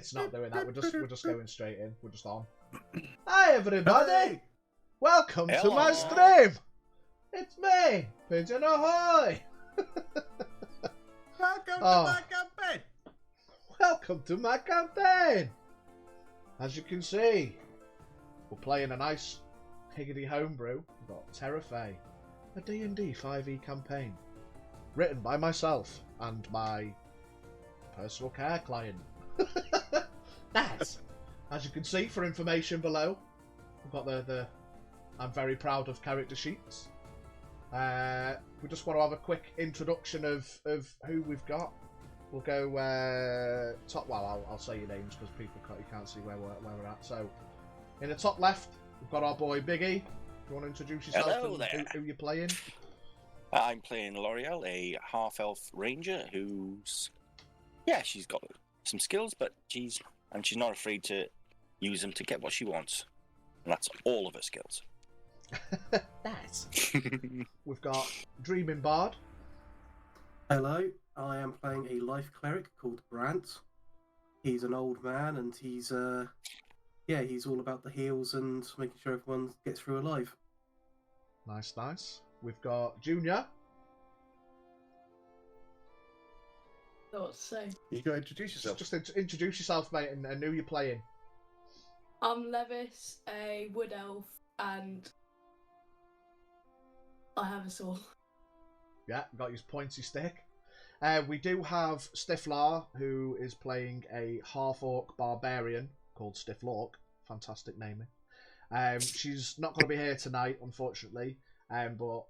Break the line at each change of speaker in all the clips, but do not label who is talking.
It's not doing that. We're just going straight in. We're just on. Hi everybody! Welcome to my stream! It's me, Pigeon Ahoy!
Welcome to my campaign!
Welcome to my campaign! As you can see, we're playing a nice higgity homebrew. We've got Terrafae, a D&D 5e campaign. Written by myself and my personal care client. Nice! As you can see, for information below, we've got the I'm very proud of character sheets. We just want to have a quick introduction of who we've got. We'll go top. Well, I'll say your names because you can't see where we're at. So, in the top left, we've got our boy Biggie. If you want to introduce yourself and who you're playing?
I'm playing L'Oreal, a half-elf ranger who's she's got some skills, but she's not afraid to use them to get what she wants, and that's all of her skills.
Nice. We've got Dreaming Bard.
Hello, I am playing a life cleric called Brant. He's an old man, and he's he's all about the heals and making sure everyone gets through alive.
Nice, nice. We've got Junior.
What to say?
You got to introduce yourself.
Just introduce yourself, mate, and who you're playing.
I'm Levis, a wood elf, and I have a sword.
Yeah, got his pointy stick. We do have Stiflar, who is playing a half-orc barbarian called Stiflorc. Fantastic naming. She's not going to be here tonight, unfortunately, but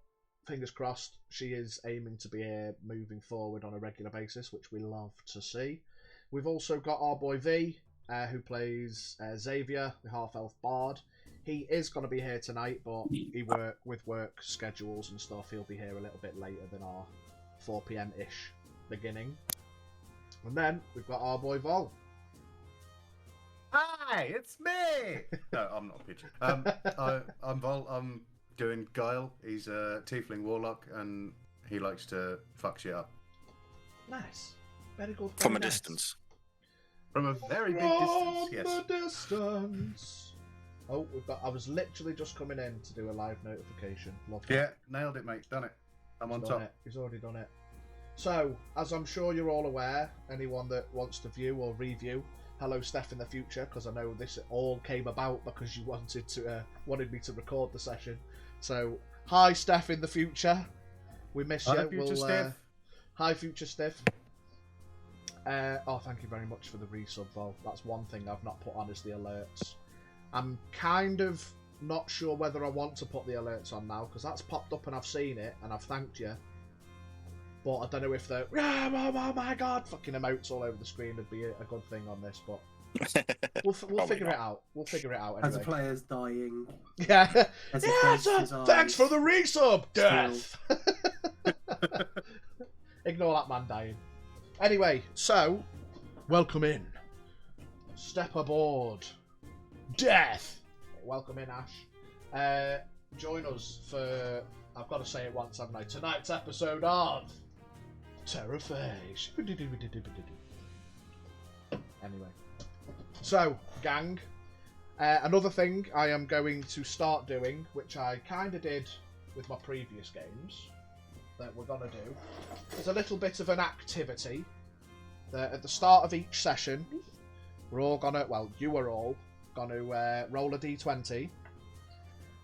fingers crossed, she is aiming to be here moving forward on a regular basis, which we love to see. We've also got our boy V, who plays Xavier, the half-elf bard. He is going to be here tonight, but with work schedules and stuff, he'll be here a little bit later than our 4 PM-ish beginning. And then we've got our boy Vol.
Hi, it's me! No, I'm not a pigeon. I'm Vol. I'm doing Guile. He's a tiefling warlock, and he likes to fuck shit up.
Nice. Very good.
From a distance.
From a very big distance, yes.
From a distance. Oh, I was literally just coming in to do a live notification. Love that.
Yeah, nailed it, mate. Done it. I'm on top.
He's already done it. So, as I'm sure you're all aware, anyone that wants to view or review, hello Steph in the future, because I know this all came about because you wanted me to record the session. So, hi Steph in the future. We miss you.
Hi future Steph.
Hi future Steph. Thank you very much for the resub, Vol. That's one thing I've not put on is the alerts. I'm kind of not sure whether I want to put the alerts on now, because that's popped up and I've seen it, and I've thanked you. But I don't know if the oh my god fucking emotes all over the screen would be a good thing on this, but we'll figure it out. We'll figure it out anyway.
As the player's dying.
Yeah.
As
Thanks for the resub, Death. Ignore that man dying. Anyway, so welcome in. Step aboard. Death. Welcome in, Ash. Join us for, I've got to say it once, haven't I? Tonight's episode of Terrafae. Anyway, so gang, another thing I am going to start doing, which I kind of did with my previous games, that we're gonna do, is a little bit of an activity. That at the start of each session, we're all gonna, well, you are all gonna roll a d20,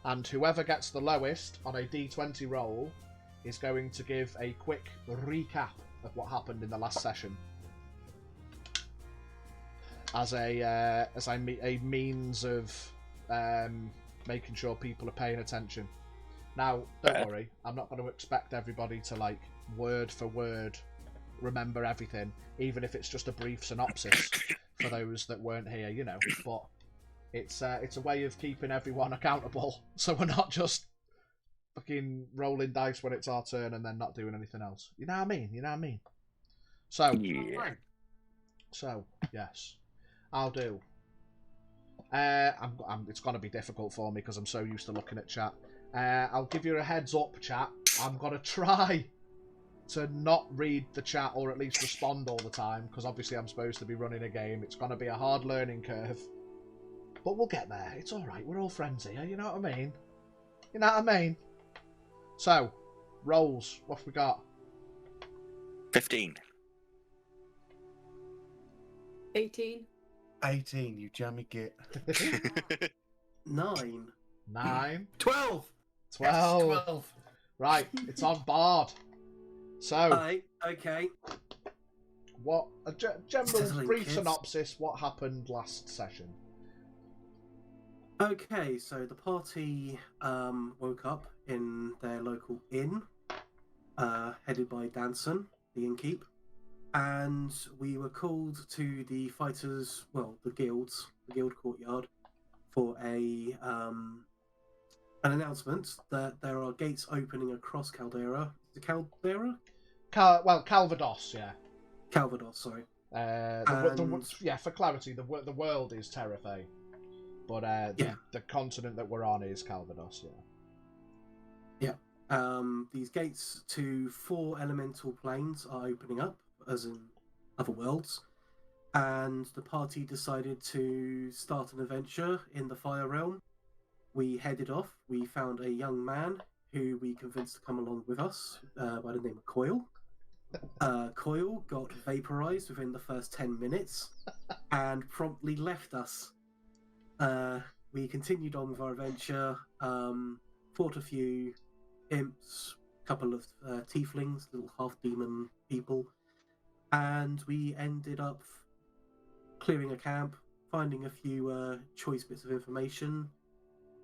and whoever gets the lowest on a d20 roll is going to give a quick recap of what happened in the last session as a means of making sure people are paying attention. Now, don't worry, I'm not going to expect everybody to, like, word for word remember everything, even if it's just a brief synopsis for those that weren't here, you know, but it's a way of keeping everyone accountable, so we're not just fucking rolling dice when it's our turn and then not doing anything else. You know what I mean? You know what I mean? So,
Yeah.
So yes, I'll do. It's gonna be difficult for me because I'm so used to looking at chat. I'll give you a heads up, chat. I'm gonna try to not read the chat or at least respond all the time, because obviously I'm supposed to be running a game. It's going to be a hard learning curve. But we'll get there. It's alright. We're all friends here. You know what I mean? You know what I mean? So, rolls. What have we got?
15.
18.
18, you jammy git.
9.
9.
12!
12.
Yes, 12.
Right, it's on Bard. So,
Aye, okay.
what a general
Sizzling,
brief
kids.
synopsis. What happened last session?
Okay, so the party woke up in their local inn, headed by Danson, the innkeep, and we were called to the fighters, well, the guild courtyard, for an announcement that there are gates opening across Caldera. Is it Caldera?
Calvados, yeah.
Calvados, sorry.
Yeah, for clarity, the world is Terrafae, but
Yeah.
the continent that we're on is Calvados, yeah.
These gates to 4 elemental planes are opening up, as in other worlds, and the party decided to start an adventure in the Fire Realm. We headed off. We found a young man who we convinced to come along with us by the name of Coil. Coil got vaporized within the first 10 minutes and promptly left us. We continued on with our adventure, fought a few imps, a couple of tieflings, little half-demon people, and we ended up clearing a camp, finding a few choice bits of information,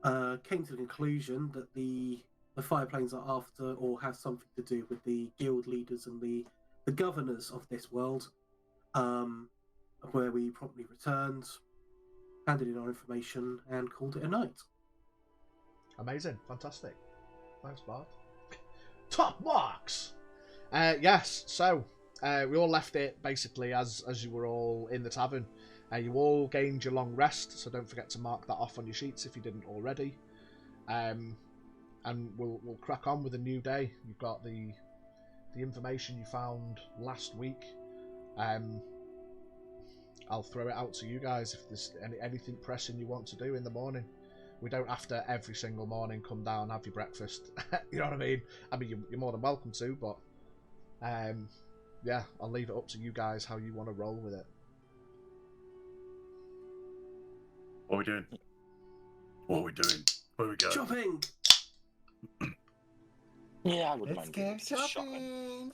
came to the conclusion that the fire planes are after or have something to do with the guild leaders and the governors of this world, where we promptly returned, handed in our information, and called it a night.
Amazing, fantastic. Thanks, Bart. Top marks. Yes. So we all left it basically as you were all in the tavern. You all gained your long rest, so don't forget to mark that off on your sheets if you didn't already. And we'll crack on with a new day. You've got the information you found last week. I'll throw it out to you guys if there's anything pressing you want to do in the morning. We don't have to every single morning come down, have your breakfast. You know what I mean? I mean, you're more than welcome to, but yeah, I'll leave it up to you guys how you want to roll with it.
What are we doing? What are we doing? Where we go?
Shopping!
Yeah, I wouldn't
Let's
mind
go
doing some shopping.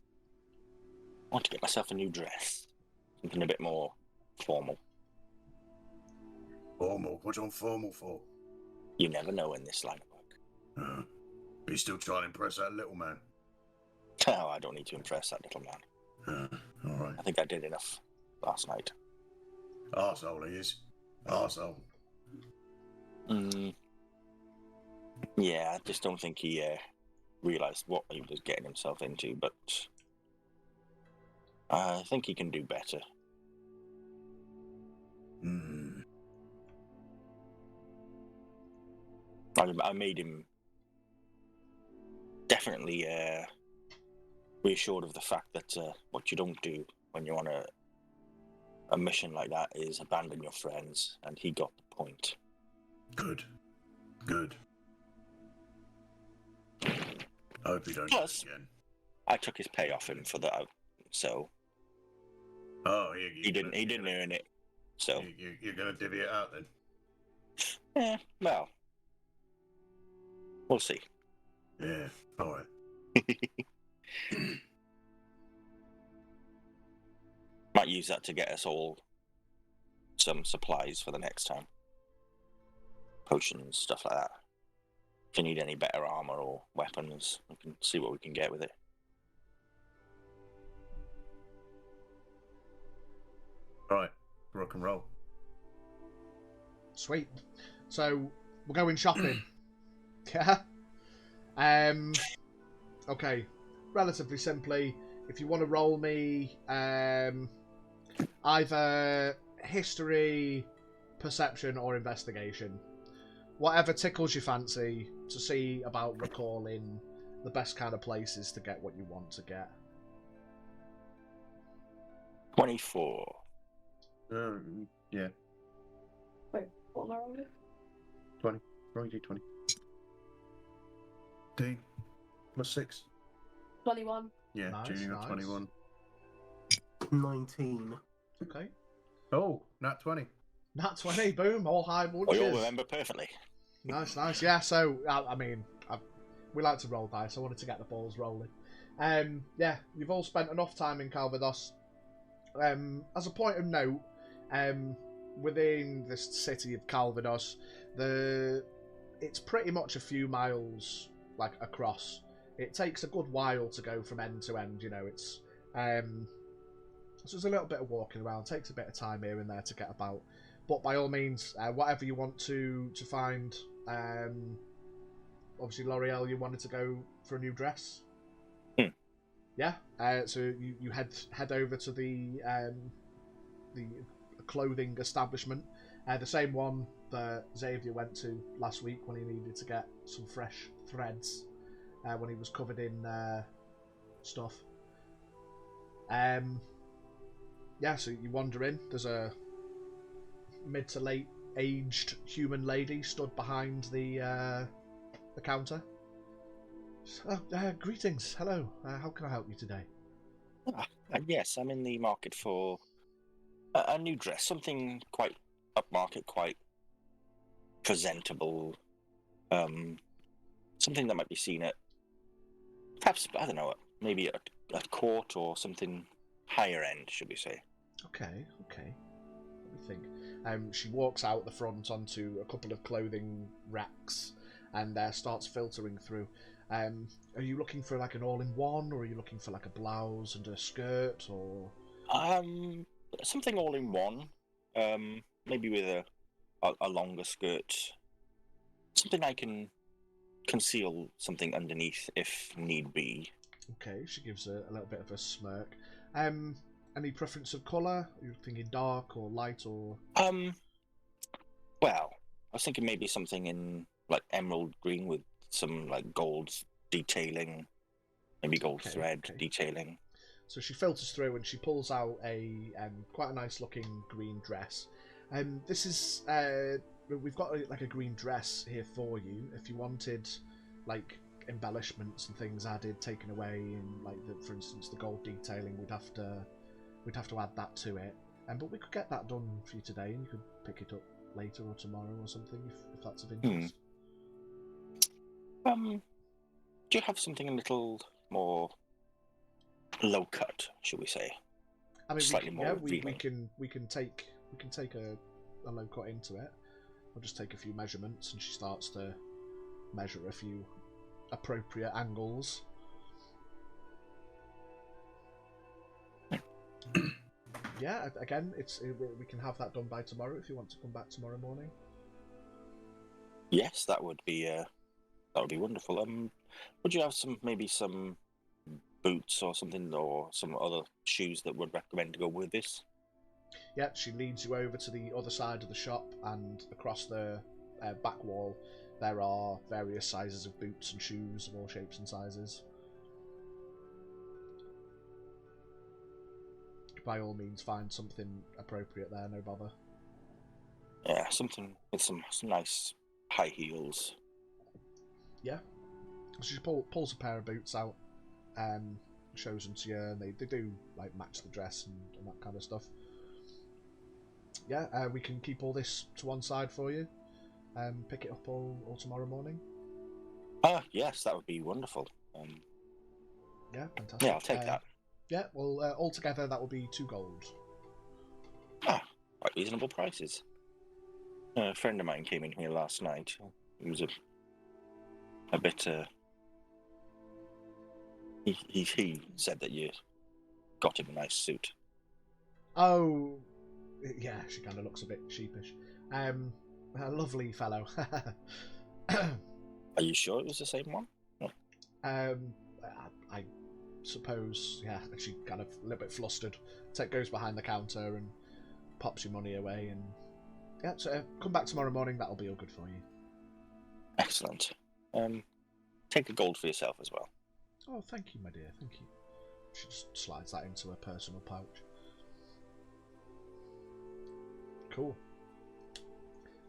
I want to get myself a new dress. Something a bit more formal.
Formal? What you on formal for?
You never know in this line of work.
Are you still trying to impress that little man?
Oh, I don't need to impress that little man.
Alright.
I think I did enough last night.
Arsehole he is. Arsehole.
Yeah, I just don't think he realised what he was getting himself into, but I think he can do better. I made him definitely reassured of the fact that what you don't do when you're on a mission like that is abandon your friends, and he got the point.
Good. Good. I hope you don't
Plus,
do it again.
I took his pay off him for that, so
Oh,
he didn't earn it. So
You're going to divvy it out then?
yeah, well, we'll see.
Yeah, alright.
Might use that to get us all some supplies for the next time. Potions, stuff like that. If you need any better armor or weapons, we can see what we can get with it.
Right, rock and roll.
Sweet. So we're going shopping. Yeah. Okay. Relatively simply, if you want to roll me either history, perception, or investigation, whatever tickles your fancy, to see about recalling the best kind of places to get what you want to get.
24.
Yeah,
Wait, what am I rolling?
20. Roll your d20. Dean, what's 6?
21.
Yeah,
Nice,
Junior got
nice.
21.
19.
Okay.
Oh, nat 20.
Nat 20, boom, all high
We all
bunches.
remember perfectly.
Nice, nice. Yeah, so, I mean, we like to roll dice. I wanted to get the balls rolling. Yeah, you've all spent enough time in Calvados. As a point of note, within this city of Calvados, it's pretty much a few miles like across. It takes a good while to go from end to end. You know, it's so there's a little bit of walking around. Takes a bit of time here and there to get about. But by all means, whatever you want to find. Obviously, L'Oreal, you wanted to go for a new dress. Yeah. So you head over to the clothing establishment, the same one that Xavier went to last week when he needed to get some fresh threads when he was covered in stuff. Yeah, so you wander in. There's a mid to late aged human lady stood behind the counter. Greetings, hello. How can I help you today?
Yes, I'm in the market for a new dress, something quite upmarket, quite presentable. Something that might be seen at, perhaps, I don't know, maybe at court or something higher end, should we say.
Okay. Let me think. She walks out the front onto a couple of clothing racks and starts filtering through. Are you looking for like an all-in-one, or are you looking for like a blouse and a skirt, or?
Something all in one. Maybe with a longer skirt. Something I can conceal something underneath if need be.
Okay, she gives a little bit of a smirk. Any preference of colour? Are you thinking dark or light or?
Well, I was thinking maybe something in like emerald green with some like gold detailing, maybe gold thread detailing.
So she filters through and she pulls out a quite a nice looking green dress. This is we've got like a green dress here for you. If you wanted like embellishments and things added, taken away, and like for instance the gold detailing, we'd have to add that to it. But we could get that done for you today, and you could pick it up later or tomorrow or something if that's of interest.
Do you have something a little more low cut, should we say?
I mean,
slightly more
we
revealing.
can take a low cut into it. I'll just take a few measurements, and she starts to measure a few appropriate angles. Yeah, again, we can have that done by tomorrow if you want to come back tomorrow morning.
Yes, that would be wonderful. Would you have maybe some boots or something, or some other shoes that would recommend to go with this?
Yeah, she leads you over to the other side of the shop, and across the back wall there are various sizes of boots and shoes of all shapes and sizes. By all means, find something appropriate there, no bother.
Yeah, something with some nice high heels.
Yeah. So she pulls a pair of boots out, shows them to you, and they do like match the dress and that kind of stuff. Yeah, we can keep all this to one side for you, pick it up all tomorrow morning.
Yes, that would be wonderful.
Yeah, fantastic.
Yeah, I'll take that.
Yeah, well, altogether that will be 2 gold.
Quite reasonable prices. A friend of mine came in here last night. He was a bit. He said that you got him a nice suit.
Oh, yeah, she kind of looks a bit sheepish. A lovely fellow.
Are you sure it was the same one?
I suppose, yeah. She kind of a little bit flustered. Goes behind the counter and pops your money away, and yeah. So come back tomorrow morning. That'll be all good for you.
Excellent. Take the gold for yourself as well.
Oh, thank you, my dear. Thank you. She just slides that into her personal pouch. Cool.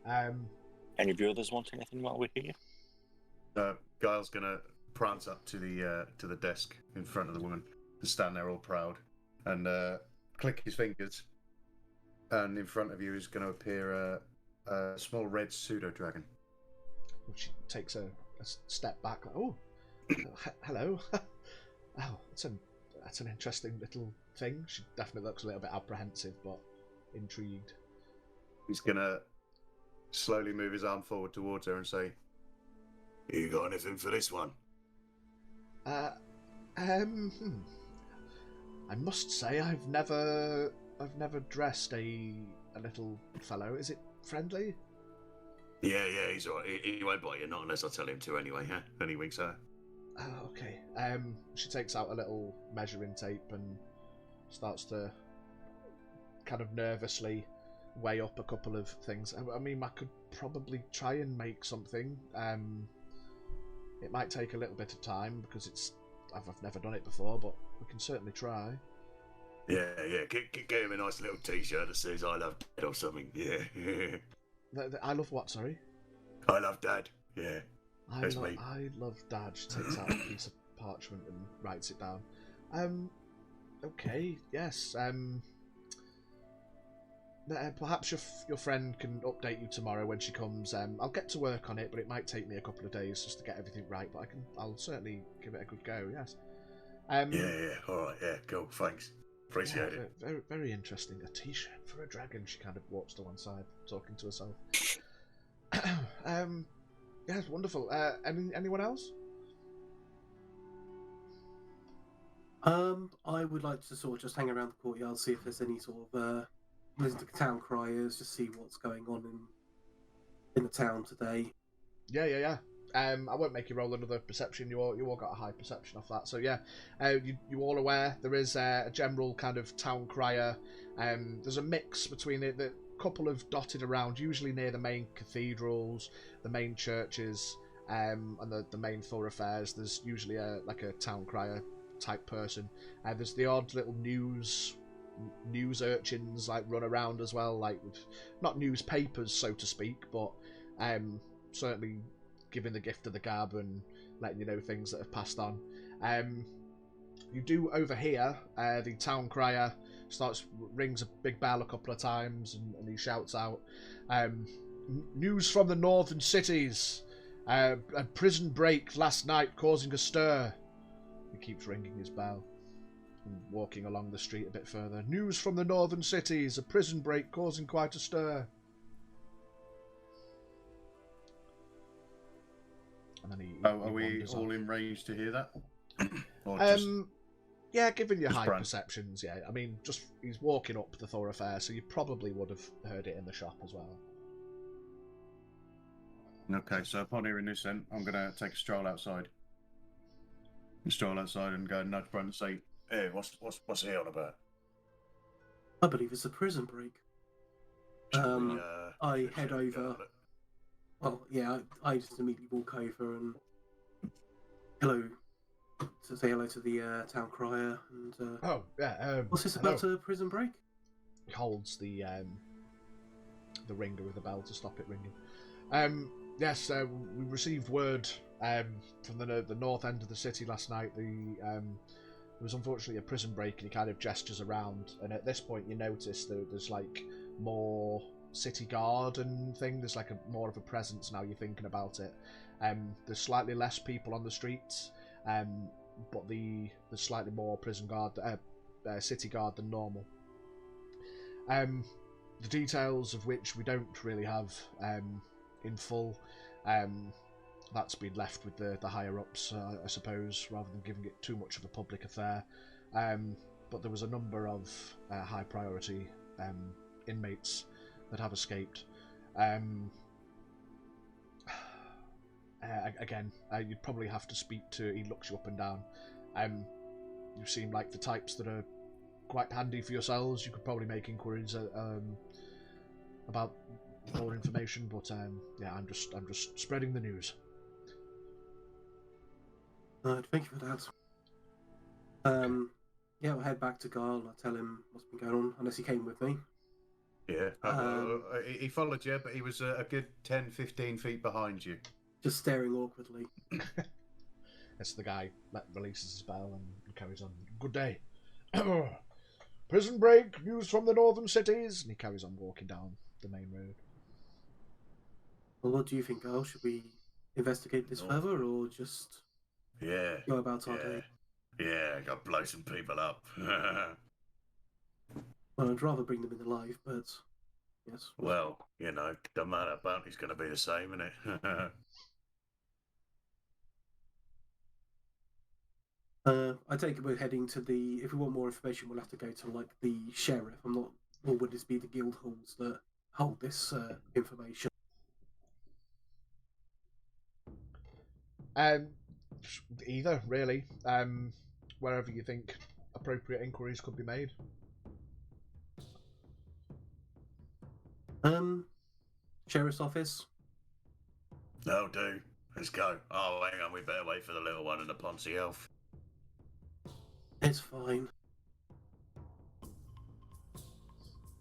Any of you others want anything while we're here?
Guile's gonna prance up to the desk in front of the woman and stand there all proud and click his fingers, and in front of you is going to appear a small red pseudo dragon.
She takes a step back. Like, oh, hello. Oh, that's an interesting little thing. She definitely looks a little bit apprehensive, but intrigued.
He's gonna slowly move his arm forward towards her and say, "You got anything for this one?"
I must say I've never dressed a little fellow. Is it friendly?
Yeah, he's alright. He won't bite you, not unless I tell him to anyway, huh? Then he winks at her.
Oh, okay. She takes out a little measuring tape and starts to kind of nervously weigh up a couple of things. I mean, I could probably try and make something. It might take a little bit of time because I've never done it before, but we can certainly try.
Yeah. Get him a nice little T-shirt that says "I love Dad" or something. Yeah.
I love what? Sorry.
I love Dad. Yeah. That's me.
I love Dad. She takes out a piece of parchment and writes it down. Okay. Yes. Perhaps your friend can update you tomorrow when she comes. I'll get to work on it, but it might take me a couple of days just to get everything right. But I'll certainly give it a good go. Yes.
Yeah. All right. Yeah. Cool. Thanks. Appreciate it.
Very, very interesting. A T-shirt for a dragon. She kind of walks to one side, talking to herself. Yes, wonderful. Anyone else?
I would like to sort of just hang around the courtyard, see if there's any sort of listen to town criers, just see what's going on in the town today.
Yeah. I won't make you roll another perception. You all got a high perception off that. So yeah, you all aware there is a general kind of town crier. There's a mix between the couple of dotted around, usually near the main cathedrals, the main churches, and the main thoroughfares. There's usually a town crier type person. There's the odd little news urchins like run around as well, like with not newspapers so to speak, but certainly giving the gift of the gab and letting you know things that have passed on. You do overhear the town crier rings a big bell a couple of times, and he shouts out, "News from the northern cities. A prison break last night causing a stir." He keeps ringing his bell and walking along the street a bit further. "News from the northern cities. A prison break causing quite a stir." And then he
Are we
wanders
all
off.
in range to hear that? Or just...
Yeah, given your
just
high
Bran?
perceptions, yeah. I mean, just he's walking up the thoroughfare, so you probably would have heard it in the shop as well.
Okay, so upon hearing this, then I'm gonna take a stroll outside. And go and nudge Bran and say, "Hey, what's he on about?"
I believe it's a prison break.
Shall we,
I
shall
head
we go
over.
have a look?
Well, yeah, I just immediately walk over and say hello to the town crier. And
Oh, yeah.
what's this
hello.
about a prison break?
He holds the ringer with the bell to stop it ringing. Yes, we received word from the north end of the city last night. There was unfortunately a prison break, and he kind of gestures around. And at this point, you notice there's like more city guard and thing. There's like more of a presence now. You're thinking about it. There's slightly less people on the streets, but there's slightly more prison guard, city guard than normal. The details of which we don't really have in full. That's been left with the higher ups, I suppose, rather than giving it too much of a public affair. But there was a number of high priority inmates that have escaped. Again, you'd probably have to speak to. He looks you up and down. You seem like the types that are quite handy for yourselves. You could probably make inquiries about more information, but yeah, I'm just spreading the news.
Thank you for that. Yeah, I'll head back to Garl. I'll tell him what's been going on, unless he came with me.
Yeah. He followed you, but he was a good 10, 15 feet behind you.
just staring awkwardly.
That's the guy that releases his spell and carries on. Good day. Prison break, news from the northern cities. And he carries on walking down the main road.
Well, what do you think, Earl? Should we investigate this
North.
further, or just
Yeah.
go about our day?
Yeah, I got to blow some people up.
Well, I'd rather bring them in alive, but yes.
Well, you know, the amount of bounty's going to be the same, isn't it?
I take it we're heading to the. If we want more information, we'll have to go to like the sheriff. I'm not. Or would this be the guild halls that hold this information?
Either, really. Wherever you think appropriate inquiries could be made.
Sheriff's office.
No, do. Let's go. Oh, hang on. We better wait for the little one and the Ponzi elf.
It's fine.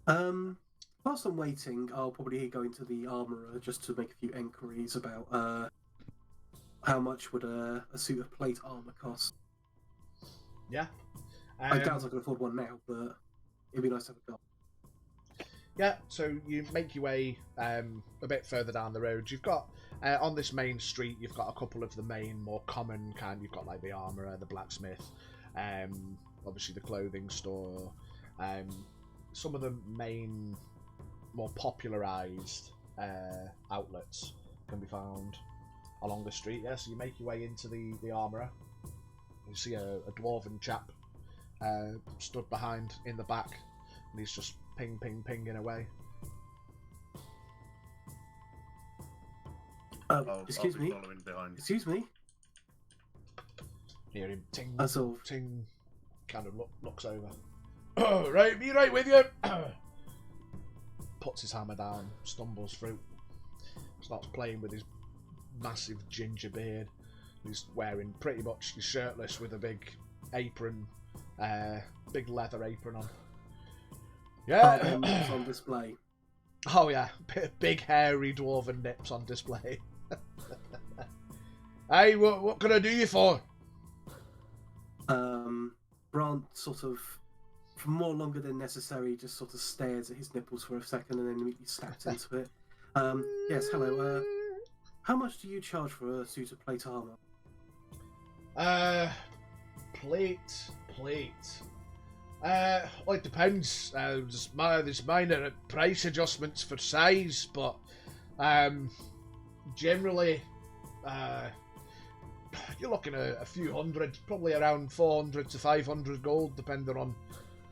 Whilst I'm waiting, I'll probably go into the armourer just to make a few enquiries about how much would a suit of plate armour cost.
Yeah.
I doubt I can afford one now, but it'd be nice to have a gun.
Yeah, so you make your way a bit further down the road. You've got, on this main street, you've got a couple of the main, more common kind. You've got like the armourer, the blacksmith, obviously the clothing store. Some of the main, more popularised outlets can be found along the street. Yeah, so you make your way into the armourer. You see a dwarven chap stood behind in the back, and he's just pinging away.
Excuse me.
Behind.
Excuse me.
Hear him ting,
That's all.
ting. Kind of looks over. Right, be right with you. Puts his hammer down, stumbles through, starts playing with his massive ginger beard. He's wearing pretty much he's shirtless with a big apron, big leather apron on. Yeah,
It's on display.
oh yeah, big hairy dwarven nips on display. Hey, what can I do you for?
Brant sort of, for more longer than necessary, just sort of stares at his nipples for a second and then immediately snaps into it. Yes, hello. How much do you charge for a suit of plate armor?
Plate. Well, it depends. There's minor price adjustments for size, but generally, you're looking at a few hundred, probably around 400 to 500 gold, depending on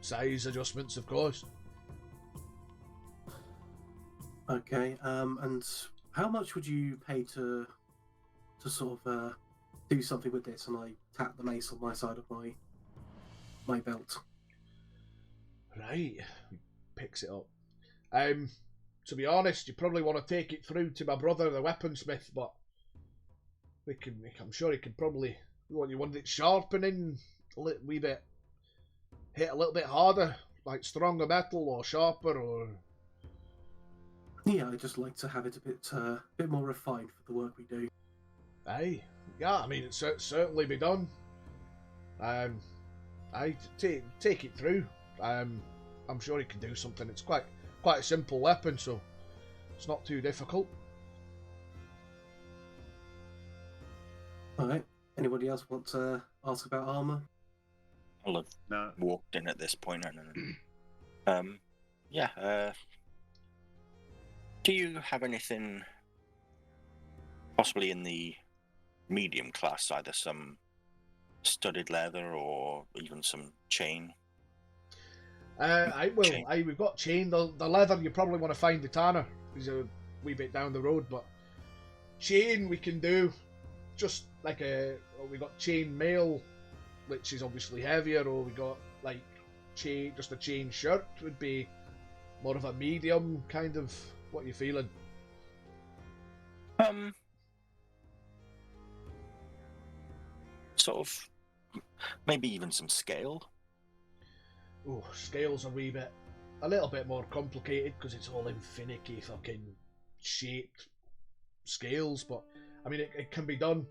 size adjustments, of course.
Okay, and how much would you pay to sort of do something with this? And I tap the mace on my side of my belt.
Right, he picks it up. To be honest, you probably want to take it through to my brother, the weaponsmith, but I'm sure he could probably. You want it sharpening a little wee bit, hit a little bit harder, like stronger metal or sharper, or.
Yeah, I just like to have it a bit more refined for the work we do.
Aye, yeah, I mean, it's certainly be done. I take it through. I'm sure he can do something. It's quite a simple weapon, so it's not too difficult.
All right. Anybody else want to ask about armor?
I'll have
No.
walked in at this point. Yeah. Do you have anything, possibly in the medium class, either some studded leather or even some chain?
We've got chain. The leather you probably want to find the tanner. He's a wee bit down the road, but chain we can do. Just like we got chain mail, which is obviously heavier, or we got like just a chain shirt would be more of a medium kind of. What are you feeling?
Sort of, maybe even some scale.
Oh, scale's a wee bit a little bit more complicated because it's all in finicky fucking shaped scales, but I mean it can be done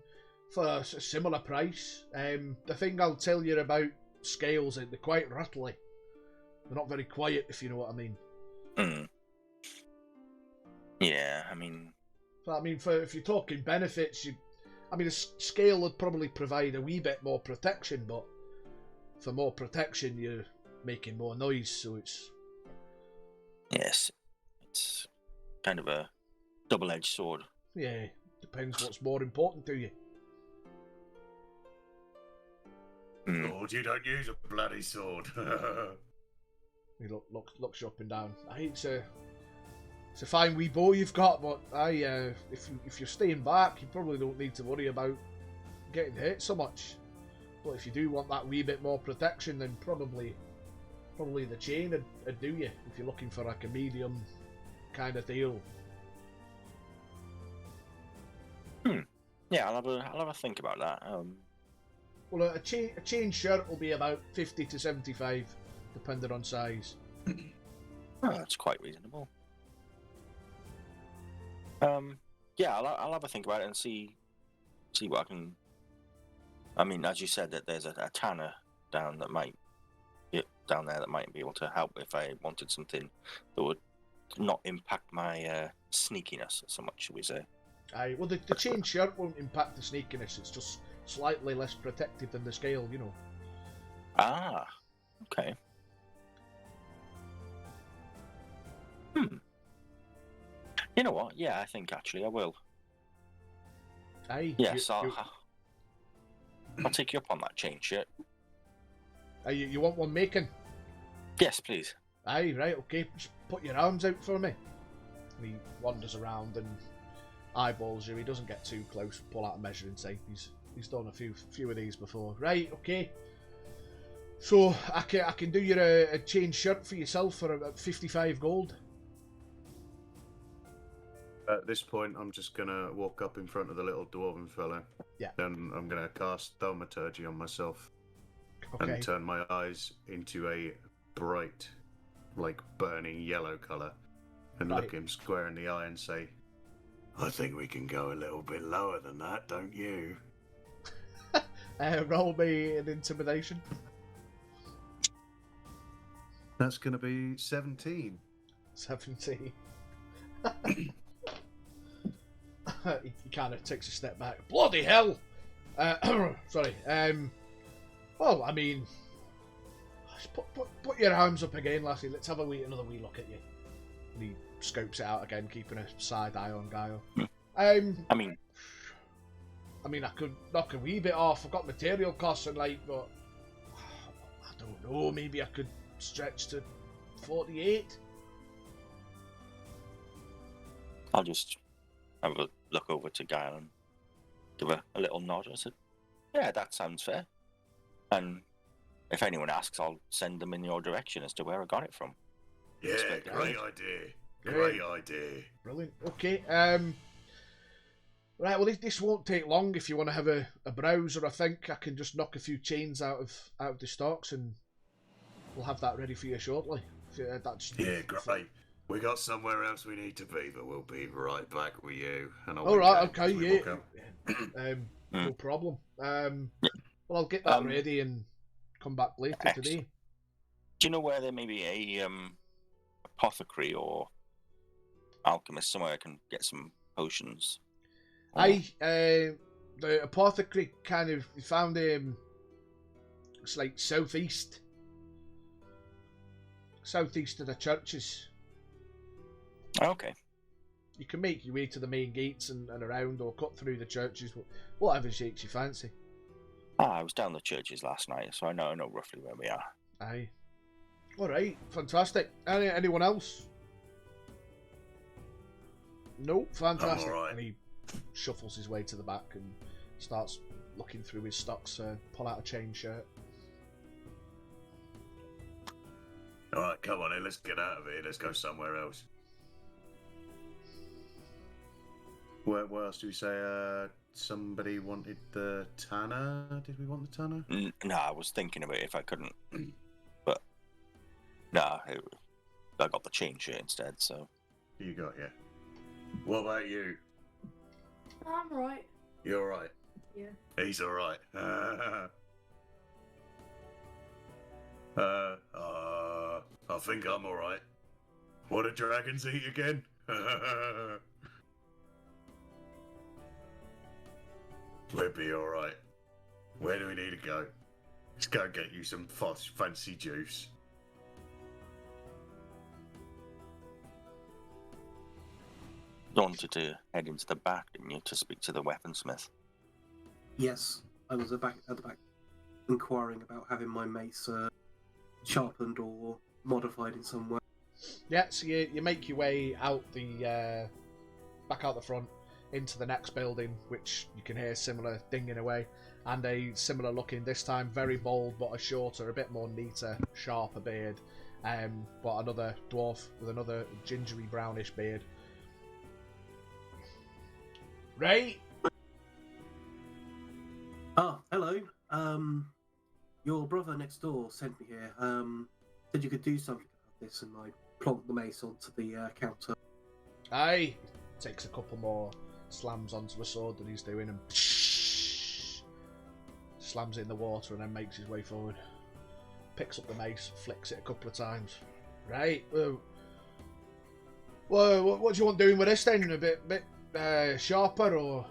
for a similar price. The thing I'll tell you about scales is they're quite rattly. They're not very quiet, if you know what I mean.
Yeah, I mean...
So, I mean, if you're talking benefits, a scale would probably provide a wee bit more protection, but for more protection, you're making more noise, so it's...
Yes, it's kind of a double-edged sword.
Yeah, depends what's more important to you.
Lord, you don't use a bloody sword.
He looks you up and down. It's a fine wee bow you've got, but if you're staying back, you probably don't need to worry about getting hit so much. But if you do want that wee bit more protection, then probably the chain would do you if you're looking for like a medium kind of deal.
Yeah, I'll have a think about that.
Well, a chain shirt will be about 50 to 75, depending on size.
That's quite reasonable. Yeah, I'll have a think about it and see what I can. I mean, as you said, that there's a tanner down there that might be able to help if I wanted something that would not impact my sneakiness so much, shall we say?
Aye, well, the chain shirt won't impact the sneakiness. It's just slightly less protective than the scale, you know.
Ah, okay. You know what? Yeah, I think actually I will.
Aye.
Yes, I'll take you up on that chain shirt.
You want one making?
Yes, please.
Aye, right, okay. Just put your arms out for me. And he wanders around and eyeballs you. He doesn't get too close. Pull out a measuring tape. He's done a few of these before. Right, okay. So I can do you a chain shirt for yourself for about 55 gold.
At this point, I'm just gonna walk up in front of the little dwarven fella.
Yeah.
Then I'm gonna cast thaumaturgy on myself
Okay.
and turn my eyes into a bright, like burning yellow colour, and
Right.
look him square in the eye and say, "I think we can go a little bit lower than that, don't you?"
Roll me an intimidation.
That's gonna be 17.
17. He kind of takes a step back. Bloody hell! Sorry. Well, I mean, just put your arms up again, lassie. Let's have another wee look at you. And he scopes it out again, keeping a side eye on Guile.
I mean,
I could knock a wee bit off. I've got material costs and but I don't know. Maybe I could stretch to 48.
I'll just have a look over to Guile and give a little nod. I said, "Yeah, that sounds fair." And if anyone asks, I'll send them in your direction as to where I got it from.
Yeah,
Respect
great
that.
idea.
Great.
Great idea.
Brilliant. Okay. Right. Well, this won't take long. If you want to have a browse, or I think I can just knock a few chains out of the stocks, and we'll have that ready for you shortly. That's
Yeah, great. We got somewhere else we need to be, but we'll be right back with you. And I'll
All right.
wink at
Okay.
him as we
Yeah.
walk out.
No problem. Well, I'll get that ready and come back later
Excellent.
today.
Do you know where there may be a apothecary or alchemist somewhere I can get some potions?
The apothecary kind of found it's like southeast of the churches.
Okay.
You can make your way to the main gates and around, or cut through the churches, whatever shapes you fancy.
I was down the churches last night, so I know roughly where we are.
Aye. Alright, fantastic. Anyone else? No, fantastic.
I'm all right.
And he shuffles his way to the back and starts looking through his stocks, pull out a chain shirt.
All right, come on in. Let's get out of here. Let's go somewhere else. Where else do we say? Somebody wanted the tanner. Did we want the tanner?
No, I was thinking about it if I couldn't, but no, I got the chain shirt instead, so.
You got, yeah. What about you?
I'm right.
You're right.
Yeah.
He's all right. I think I'm all right. What do dragons eat again? We'll be all right. Where do we need to go? Let's go get you some fancy juice.
You wanted to head into the back, didn't you, to speak to the weaponsmith?
Yes, I was at the back inquiring about having my mace sharpened or modified in some way.
Yeah, so you make your way out the back out the front into the next building, which you can hear similar dinging away, and a similar looking, this time very bold but a shorter, a bit more neater, sharper beard, but another dwarf with another gingery brownish beard. Right.
Ah, hello. Your brother next door sent me here. Said you could do something about this, and I plonked the mace onto the counter.
Aye. Takes a couple more slams onto the sword that he's doing and slams it in the water and then makes his way forward. Picks up the mace, flicks it a couple of times. Right. Well, what do you want doing with this then? A bit sharper or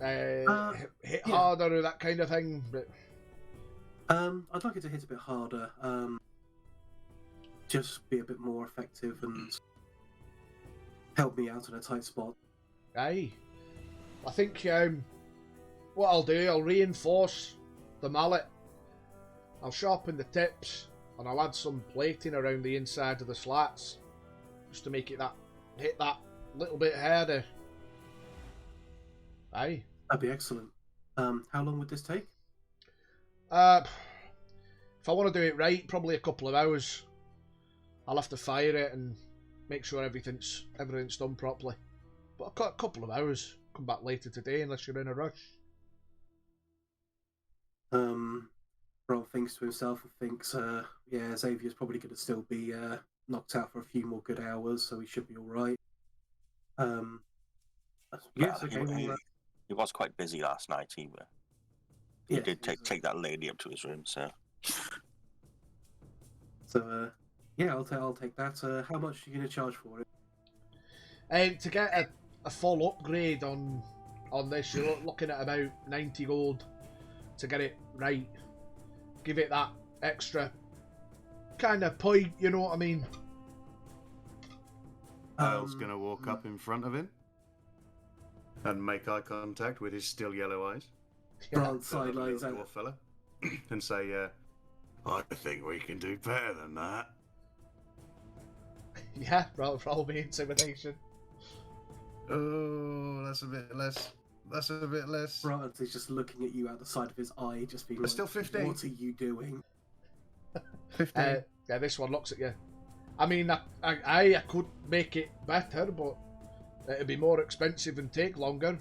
hit
yeah.
harder or that kind of thing? But
I'd like it to hit a bit harder. Just be a bit more effective and help me out in a tight spot.
aye. I think what I'll do, I'll reinforce the mallet. I'll sharpen the tips and I'll add some plating around the inside of the slats just to make it hit that little bit harder. Aye.
That'd be excellent. How long would this take?
If I want to do it right, probably a couple of hours. I'll have to fire it and make sure everything's done properly. But I've got a couple of hours. Come back later today unless you're in a rush.
Rob thinks to himself and thinks, yeah, Xavier's probably going to still be knocked out for a few more good hours, so he should be all right. Yes, okay.
He was quite busy last night. He did take that lady up to his room, so.
So, yeah, I'll take that. How much are you going to charge for it?
To get a full upgrade on this, you're looking at about 90 gold to get it right. Give it that extra kind of point, you know what I mean?
Kyle's going to walk up in front of him and make eye contact with his still yellow eyes.
Grant sidelines
Little dwarf fella, and say, I think we can do better than that.
Yeah, roll me intimidation.
Oh, that's a bit less. That's a bit less.
Grant is just looking at you out the side of his eye, just being
But
like,
still 15.
what are you doing?
15.
Yeah, this one looks at you. I mean, I could make it better, but it'd be more expensive and take longer.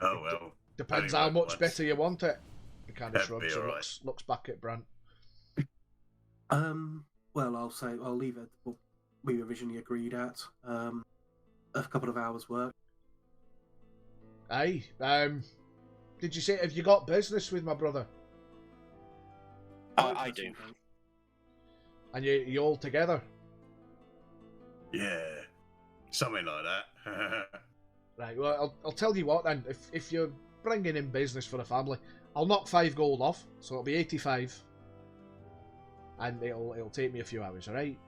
Oh, well.
Depends
Anyway,
how much
let's-
better you want it. He kind of
That'd
shrugs
be
and
alright.
looks back at Brant.
Well, I'll leave it what we originally agreed at. A couple of hours work.
Aye. Did you say, have you got business with my brother?
I do.
And you all together?
Yeah. Something like that.
Right, well, I'll tell you what then. If you're bringing in business for the family, I'll knock 5 gold off, so it'll be 85. And it'll take me a few hours, alright?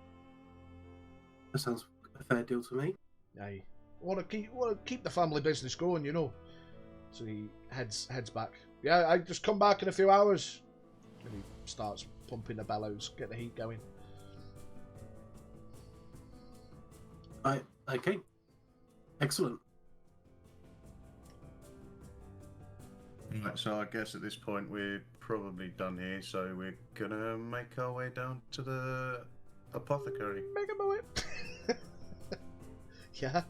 That sounds a fair deal to me.
Aye. Want to keep the family business going, you know. So he heads back. Yeah, I just come back in a few hours. And he starts pumping the bellows, get the heat going.
Okay. Excellent.
Right, so I guess at this point we're probably done here, so we're gonna make our way down to the apothecary.
Mega boy. Yeah.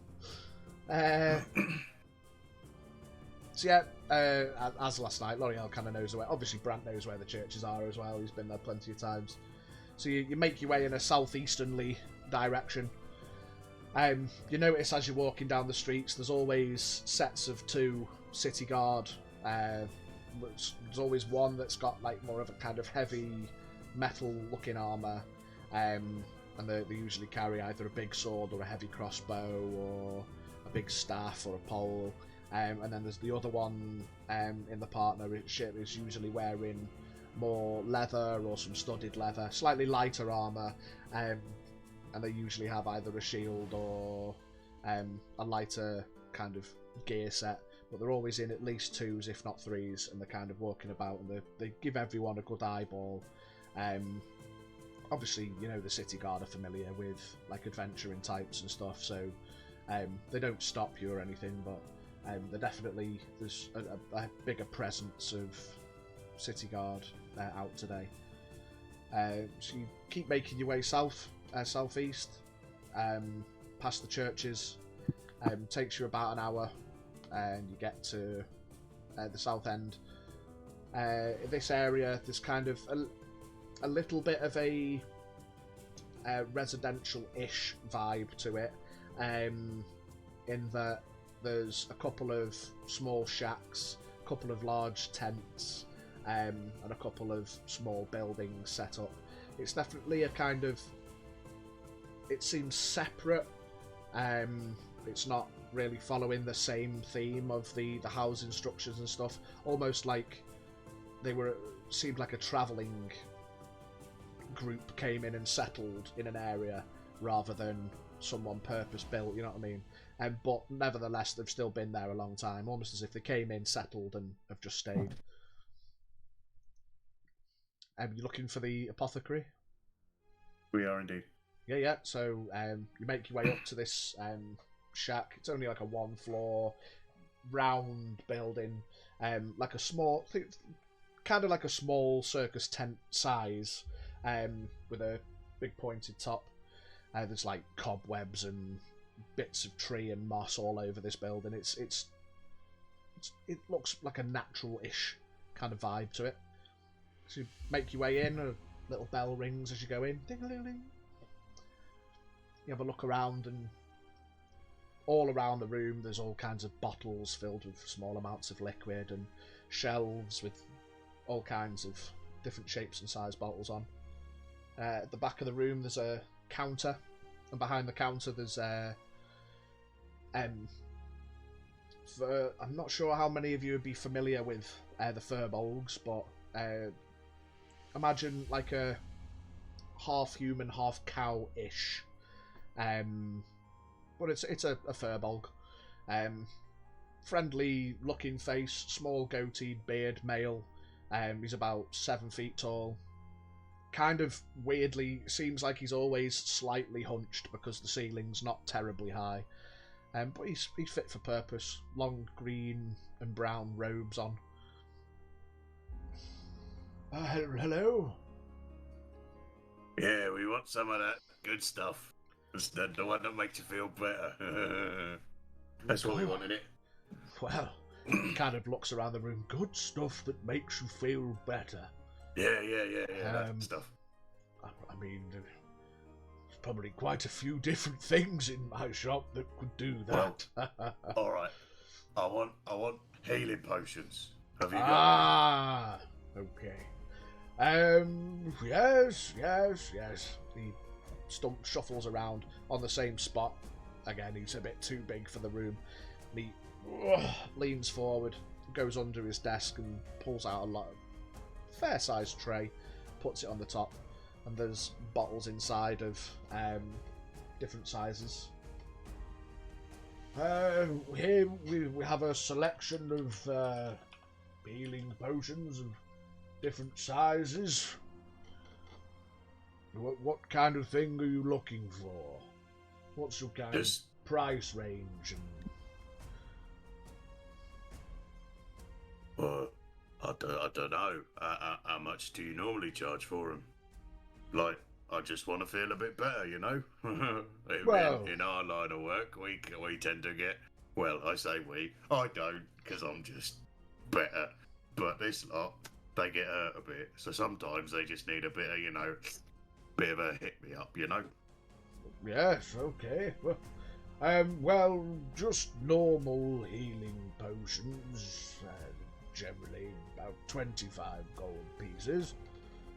So yeah, as last night, L'Oreal kind of knows where. Obviously, Brant knows where the churches are as well. He's been there plenty of times. So you make your way in a southeasternly direction. You notice as you're walking down the streets, there's always sets of 2 city guard. There's always one that's got like more of a kind of heavy metal-looking armor, and they usually carry either a big sword or a heavy crossbow or a big staff or a pole. And then there's the other one in the partnership is usually wearing more leather or some studded leather, slightly lighter armor, and they usually have either a shield or a lighter kind of gear set. But they're always in at least 2s, if not 3s, and they're kind of walking about, and they give everyone a good eyeball. Obviously, you know, the city guard are familiar with like adventuring types and stuff, so they don't stop you or anything, but they're definitely, there's a bigger presence of city guard out today. So you keep making your way southeast, past the churches. Takes you about an hour, and you get to the south end. In this area, there's kind of a little bit of a residential-ish vibe to it, in that there's a couple of small shacks, a couple of large tents, and a couple of small buildings set up. It's definitely a kind of... It seems separate. It's not really following the same theme of the housing structures and stuff. Almost like they seemed like a travelling group came in and settled in an area rather than someone purpose-built, you know what I mean? But nevertheless, they've still been there a long time, almost as if they came in, settled, and have just stayed. You're looking for the apothecary?
We are indeed.
Yeah. So you make your way up to this shack. It's only like a 1-floor round building, like a small, kind of like a small circus tent size, with a big pointed top. There's like cobwebs and bits of tree and moss all over this building. It looks like a natural-ish kind of vibe to it. So you make your way in. A little bell rings as you go in. Ding-a-ling-ling. You have a look around, and all around the room there's all kinds of bottles filled with small amounts of liquid and shelves with all kinds of different shapes and size bottles on. At the back of the room there's a counter, and behind the counter there's I'm not sure how many of you would be familiar with the furbolgs, but imagine like a half human, half cow-ish. But it's a furbolg. Friendly looking face, small goateed beard, male. He's about 7 feet tall. Kind of weirdly, seems like he's always slightly hunched because the ceiling's not terribly high. But he's fit for purpose. Long green and brown robes on. Hello?
Yeah, we want some of that good stuff. The one that makes you feel better. That's what we want in it.
Well, he kind of looks around the room. Good stuff that makes you feel better.
Yeah, that stuff.
I mean, there's probably quite a few different things in my shop that could do that.
Well, all right. I want healing potions. Have you got
any? Okay. Yes. He shuffles around on the same spot. Again, he's a bit too big for the room. And he leans forward, goes under his desk and pulls out a fair-sized tray, puts it on the top, and there's bottles inside of different sizes. Here we have a selection of healing potions of different sizes. What kind of thing are you looking for? What's your kind of price range?
Well, I don't know. How much do you normally charge for them? Like, I just want to feel a bit better, you know?
Well,
in our line of work, we tend to get... Well, I say we. I don't, because I'm just better. But this lot, they get hurt a bit. So sometimes they just need a bit of, bit of a hit me up, you know.
Yes, okay. Well, just normal healing potions, generally about 25 gold pieces,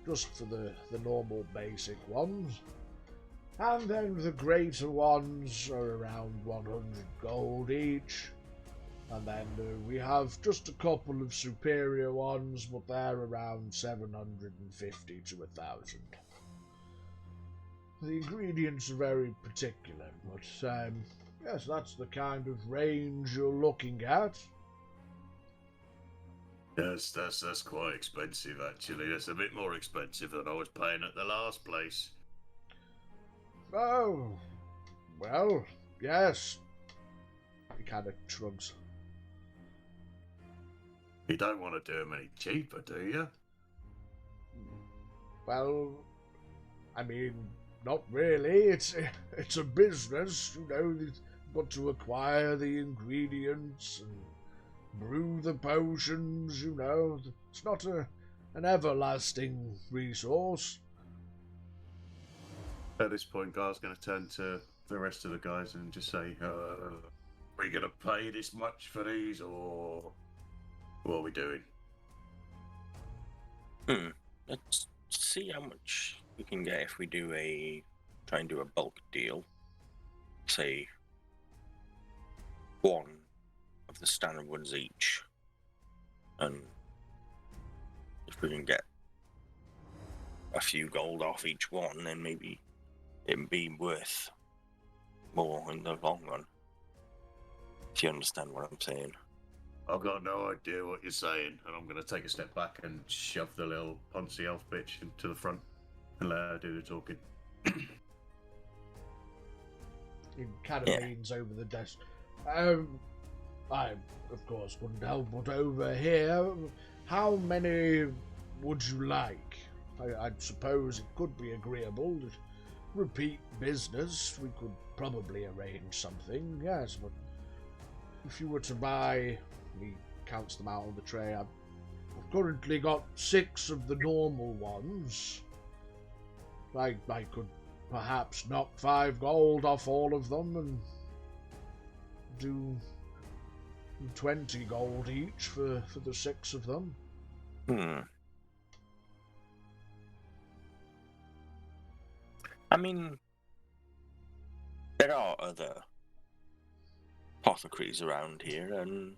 just for the normal basic ones. And then the greater ones are around 100 gold each. And then we have just a couple of superior ones, but they're around 750 to 1,000. The ingredients are very particular, but yes, that's the kind of range you're looking at.
Yes, that's quite expensive actually. That's a bit more expensive than I was paying at the last place.
Oh, well, yes. He kind of shrugs.
You don't want to do them any cheaper, do you?
Well, I mean, not really. It's a business, you know. You've got to acquire the ingredients and brew the potions, you know. It's not an everlasting resource.
At this point, Gar's going to turn to the rest of the guys and just say, are we going to pay this much for these, or what are we doing?
Let's see how much we can get if we try and do a bulk deal. Say, one of the standard ones each. And if we can get a few gold off each one, then maybe it'd be worth more in the long run. If you understand what I'm saying.
I've got no idea what you're saying, and I'm going to take a step back and shove the little Ponzi elf bitch into the front and let her do the talking.
He kind of leans over the desk. I, of course, wouldn't help but over here. How many would you like? I suppose it could be agreeable. Repeat business, we could probably arrange something, yes, but if you were to buy... He counts them out on the tray. I've currently got 6 of the normal ones. I could perhaps knock 5 gold off all of them and do 20 gold each for the 6 of them.
I mean, there are other apothecaries around here, and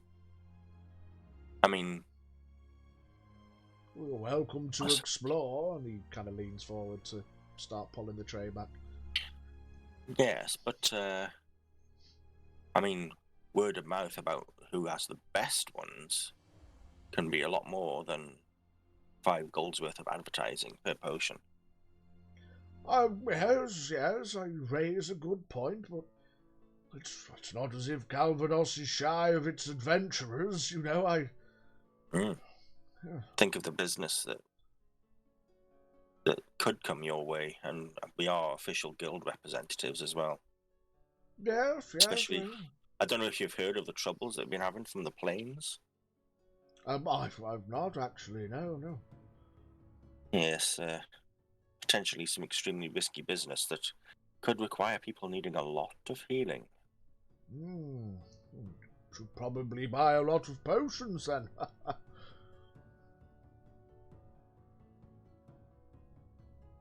I mean,
You're welcome to explore. And he kind of leans forward to start pulling the tray back.
Yes, but I mean, word of mouth about who has the best ones can be a lot more than 5 gold's worth of advertising per potion.
Yes, I raise a good point, but it's not as if Calvados is shy of its adventurers, you know.
Think of the business that could come your way, and we are official guild representatives as well.
Yes.
Especially, I don't know if you've heard of the troubles they've been having from the plains.
I've not actually, no.
Yes, potentially some extremely risky business that could require people needing a lot of healing.
Should probably buy a lot of potions then.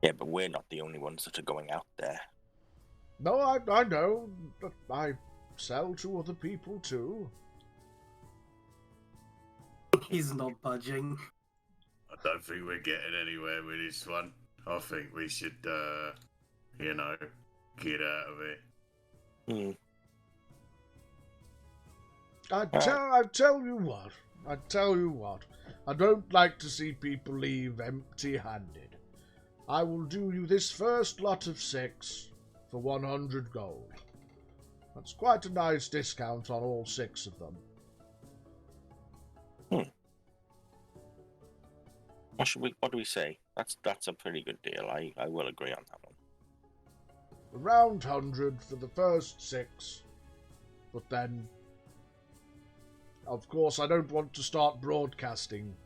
Yeah, but we're not the only ones that are going out there.
No, I know, but I sell to other people too.
He's not budging.
I don't think we're getting anywhere with this one. I think we should, get out of it.
I tell you what. I don't like to see people leave empty-handed. I will do you this first lot of 6 for 100 gold. That's quite a nice discount on all 6 of them.
What do we say? That's a pretty good deal. I will agree on that one.
Around 100 for the first 6. But then, of course, I don't want to start broadcasting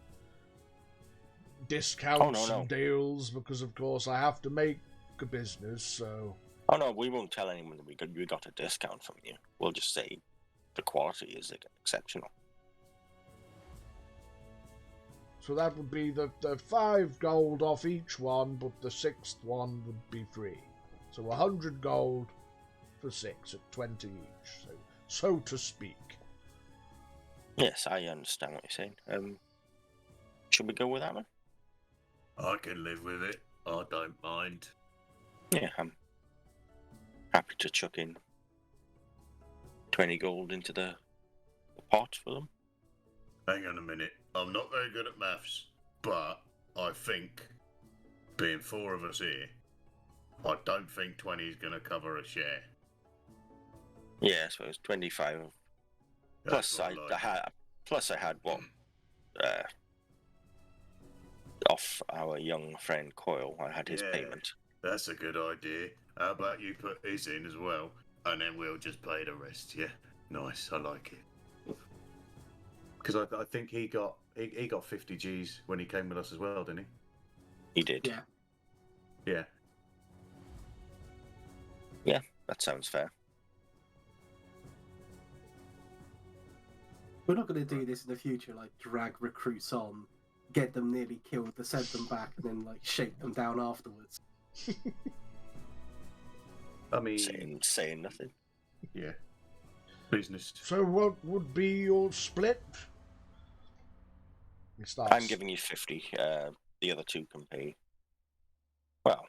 discounts and deals, because of course I have to make a business, so
Oh no, we won't tell anyone that we got a discount from you. We'll just say the quality is exceptional.
so that would be the 5 gold off each one, but the 6th one would be free. So 100 gold for 6 at 20 each, so to speak.
Yes, I understand what you're saying. Should we go with that one?
I can live with it. I don't mind.
Yeah, I'm happy to chuck in 20 gold into the pot for them.
Hang on a minute. I'm not very good at maths, but I think, being 4 of us here, I don't think 20 is going to cover a share.
Yeah, I suppose 25.
That's
Plus,
what
I had. Plus, I had what? Off our young friend Coyle, I had his
Yeah.
payment.
That's a good idea. How about you put his in as well, and then we'll just pay the rest, yeah? Nice, I like it. Because I think he got 50 Gs when he came with us as well, didn't
He did.
Yeah.
he? Yeah.
Yeah, that sounds fair.
We're not going to do this in the future, like drag recruits on, get them nearly killed, to send them back, and then like shake them down afterwards.
I mean,
Saying nothing.
yeah. Business.
So what would be your split? He starts.
I'm giving you 50. The other two can pay. Well.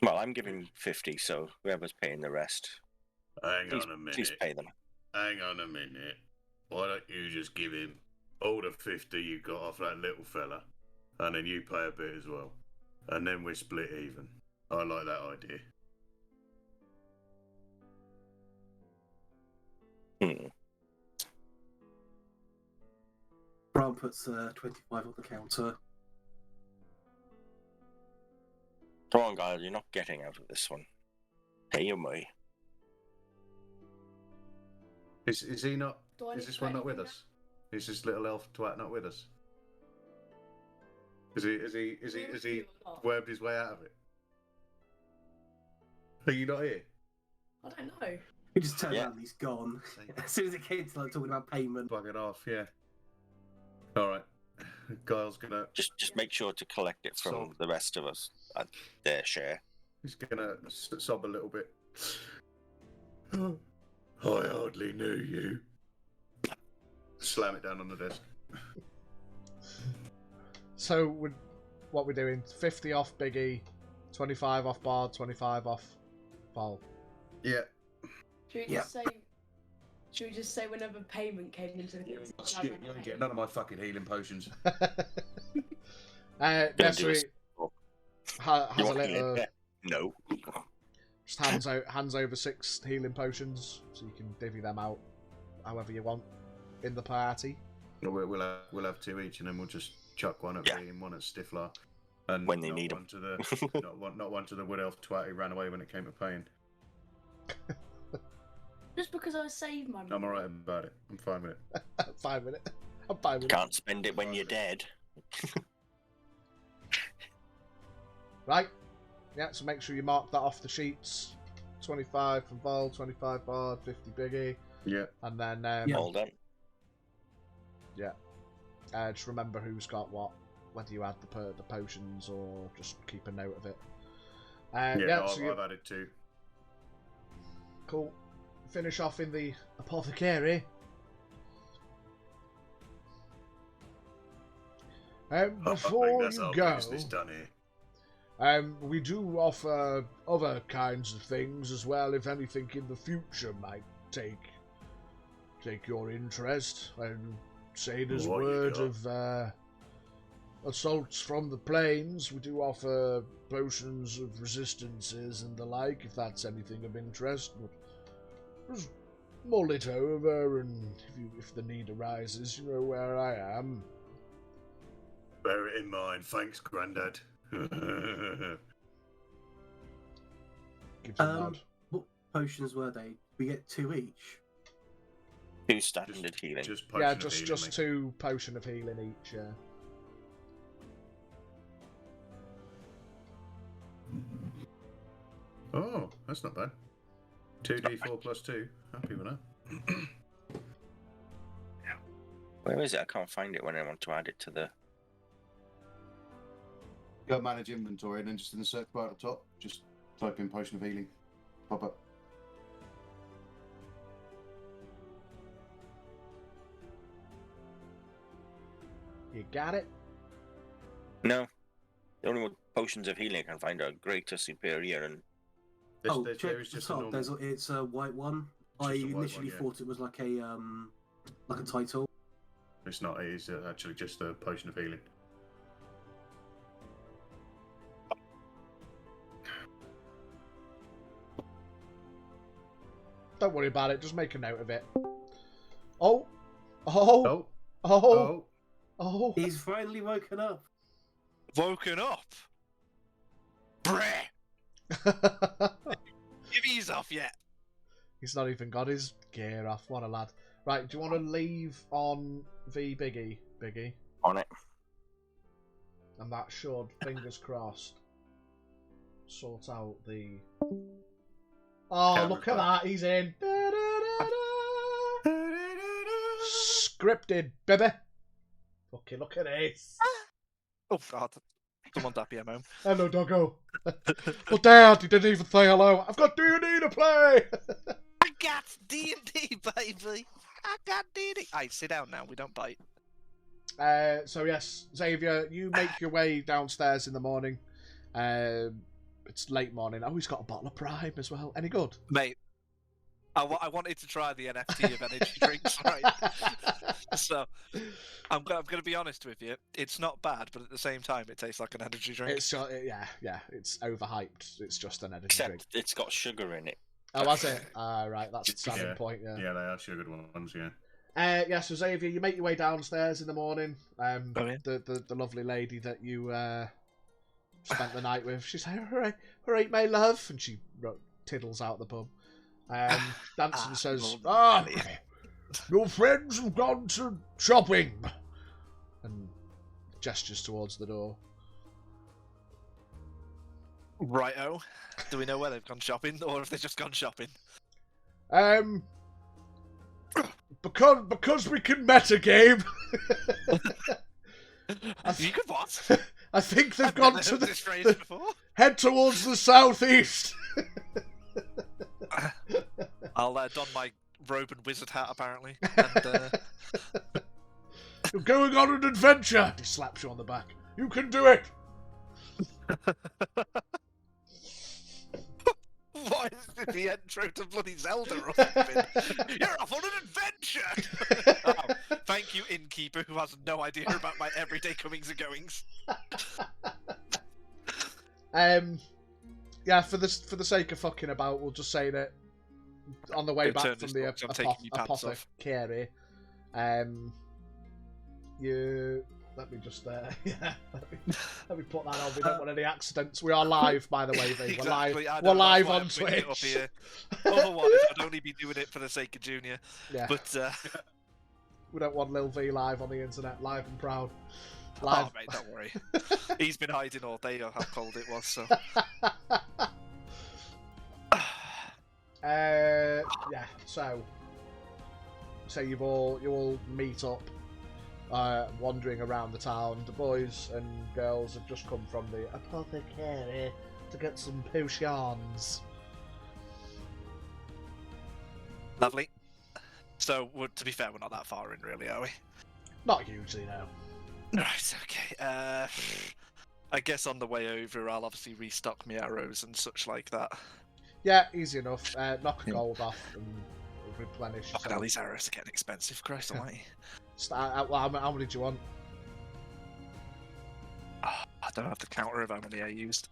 Well, I'm giving 50, so whoever's paying the rest,
Hang
please,
on a minute.
please pay them.
Hang on a minute. Why don't you just give him all the 50 you got off that little fella, and then you pay a bit as well, and then we're split even. I like that idea.
Brown puts 25 on the counter.
Come on, guys, you're not getting out of this one. Pay your money.
Is he not?
Do I
Is
need
this
to
one
pay
not with
anything
us? Is this little elf twat not with us? Is he wormed his way out of it? Are you not here?
I don't know.
He just turned
Yeah.
around and he's gone. As soon as it came to like talking about payment.
Bug it off, yeah. All right. Guile's gonna.
Just make sure to collect it from
Sob.
the rest of us at their share.
He's gonna sob a little bit. I hardly knew you. Slam it down on the desk.
So what we're doing? 50 off Biggie, 25 off Bard, 25 off Vol.
Yeah.
Should we just say whenever payment came into the
You ain't getting none of my fucking healing potions.
Desiree has
You
a
want
little.
healing? No.
Just hands over 6 healing potions, so you can divvy them out however you want in the party.
We'll have 2 each, and then we'll just chuck one at me and one at Stifler, and
When they
not
need
one to the not one to the wood elf twat who ran away when it came to paying.
Just because I saved my money.
I'm alright about it. I'm fine with it.
I'm fine with it. I'm fine with it.
Can't spend it when you're dead.
Right. Yeah, so make sure you mark that off the sheets. 25 from Vol, 25 Bard, 50 Biggie.
Yeah.
And then
Yeah.
All done.
just remember who's got what, whether you add the potions or just keep a note of it.
I've added 2.
Cool. Finish off in the apothecary. Before
that's
you
our
go,
business done here.
we do offer other kinds of things as well, if anything in the future might take your interest. And say there's
What you
word
got?
of assaults from the plains. We do offer potions of resistances and the like, if that's anything of interest. But just mull it over, and if the need arises, you know where I am.
Bear it in mind. Thanks, Grandad.
Gives a nod.
What potions were they? We get 2 each.
2 standard healing.
Just potion
Yeah,
of healing,
just
mate.
2 potion of healing each. Yeah.
Oh, that's not bad. 2d4 plus 2. Happy with that.
Where is it? I can't find it when I want to add it to the.
Go manage inventory and then just in the search bar at the top, just type in potion of healing. Pop up.
You got it?
No. The only potions of healing I can find are greater, superior, and.
Check
there is
the
just a
top.
normal.
It's a white one.
Just
I
a white
initially
one, yeah.
thought it was like a title.
It's not. It is actually just a potion of healing.
Don't worry about it. Just make a note of it. Oh.
Oh.
Oh.
He's finally woken up.
Woken up? Breh! Give ease off yet.
He's not even got his gear off. What a lad. Right, do you want to leave on V Biggie?
On it.
And that should, fingers crossed, sort out the... Oh,
Camera
look at
back.
that. He's in. Scripted, baby. Fucking look at this.
Oh god. Someone's happy I'm home.
Hello, doggo. Well, Dad, you didn't even say hello. I've got D&D to play.
I got D&D, baby. I got D&D. Alright, sit down now. We don't bite.
So yes, Xavier, you make your way downstairs in the morning. It's late morning. Oh, he's got a bottle of Prime as well. Any good?
Mate, I wanted to try the NFT of energy drinks, right? So, I'm going to be honest with you. It's not bad, but at the same time, it tastes like an energy drink.
It's yeah. It's overhyped. It's just an energy
Except
drink.
it's got sugar in it.
Oh, was it? Right, that's the selling point. Yeah.
Yeah, they are sugared ones. Yeah.
Yeah. So Xavier, you make your way downstairs in the morning.
yeah.
The lovely lady that you spent the night with, she's like, "All right, my love," and she tiddles out the pub. Danson says, your friends have gone to shopping, and gestures towards the door.
Righto. Do we know where they've gone shopping, or have they just gone shopping?
Because we can metagame.
You could what?
I think they've
I've
gone
never
to
heard this phrase
the
before.
head towards the southeast.
I'll don my robe and wizard hat, apparently. And,
You're going on an adventure. He slaps you on the back. You can do it.
what is the intro to bloody Zelda or something? You're off on an adventure! Oh, thank you, innkeeper, who has no idea about my everyday comings and goings.
Yeah, for the sake of fucking about, we'll just say that on the way back
Turn
from
this
the
box, I'm taking your pants off.
apothecary, you let me just let me put that on. We don't want any accidents. We are live, by the way, Vee.
Exactly,
We're live
that's why
on
I'm putting it up
Twitch.
here. Otherwise, I'd only be doing it for the sake of Junior.
Yeah,
But
we don't want Lil V live on the internet, live and proud.
oh,
Live.
mate, don't worry. He's been hiding all day on how cold it was. So
yeah. So you all meet up, wandering around the town. The boys and girls have just come from the apothecary to get some potions.
lovely. So, to be fair, we're not that far in, really, are we?
Not hugely, no.
Right. Okay. I guess on the way over, I'll obviously restock my arrows and such like that.
Yeah, easy enough. Knock a gold off and replenish.
Fucking hell, these arrows are getting expensive, Christ almighty.
How many do you want?
I don't have the counter of how many I used.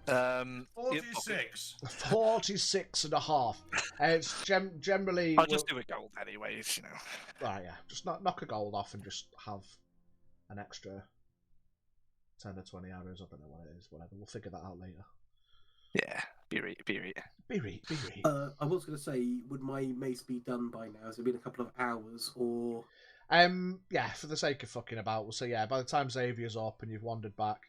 46.
46 and a half. It's generally.
I'll just do a gold anyways, you know.
Right, yeah. Just knock a gold off and just have an extra 10 or 20 arrows. I don't know what it is. Whatever. We'll figure that out later.
Yeah, be right.
Be right.
I was going to say, would my mace be done by now? Has it been a couple of hours, or?
Yeah, for the sake of fucking about, we'll say yeah. By the time Xavier's up and you've wandered back,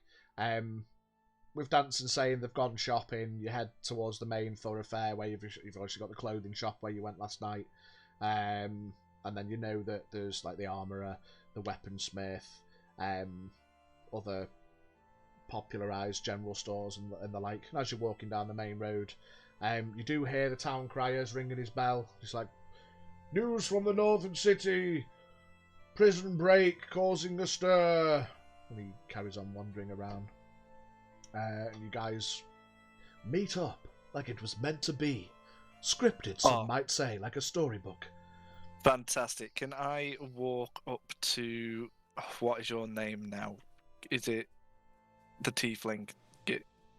with Danson saying they've gone shopping, you head towards the main thoroughfare where you've obviously got the clothing shop where you went last night. And then you know that there's like the armourer, the weaponsmith, other popularised general stores and the like. And as you're walking down the main road, you do hear the town crier's ringing his bell. Just like, news from the northern city, prison break causing a stir. And he carries on wandering around. And you guys meet up like it was meant to be. Scripted, some might say, like a storybook.
Fantastic. Can I walk up to... what is your name now? Is it the tiefling?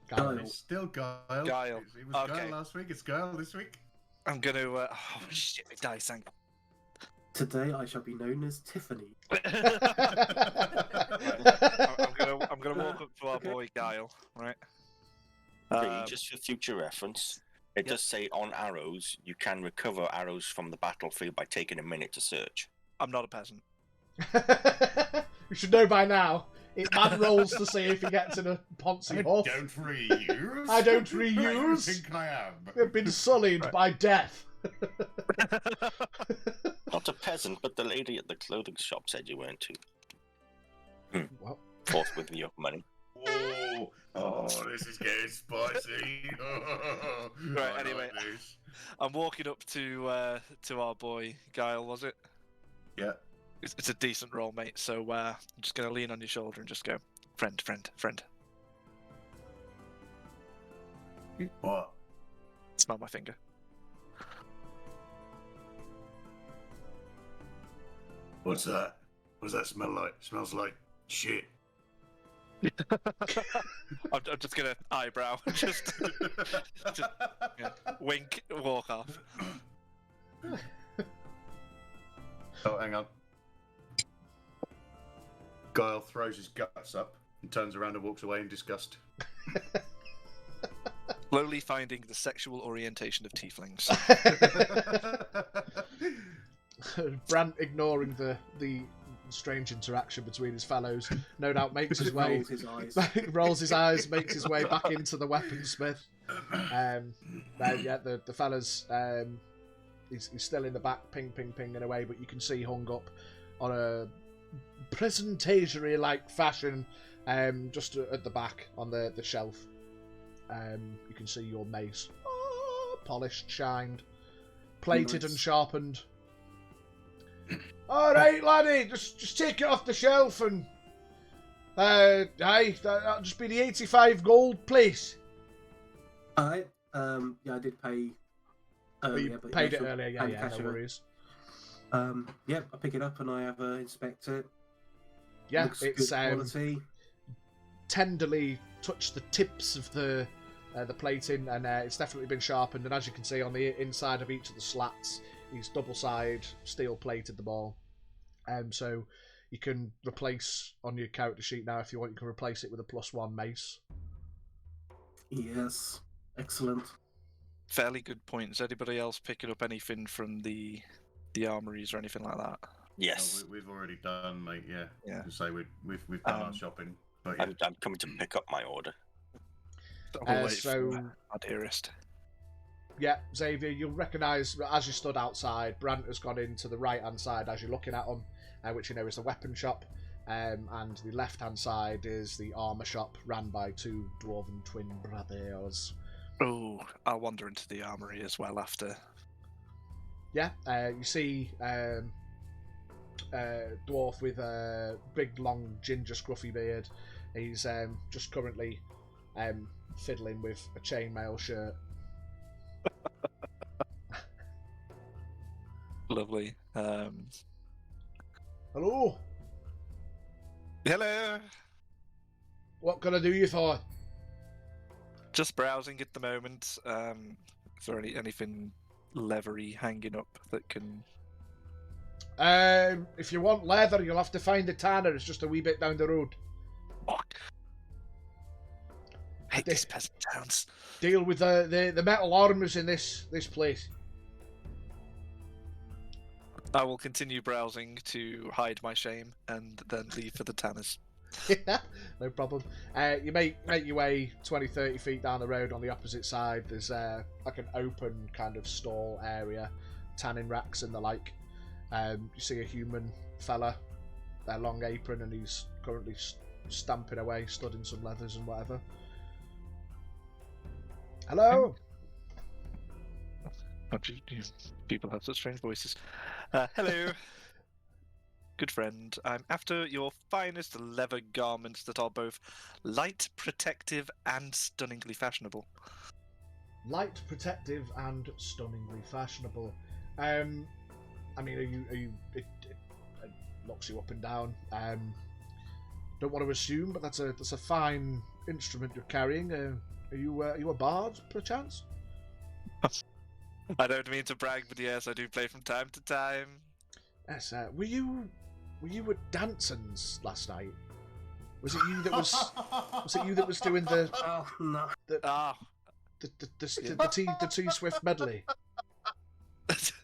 Guile.
It's still Guile.
Guile.
It was
Okay.
Guile last week. It's Guile this week.
I'm going to... oh, shit, my dice, hang
Today I shall be known as Tiffany.
on. I'm gonna walk up to our boy Guile, right?
Okay, just for future reference, it does say on arrows, you can recover arrows from the battlefield by taking a minute to search.
I'm not a peasant.
You should know by now. It man rolls to see if he gets in a Ponzi huff.
Don't reuse.
I don't
Where you
reuse.
think I am?
They've been sullied by death.
Not a peasant, but the lady at the clothing shop said you weren't too.
What?
Forth with your money.
Oh, this is getting spicy.
Right,
I
anyway.
like this.
I'm walking up to our boy Guile, was it?
Yeah.
It's a decent roll, mate, so I'm just going to lean on your shoulder and just go, friend, friend, friend.
What?
Smell my finger.
What's that? What does that smell like? Smells like shit.
I'm just going to eyebrow, just yeah, wink, walk off.
Oh, hang on. Guile throws his guts up and turns around and walks away in disgust.
Slowly finding the sexual orientation of tieflings.
Brant, ignoring the strange interaction between his fellows, no doubt makes his way,
Rolls his eyes.
rolls his eyes, makes his way back into the weaponsmith. Yeah, the fellas, he's still in the back, pinging away, but you can see hung up on a presentagery-like fashion, just at the back on the shelf. You can see your mace, polished, shined, plated
Nice.
and sharpened. All right, laddie, just take it off the shelf and that'll just be the 85 gold, please.
Alright, yeah, I did pay earlier.
You
but
paid
yeah,
it
sure,
earlier,
and
yeah,
cash
no
it.
worries.
Yeah, I pick it up and I have inspect it.
Yeah,
Looks
it's
good quality.
tenderly touched the tips of the plating, and it's definitely been sharpened. And as you can see on the inside of each of the slats, he's double-sided, steel-plated them all. So you can replace on your character sheet now if you want. You can replace it with a +1 mace.
Yes, excellent.
Fairly good points. Anybody else picking up anything from the armories or anything like that?
Yes,
We've already done, mate. Yeah.
Yeah.
To say we've done our shopping. But yeah.
I'm coming to pick up my order.
I'll wait
so-
for our dearest.
Yeah, Xavier, you'll recognise, as you stood outside, Brant has gone into the right-hand side as you're looking at him, which you know is the weapon shop, and the left-hand side is the armour shop, ran by two dwarven twin brothers.
Oh, I'll wander into the armory as well after.
Yeah, you see dwarf with a big, long, ginger, scruffy beard. He's just currently fiddling with a chainmail shirt.
Lovely.
Hello,
Hello.
what can I do you for?
Just browsing at the moment. Is there anything leathery hanging up that can?
If you want leather, you'll have to find the tanner. It's just a wee bit down the road.
Fuck. I hate these peasant towns.
Deal with the metal armors in this place.
I will continue browsing to hide my shame and then leave for the tanners.
Yeah, no problem. You make your way 20, 30 feet down the road. On the opposite side, there's like an open kind of stall area, tanning racks and the like. You see a human fella, a long apron, and he's currently stamping away, studying some leathers and whatever. Hello.
People have such strange voices. Hello. Good friend, I'm after your finest leather garments that are both light, protective, and stunningly fashionable.
Light, protective, and stunningly fashionable. I mean, are you? It locks you up and down. Don't want to assume, but that's a fine instrument you're carrying. Are you a bard, perchance?
I don't mean to brag, but yes, I do play from time to time.
Yes. Were you at Danson's last night? Was it you that was? Was it you that was doing the
Oh no.
the T Swift medley?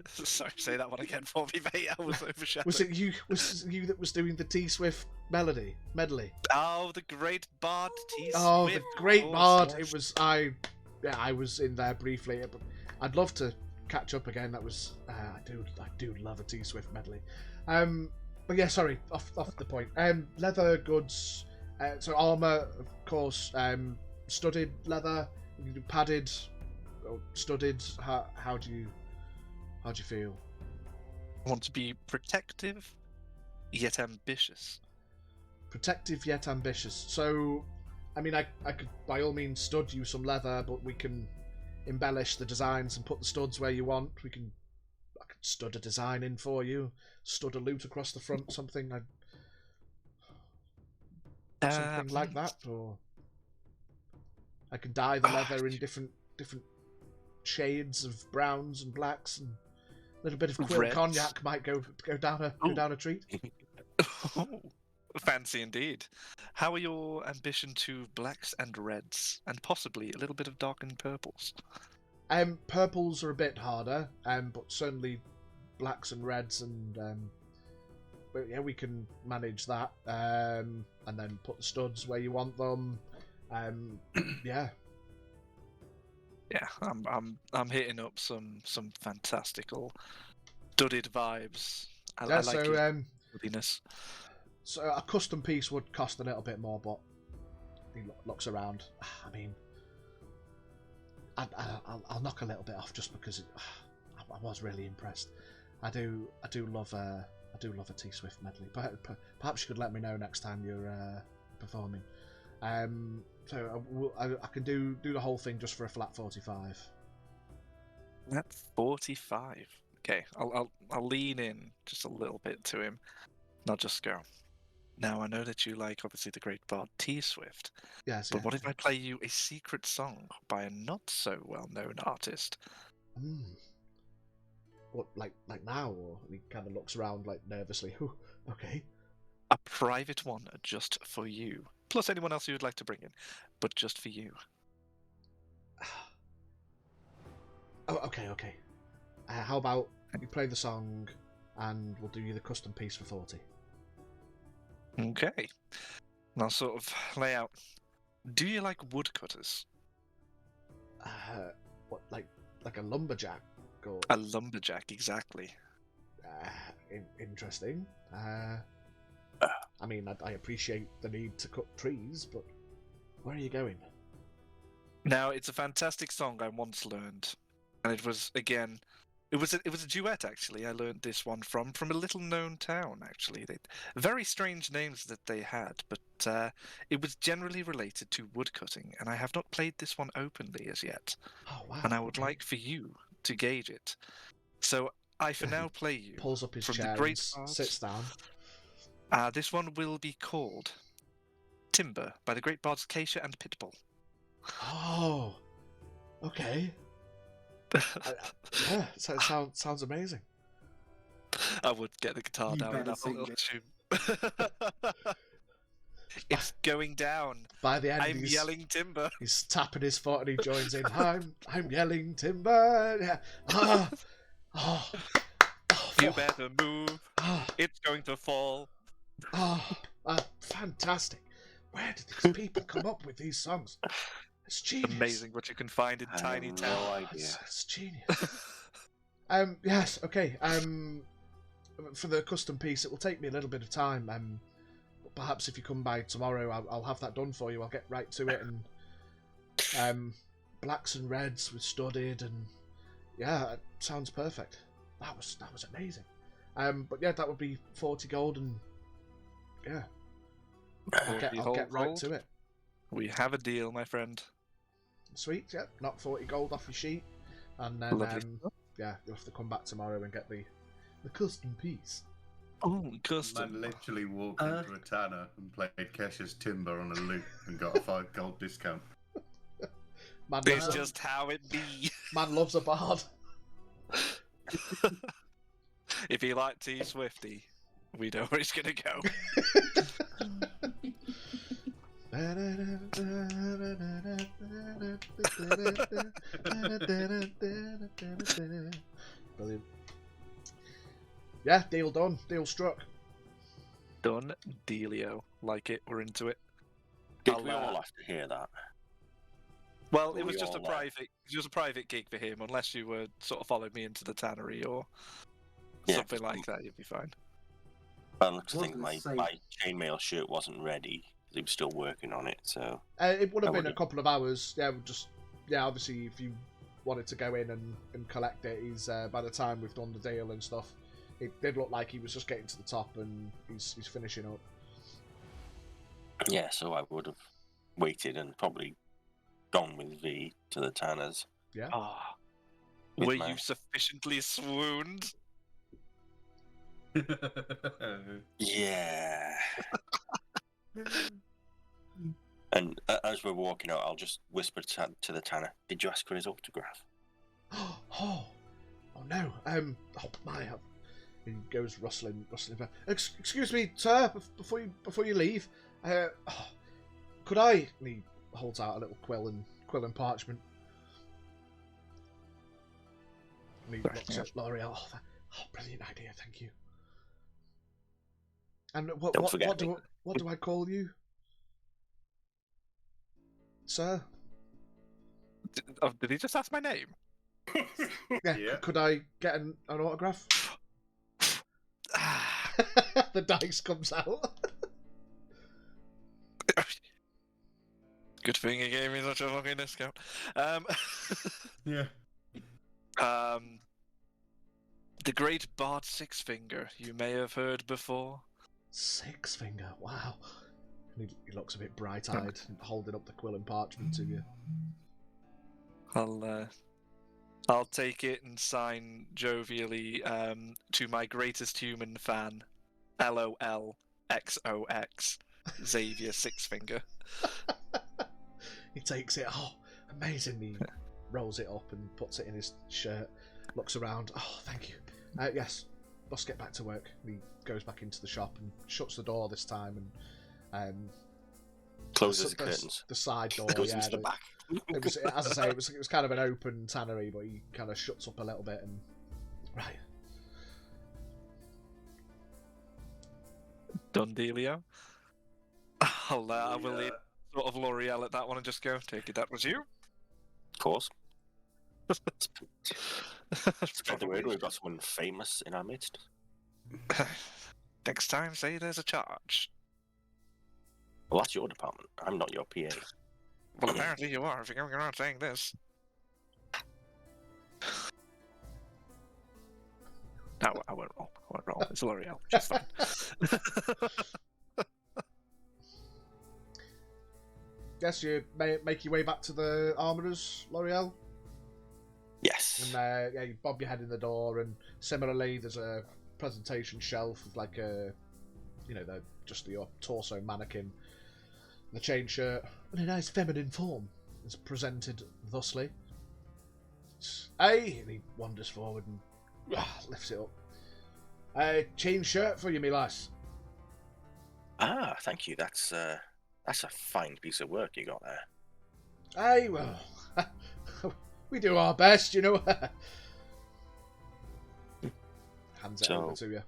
Sorry, say that one again for me, mate. I was overshadowed.
Was it you that was doing the T Swift medley?
Oh, the great bard T Swift.
Oh, the great bard!
Yes.
It was I was in there briefly, but I'd love to catch up again. That was I do love a T Swift medley. But yeah, sorry, off the point. Leather goods, so armor, of course. Studded leather, padded, or studded. How do you feel?
I want to be protective, yet ambitious.
Protective yet ambitious. So, I mean, I could by all means stud you some leather, but we can embellish the designs and put the studs where you want. I could stud a design in for you, stud a loot across the front, something like that, or I can dye the leather in different shades of browns and blacks, and a little bit of quill
Reds.
cognac might go down a treat.
Oh, fancy indeed. How are your ambition to blacks and reds, and possibly a little bit of darkened purples?
Purples are a bit harder, but certainly blacks and reds, and but yeah, we can manage that. And then put the studs where you want them. Yeah.
Yeah, I'm hitting up some fantastical studded vibes. I like
so
your studdiness.
so a custom piece would cost a little bit more, but he looks around. I mean, I'll knock a little bit off just because I was really impressed. I do love a T Swift medley. Perhaps you could let me know next time you're performing. So I can do the whole thing just for a flat 45.
At 45. Okay, I'll lean in just a little bit to him, not just go. Now I know that you like obviously the great bard T Swift.
Yes.
But what if I play you a secret song by a not so well known artist?
What, like now, or he kind of looks around like nervously. Okay.
A private one just for you. Plus anyone else you would like to bring in, but just for you.
Oh, okay. How about you play the song, and we'll do you the custom piece for 40.
Okay. And I'll sort of lay out. Do you like woodcutters?
What, like a lumberjack? Or...
A lumberjack, exactly.
Interesting. I mean, I appreciate the need to cut trees, but where are you going?
Now, it's a fantastic song I once learned, and it was again, it was a duet actually. I learned this one from a little known town actually. Very strange names that they had, but it was generally related to woodcutting, and I have not played this one openly as yet.
Oh wow!
And I would like for you to gauge it. So I for now play you
pulls up his
from
chair
the great
and
bards.
sits down.
This one will be called Timber by the great bards Keisha and Pitbull.
Oh, okay. Yeah, so it sounds amazing.
I would get the guitar
You
down
better
and have a
sing
little
it.
tune. It's going down.
By the end,
I'm
he's
yelling timber.
He's tapping his foot and he joins in. I'm yelling timber. Yeah.
You better move. It's going to fall.
Fantastic. Where did these people come up with these songs? It's genius.
Amazing what you can find in
I
tiny
have
towns.
no idea.
It's genius. Yes, okay. For the custom piece, it will take me a little bit of time. Perhaps if you come by tomorrow, I'll have that done for you. I'll get right to it, and blacks and reds with studded, and yeah, it sounds perfect. That was amazing. But yeah, that would be 40 gold, and yeah, I'll get right to it.
We have a deal, my friend.
Sweet, yeah, knock 40 gold off your sheet, and then
Lovely.
yeah, you'll have to come back tomorrow and get the custom piece.
Oh, custom.
Man literally walked into a tanner and played Kesha's Timber on a loop and got a 5 gold discount.
Man
It's
loves,
just how it be.
man loves a bard.
If you like T Swifty, we know where he's gonna go.
Brilliant. Yeah, deal done. Deal struck.
Done, dealio. Like it, we're into it.
Did
I'll,
we all have to hear that?
Well,
Were
it was
we
just a
all
private gig for him. Unless you were sort of followed me into the tannery or
Yeah,
something like that, you'd be fine.
Well, I think
Wasn't
my
safe.
chainmail shirt wasn't ready because he was still working on it. So
It would have
I
been a
would've-
couple of hours. Yeah, obviously, if you wanted to go in and collect it, he's by the time we've done the deal and stuff, it did look like he was just getting to the top and he's finishing up.
yeah, so I would have waited and probably gone with V to the tanners.
Yeah.
Ah,
With
were
my-
you sufficiently swooned?
Yeah. And as we're walking out, I'll just whisper to the tanner, "Did you ask for his autograph?"
Oh no. Oh my. He goes rustling. Excuse me, sir. Before you leave, could I? And he holds out a little quill and parchment. And he looks at L'Oreal. Oh, brilliant idea. Thank you. And
Don't forget me.
what do I call you, sir?
Did he just ask my name?
Yeah.
Yeah.
Could I get an autograph? The dice comes out.
Good thing he gave me such a fucking discount.
Yeah.
The Great Bard Sixfinger, you may have heard before.
Six finger. Wow. And he looks a bit bright-eyed, holding up the quill and parchment to you.
I'll take it and sign jovially to my greatest human fan, LOL XOX, Xavier Sixfinger.
He takes it. Oh, amazing. He rolls it up and puts it in his shirt. Looks around. Oh, thank you. Yes, must get back to work. And he goes back into the shop and shuts the door this time and
Closes the curtains.
The side door.
Goes
Yeah,
into the back.
it was, as I say, it was kind of an open tannery, but he kind of shuts up a little bit and right.
Done dealio. I will leave sort of L'Oreal at that one and just go, take it that was you.
Of course. Spread the word, we've got someone famous in our midst.
Next time, say there's a charge.
Well, that's your department. I'm not your PA.
Well, apparently you are, if you're going around saying this. No, I won't roll. It's L'Oreal. It's fine.
Guess you make your way back to the armourers, L'Oreal.
Yes.
And yeah, you bob your head in the door, and similarly, there's a presentation shelf with like just your torso mannequin, the chain shirt, in a nice feminine form, is presented thusly. Hey, and he wanders forward and lifts it up. Chain shirt for you, me lass.
Ah, thank you. That's a fine piece of work you got there.
Hey, well, we do our best, you know. Hands it over to you.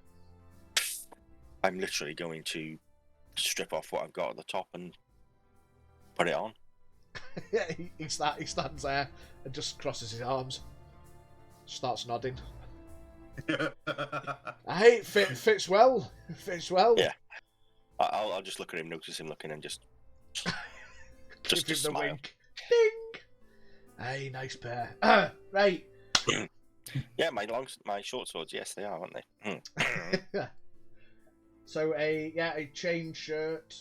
I'm literally going to strip off what I've got at the top and put it on.
Yeah, he stands there and just crosses his arms, starts nodding. Hey, fits well. Fits well.
Yeah. I'll just look at him, notice him looking, and just
Give him the
smile.
wink. Ding. Hey, nice pair. Right.
Yeah, my short swords, yes, they are, aren't they?
So a chain shirt.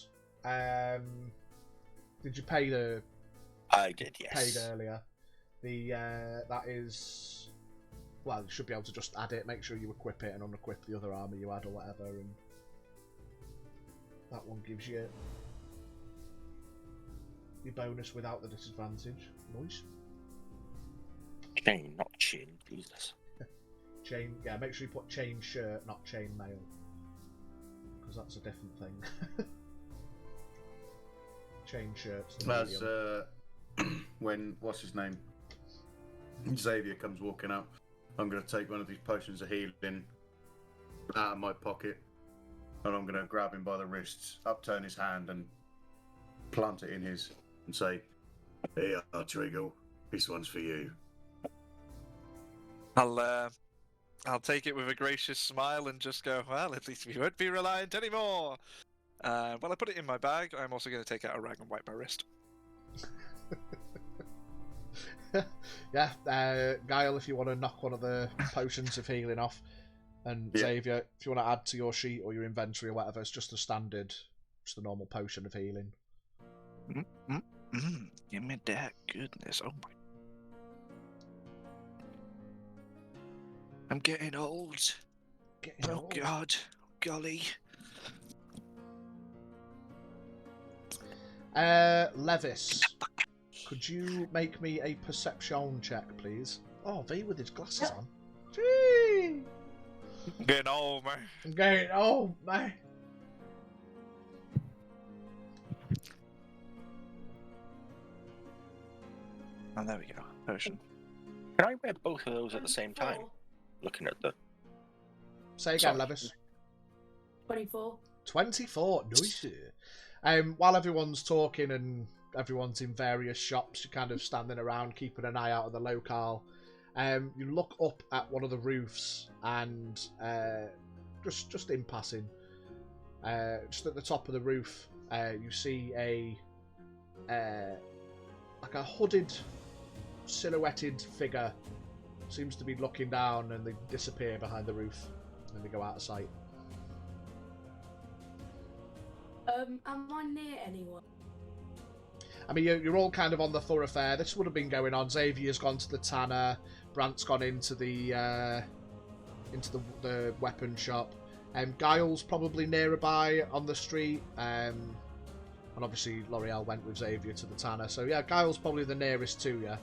Did you pay the?
I did, yes.
Paid earlier. The that is. Well, you should be able to just add it. Make sure you equip it and unequip the other armor you had or whatever, and that one gives you your bonus without the disadvantage. Nice.
Chain, not chin, Jesus.
Chain, yeah. Make sure you put chain shirt, not chain mail, because that's a different thing. Chain shirts.
That's when what's his name? Xavier comes walking out. I'm going to take one of these potions of healing out of my pocket, and I'm going to grab him by the wrists, upturn his hand, and plant it in his, and say, "Here, Trigo, this one's for you."
I'll take it with a gracious smile and just go, well, at least we won't be reliant anymore. While I put it in my bag, I'm also going to take out a rag and wipe my wrist.
Yeah, Guile, if you want to knock one of the potions of healing off, and
Yeah.
Xavier, if you want to add to your sheet or your inventory or whatever, it's just a standard, just a normal potion of healing.
Give me that goodness. Oh my. I'm getting old.
Getting
Oh
old.
God. Golly.
Levis, could you make me a perception check, please? Oh, V with his glasses on. Gee!
I'm getting old, man.
I'm getting old, man.
Oh, there we go. Potion.
Can I wear both of those at the same time?
24.
Looking at the...
Say again,
Sorry.
Levis.
24.
24. Nice. While everyone's talking and everyone's in various shops, you're kind of standing around, keeping an eye out of the locale. You look up at one of the roofs, and just in passing, just at the top of the roof, you see a like a hooded, silhouetted figure. Seems to be looking down, and they disappear behind the roof, and they go out of sight.
Am I near anyone?
I mean, you're all kind of on the thoroughfare. This would have been going on. Xavier's gone to the tanner. Brant's gone into the weapon shop. Guile's probably nearby on the street. And obviously L'Oreal went with Xavier to the tanner. So yeah, Guile's probably the nearest to you.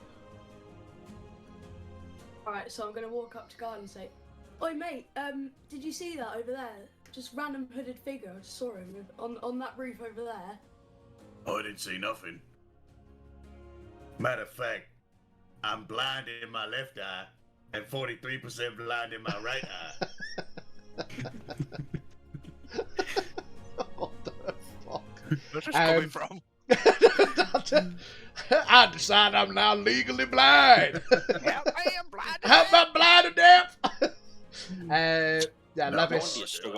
Alright, so I'm gonna walk up to Guile and say, "Oi mate, did you see that over there? Just random hooded figure. I just saw him on that roof over there."
I didn't see nothing. Matter of fact, I'm blind in my left eye and 43% blind in my right eye.
What the fuck?
Where's this coming from?
I decide I'm now legally blind.
Yeah, I am blind.
Help my blind to death. Yeah,
No,
Levis.
No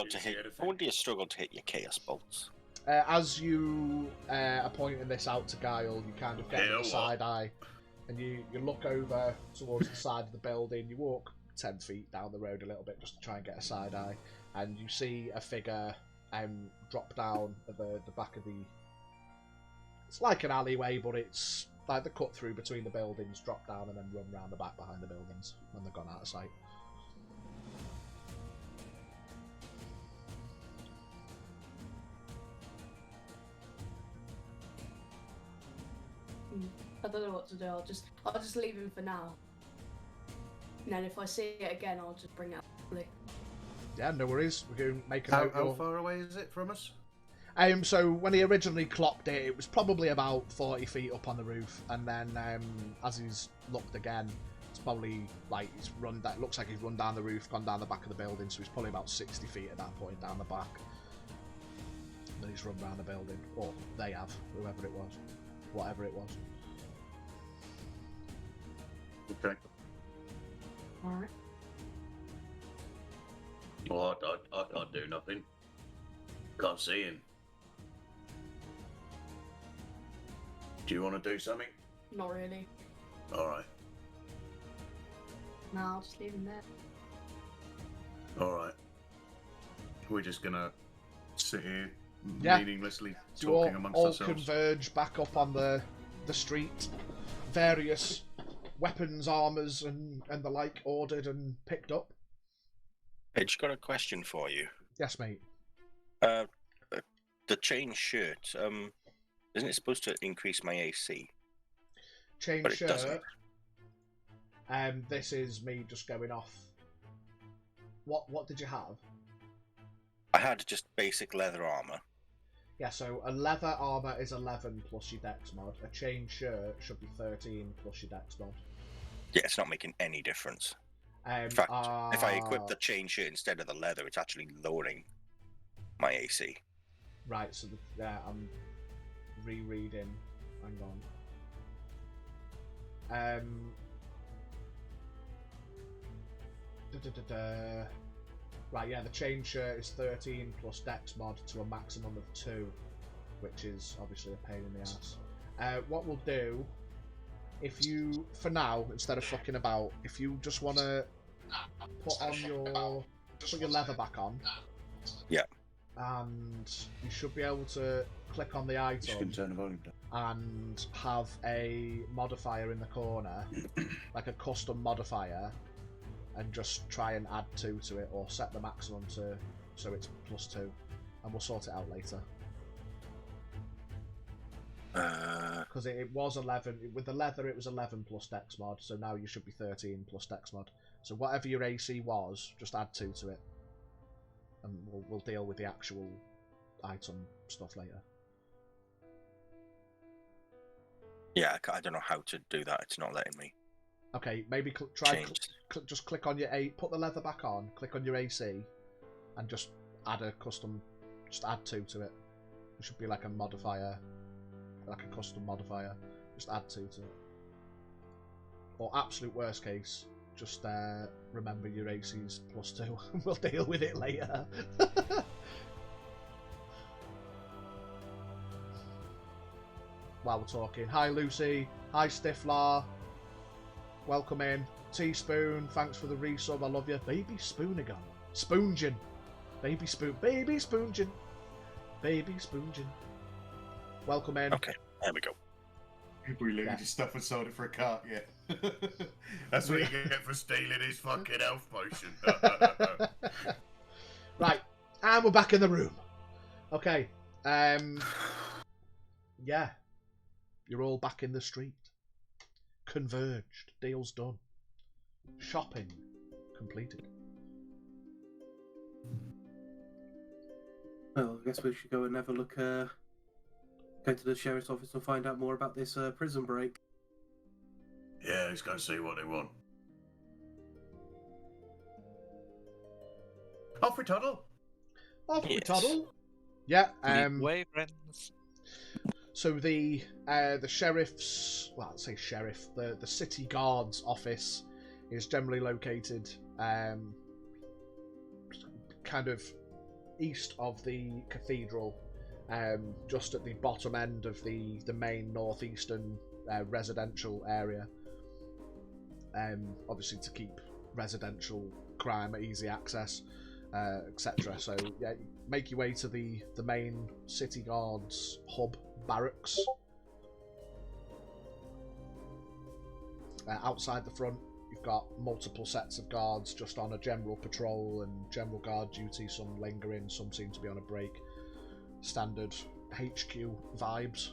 wonder you struggled to hit your chaos bolts.
As you are pointing this out to Guile, you kind of get
Yeah,
a
what?
side eye, and you look over towards the side of the building. You walk 10 feet down the road a little bit just to try and get a side eye, and you see a figure drop down at the back of the... It's like an alleyway, but it's like the cut through between the buildings, drop down and then run round the back behind the buildings when they've gone out of sight.
I don't know what to do. I'll just leave him for now. And then if I see it again, I'll just bring it up.
Yeah, no worries. We're going to make a
How
note.
far away is it from us?
So when he originally clocked it, it was probably about 40 feet up on the roof, and then as he's looked again, it's probably like he's run. That looks like he's run down the roof, gone down the back of the building, so he's probably about 60 feet at that point down the back. And then it's run around the building, or they have, whoever it was, whatever it was.
Okay.
Alright.
Well, I can't do nothing. Can't see him. Do you want to do something?
Not really.
All right.
No, I'll just leave him there.
All right. We're just gonna sit here
Yeah.
meaninglessly
Do
talking amongst
all
ourselves.
converge back up on the street. Various weapons, armours, and the like ordered and picked up.
Edge, got a question for you.
Yes, mate.
The chain shirt, isn't it supposed to increase my AC?
Chain
But it
shirt.
doesn't.
This is me just going off. What did you have?
I had just basic leather armor.
Yeah, so a leather armour is 11 plus your dex mod. A chain shirt should be 13 plus your dex mod.
Yeah, it's not making any difference.
In
fact, if I equip the chain shirt instead of the leather, it's actually lowering my AC.
Right, so I'm rereading. Hang on. Right, yeah, the chain shirt is 13 plus dex mod to a maximum of 2, which is obviously a pain in the ass. What we'll do, if you, for now, instead of fucking about, if you just want to put your leather back on.
Yeah.
And you should be able to click on the
Just
item
gonna turn the volume down.
and have a modifier in the corner, like a custom modifier, and just try and add 2 to it, or set the maximum to so it's +2, and we'll sort it out later. Because it was 11 with the leather, it was 11 plus dex mod, so now you should be 13 plus dex mod. So whatever your AC was, just add 2 to it, and we'll deal with the actual item stuff later.
Yeah, I don't know how to do that. It's not letting me.
Okay, maybe just click on your put the leather back on, click on your AC, and just add a custom, just add 2 to it. It should be like a modifier, like a custom modifier. Just add 2 to it. Or absolute worst case, just remember your AC's +2. We'll deal with it later. While we're talking, hi Lucy, hi Stiflar. Welcome in. Teaspoon, thanks for the resub, I love you. Baby Spoonigan. Spoongin. Baby Spoongin. Baby Spoongin. Welcome in.
Okay, there we go.
We literally
Yeah.
just stuff and sold it for a cart, yeah. That's what you get for stealing his fucking health potion.
Right, and we're back in the room. Okay. Yeah. You're all back in the street. Converged. Deals done. Shopping completed.
Well, I guess we should go and have a look, go to the sheriff's office and find out more about this prison break.
Yeah, he's going to see what they want. Off we toddle.
Off we
Yes.
toddle. Yeah.
Lead way, friends.
So the sheriff's, well, I'd say sheriff, the city guard's office is generally located kind of east of the cathedral, just at the bottom end of the main northeastern residential area. Obviously to keep residential crime at easy access, etc. So yeah, make your way to the main city guard's hub barracks. Outside the front, you've got multiple sets of guards just on a general patrol and general guard duty, some lingering, some seem to be on a break. Standard HQ vibes.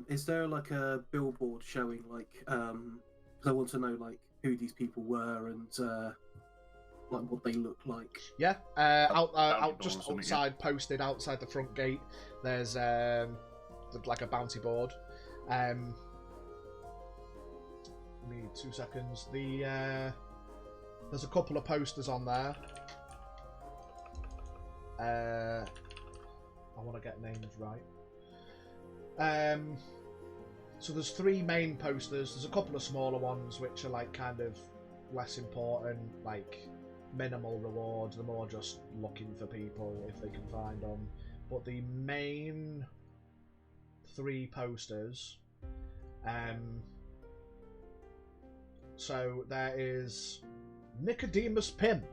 Is there like a billboard showing like, because I want to know like who these people were and like what they look like.
Yeah, out just
or something,
outside, posted outside the front gate. There's like a bounty board. Give me 2 seconds. The There's a couple of posters on there. I want to get names right. So there's 3 main posters. There's a couple of smaller ones which are like kind of less important, like minimal rewards. They're more just looking for people if they can find them. But the main 3 posters, so there is Nicodemus Pym.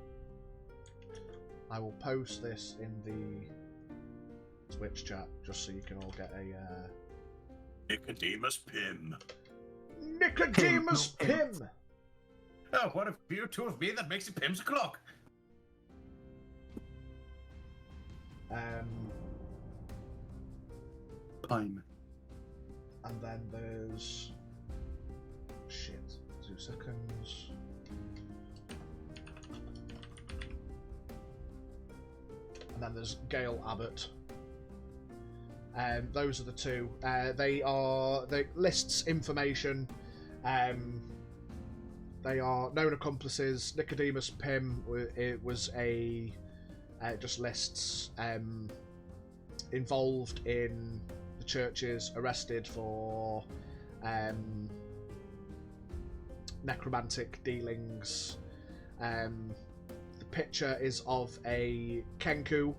I will post this in the Twitch chat just so you can all get a
Nicodemus Pym.
Nicodemus Pym.
Oh, what a view two of me that makes it Pym's o'clock. Time.
And then there's 2 seconds. And then there's Gail Abbott. Those are the 2. They lists information. They are known accomplices. Nicodemus Pym, it was just lists involved in the churches, arrested for necromantic dealings. The picture is of a kenku,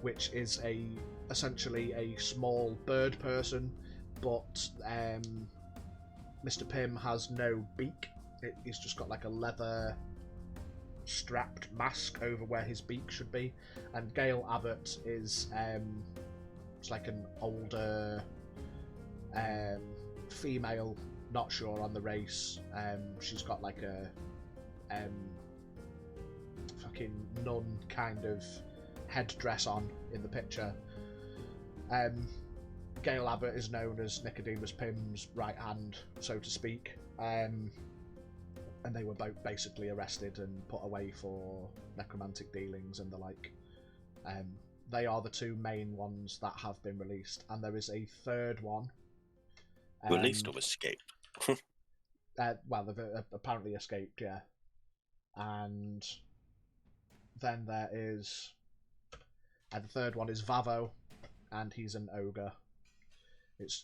which is essentially a small bird person, but Mr. Pym has no beak. He's just got like a leather strapped mask over where his beak should be. And Gail Abbott is it's like an older female, not sure on the race. She's got like a fucking nun kind of headdress on in the picture. Gail Abbott is known as Nicodemus Pym's right hand, so to speak. And they were both basically arrested and put away for necromantic dealings and the like. They are the 2 main ones that have been released, and there is a 3rd one.
Released or escaped?
Well, they've apparently escaped, yeah. And then there is... the 3rd one is Vavo, and he's an ogre. It's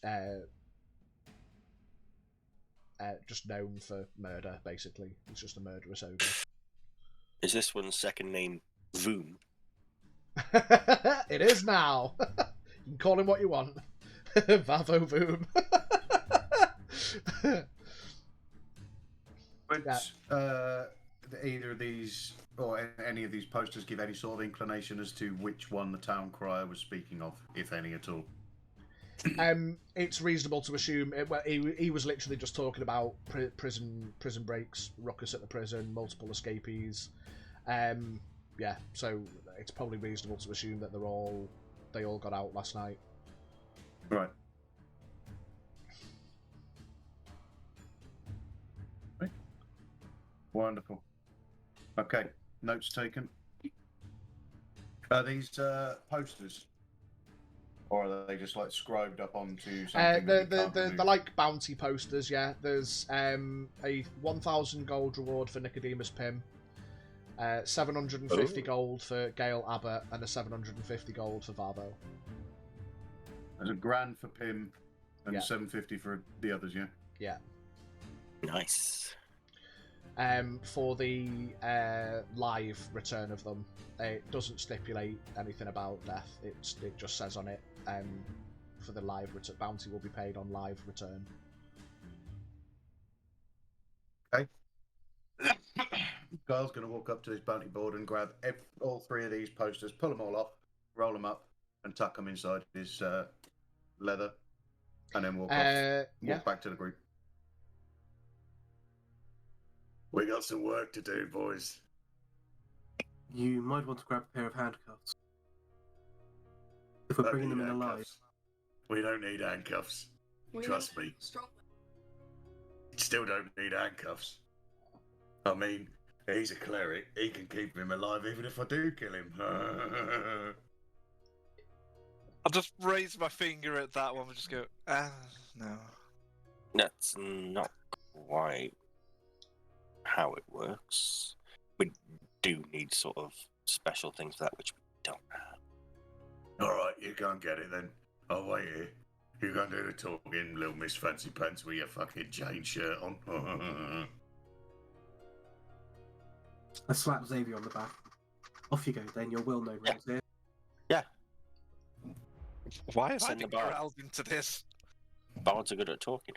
just known for murder, basically. He's just a murderous ogre.
Is this one's second name Voom?
It is now. You can call him what you want. Vavo Voom.
But either of these or any of these posters give any sort of inclination as to which one the town crier was speaking of, if any at all?
It's reasonable to assume he was literally just talking about prison breaks, ruckus at the prison, multiple escapees. Yeah, so it's probably reasonable to assume that they all got out last night.
Right. Wonderful. Okay, notes taken. Are these posters? Or are they just like scribed up onto something?
They're like bounty posters, yeah. There's a 1,000 gold reward for Nicodemus Pym, 750 gold for Gail Abbott, and a 750 gold for Vavo.
There's a grand for Pym and
Yeah.
750 for the others, yeah?
Yeah.
Nice.
For the live return of them, it doesn't stipulate anything about death. It just says on it, for the live return, bounty will be paid on live return.
Okay. Kyle's going to walk up to his bounty board and grab all 3 of these posters, pull them all off, roll them up, and tuck them inside his leather, and then walk back to the group. We got some work to do, boys.
You might want to grab a pair of handcuffs. If we're bringing them in alive.
We don't need handcuffs. Trust me.
Strong.
Still don't need handcuffs. I mean, he's a cleric. He can keep him alive even if I do kill him.
I'll just raise my finger at that one and just go, no.
That's not quite. how it works. We do need sort of special things for that, which we don't have.
All right, you go and get it then. I'll wait here. You go and do the talking, little Miss Fancy Pants with your fucking Jane shirt on.
I slap Xavier on the back. Off you go, then. You're well known round here.
Why have I
Send
been
the bar.
corralled into this?
Bards are good at talking.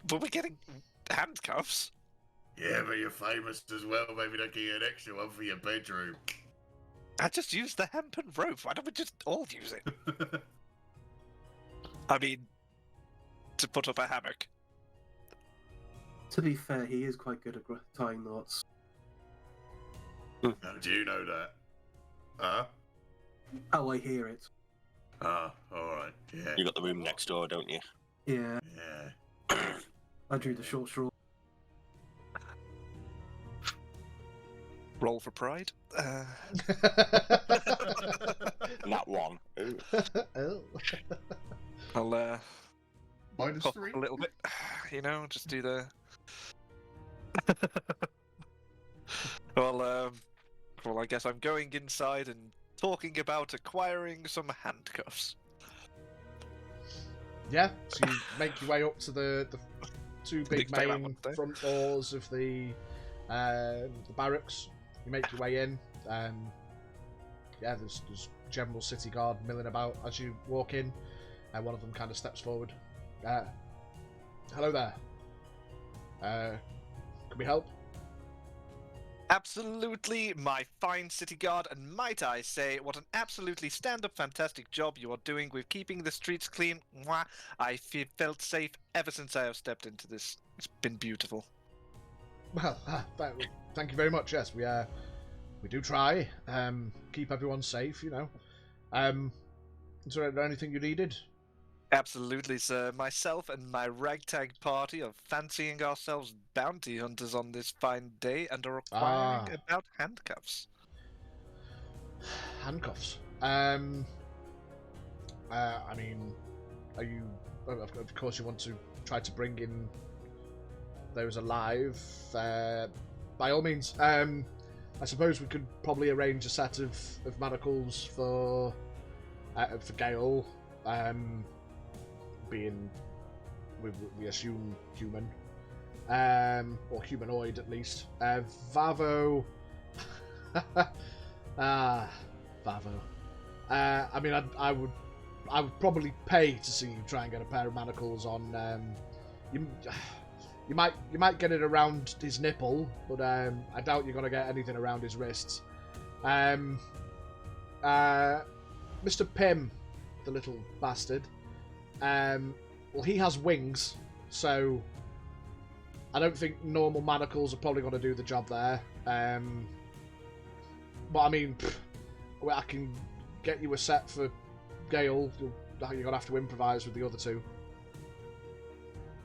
But we're getting handcuffs.
Yeah, but you're famous as well. Maybe they'll give you an extra one for your bedroom.
I just used the hempen rope. Why don't we just all use it? I mean, to put up a hammock.
To be fair, he is quite good at tying knots.
How do you know that? Huh?
Oh, I hear it.
Ah, alright. Yeah.
You got the room next door, don't you?
Yeah,
Yeah.
I drew the short straw.
Roll for pride.
Not one. Ooh.
Oh.
I'll
Minus
pop
3.
a little bit. You know, just do the. Well, I guess I'm going inside and talking about acquiring some handcuffs.
Yeah, so you make your way up to the two big
Expect that
main
one, don't
front doors of the barracks. You make your way in. Yeah, there's general city guard milling about as you walk in. One of them kind of steps forward. Hello there. Can we help?
Absolutely, my fine city guard, and might I say, what an absolutely stand-up fantastic job you are doing with keeping the streets clean. Mwah. I felt safe ever since I have stepped into this. It's been beautiful.
Well, thank you very much. Yes, we do try. Keep everyone safe, you know. Is there anything you needed?
Absolutely, sir. Myself and my ragtag party are fancying ourselves bounty hunters on this fine day and are inquiring about handcuffs.
Handcuffs. I mean, are you? Of course, you want to try to bring in those alive. By all means. I suppose we could probably arrange a set of manacles for Gale. Being, we assume human, or humanoid at least. Vavo. Vavo. I mean, I would probably pay to see you try and get a pair of manacles on. You might get it around his nipple, but I doubt you're gonna get anything around his wrists. Mr. Pym, the little bastard. Well, he has wings, so I don't think normal manacles are probably going to do the job there. But I mean, I can get you a set for Gale. You're going to have to improvise with the other two.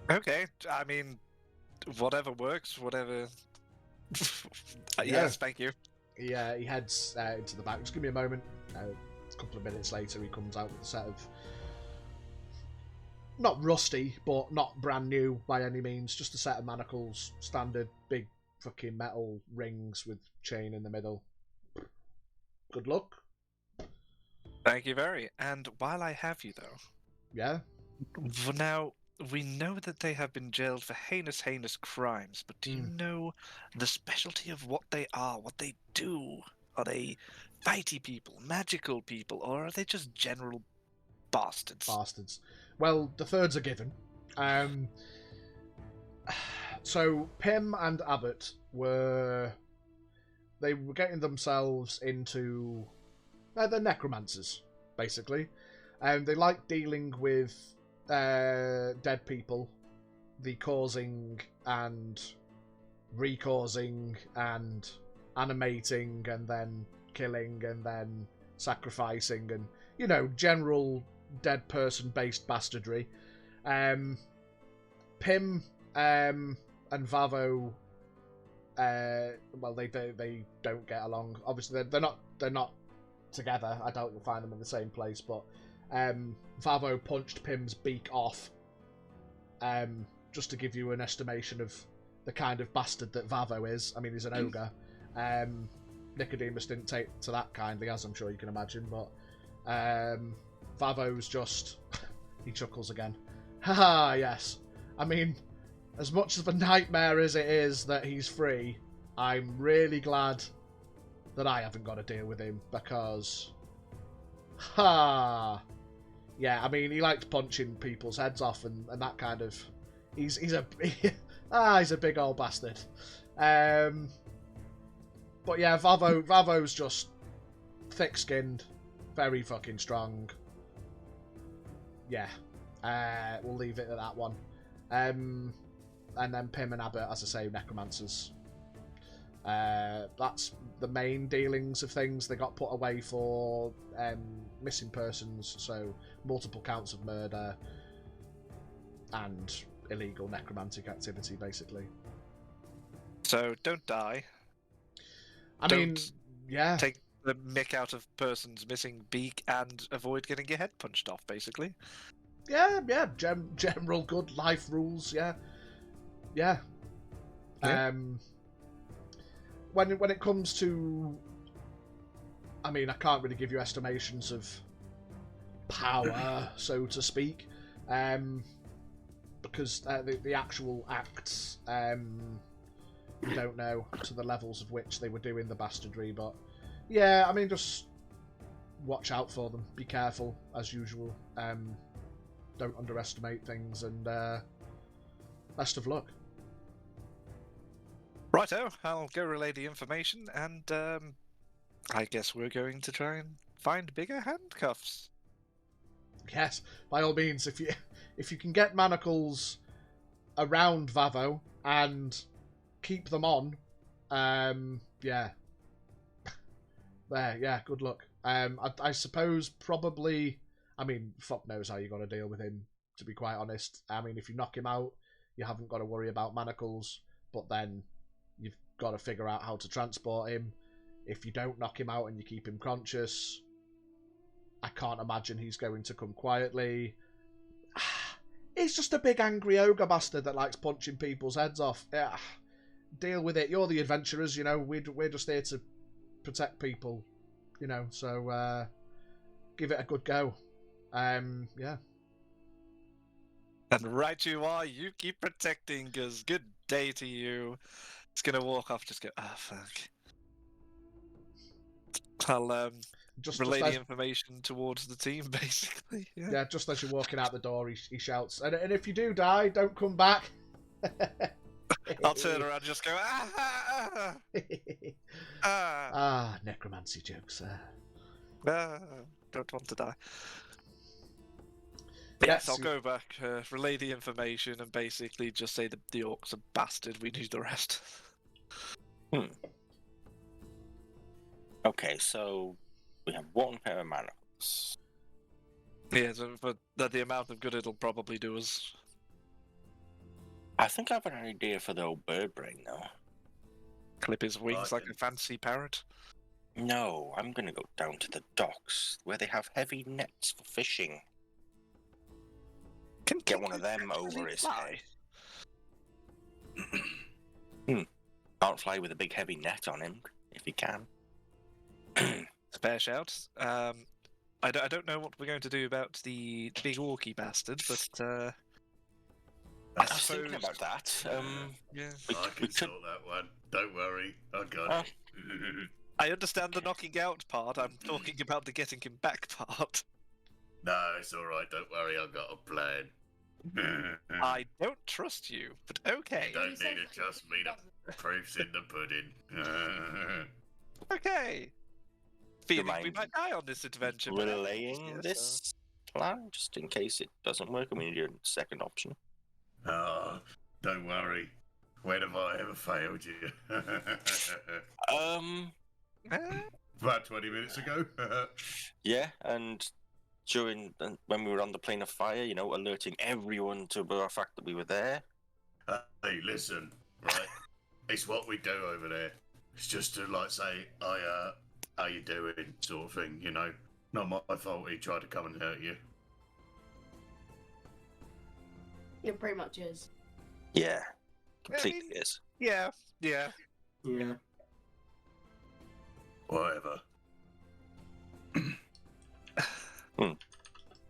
Okay, I mean, whatever works, whatever.
Yeah.
Yes, thank you.
He heads into the back. Just give me a moment. A couple of minutes later, he comes out with a set of, not rusty, but not brand new by any means. Just a set of manacles, standard big fucking metal rings with chain in the middle. Good luck.
Thank you very. And while I have you, though,
Yeah.
now we know that they have been jailed for heinous crimes, but do you know the specialty of what they are, what they do? Are they fighty people, magical people, or are they just general bastards?
Bastards. Well, the thirds are given. So Pym and Abbott were getting themselves into they're necromancers, basically. They like dealing with dead people, the causing and recausing and animating and then killing and then sacrificing and, you know, general dead person based bastardry. Pym and Vavo, well, they don't get along. Obviously, they're not together. I doubt you'll find them in the same place. But Vavo punched Pym's beak off. Just to give you an estimation of the kind of bastard that Vavo is. I mean, he's an ogre. Nicodemus didn't take to that kindly, as I'm sure you can imagine, but Vavo's just... he chuckles again. Haha, yes. I mean, as much of a nightmare as it is that he's free, I'm really glad that I haven't got to deal with him, because... Ha! Yeah, I mean, he likes punching people's heads off and that kind of... He's a... he's a big old bastard. But yeah, Vavo's just thick-skinned, very fucking strong. Yeah. We'll leave it at that one. And then Pim and Abbott, as I say, necromancers. That's the main dealings of things. They got put away for missing persons, so multiple counts of murder and illegal necromantic activity, basically.
So don't die.
I mean, yeah.
Take the mick out of person's missing beak and avoid getting your head punched off, basically.
Yeah. General good life rules. Yeah. When it comes to, I mean, I can't really give you estimations of power, so to speak, because the actual acts, we don't know to the levels of which they were doing the bastardry. But yeah, I mean, just watch out for them. Be careful, as usual. Don't underestimate things, and best of luck.
Righto, I'll go relay the information, and I guess we're going to try and find bigger handcuffs.
Yes, by all means, if you can get manacles around Vavo and keep them on, yeah. There, yeah, good luck. I suppose probably, I mean, fuck knows how you got to deal with him, to be quite honest. I mean, if you knock him out, you haven't got to worry about manacles, but then you've got to figure out how to transport him. If you don't knock him out and you keep him conscious, I can't imagine he's going to come quietly. He's just a big angry ogre bastard that likes punching people's heads off. Yeah, deal with it. You're the adventurers, you know. We're just here to protect people, you know. So give it a good go. Yeah.
And right you are. You keep protecting us. Good day to you. It's gonna walk off. Just go. Ah, fuck. I'll relay the information towards the team, basically.
Yeah, just as you're walking out the door, he shouts, and if you do die, don't come back.
I'll turn around and just go, ah,
necromancy jokes.
Don't want to die. Yes, I'll go back, relay the information, and basically just say that the orc's a bastard. We need the rest.
Okay, so we have one pair of manacles.
Yeah, so for the amount of good it'll probably do us.
I think I have an idea for the old bird brain, though.
Clip his wings like a fancy parrot?
No, I'm going to go down to the docks, where they have heavy nets for fishing.
Can
get one of them over his head. Can't fly with a big heavy net on him, if he can.
Fair shout. I don't know what we're going to do about the big orky bastard, but
I was thinking about that.
Yeah.
I can sort that one. Don't worry, I got it.
I understand the knocking out part. I'm talking about the getting him back part.
No, it's all right. Don't worry, I've got a plan.
I don't trust you, but okay.
You don't need to trust me. The proof's in the pudding.
Okay. Feeling we might die on this adventure.
Relaying this plan, just in case it doesn't work. I mean, you're second option.
Oh, don't worry. When have I ever failed you? About 20 minutes ago.
Yeah, and when we were on the plane of fire, you know, alerting everyone to the fact that we were there.
Hey, listen, right? It's what we do over there. It's just to like say, how you doing, sort of thing. You know, not my fault. He tried to come and hurt you.
It pretty much is.
Yeah, completely is.
Yeah.
Yeah.
Whatever.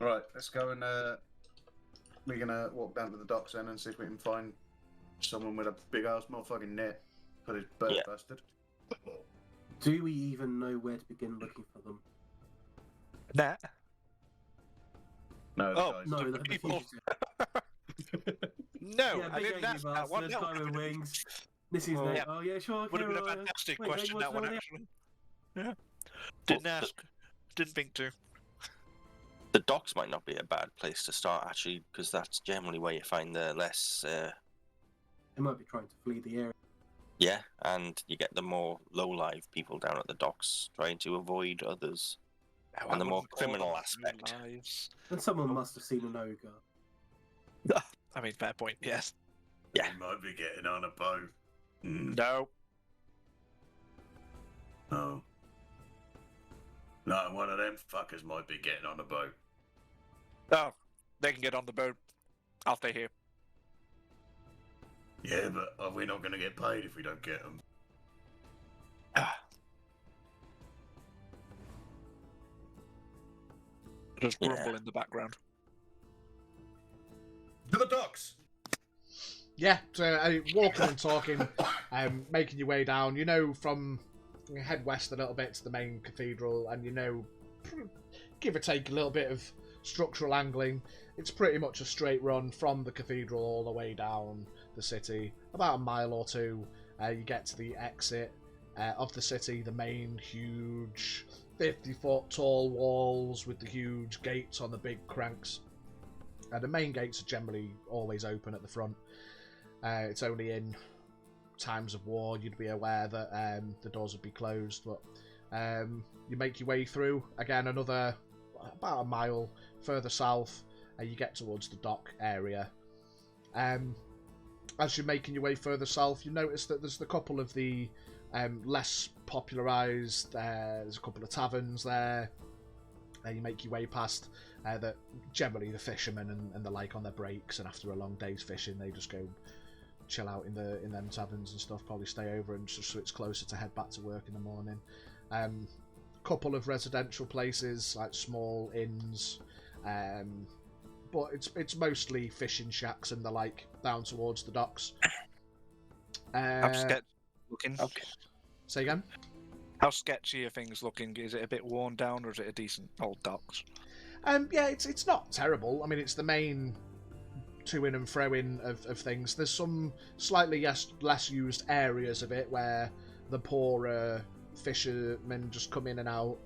Right, let's go and we're gonna walk down to the docks then and see if we can find someone with a big ass motherfucking net for this bird
Yeah.
bastard.
Do we even know where to begin looking for them?
Nah.
No,
Oh,
guys.
No,
the
the
people.
fugitive.
No,
Yeah,
I
big
didn't
angry
ask that one.
bastard,
No,
guy with wings. This is
Oh,
name.
yeah.
Oh yeah, sure. Okay,
would have been a
right.
fantastic
Wait,
question,
what's
that one,
wrong there?
actually. Yeah. Didn't ask. Didn't think to.
The docks might not be a bad place to start, actually, because that's generally where you find the less,
They might be trying to flee the area.
yeah, and you get the more low-live people down at the docks trying to avoid others.
Oh,
And the
I
more
wouldn't call
criminal
them
aspect.
lives.
And someone must have seen an ogre.
I mean, fair point, yes.
Yeah.
We might be getting on a boat.
No.
Oh. No, one of them fuckers might be getting on a boat.
Oh, they can get on the boat. I'll stay here.
Yeah, but are we not going to get paid if we don't get them?
Just
Yeah.
grumble in the background.
To the docks!
Yeah, so walking and talking, making your way down. You know, from you head west a little bit to the main cathedral, and you know, give or take a little bit of structural angling. It's pretty much a straight run from the cathedral all the way down the city. About a mile or two, you get to the exit of the city, the main huge 50-foot tall walls with the huge gates on the big cranks. The main gates are generally always open at the front. It's only in times of war you'd be aware that the doors would be closed, but you make your way through. Again, another about a mile further south, you get towards the dock area. As you're making your way further south, you notice that there's a couple of the less popularised, there's a couple of taverns there. You make your way past that generally the fishermen and the like on their breaks, and after a long day's fishing they just go chill out in them taverns and stuff, probably stay over and just so it's closer to head back to work in the morning. Couple of residential places like small inns, but it's mostly fishing shacks and the like down towards the docks.
How sketchy looking?
Okay.
Say again?
How sketchy are things looking? Is it a bit worn down, or is it a decent old docks?
Yeah, it's not terrible. I mean, it's the main to in and fro in of things. There's some slightly less used areas of it where the poorer fishermen just come in and out.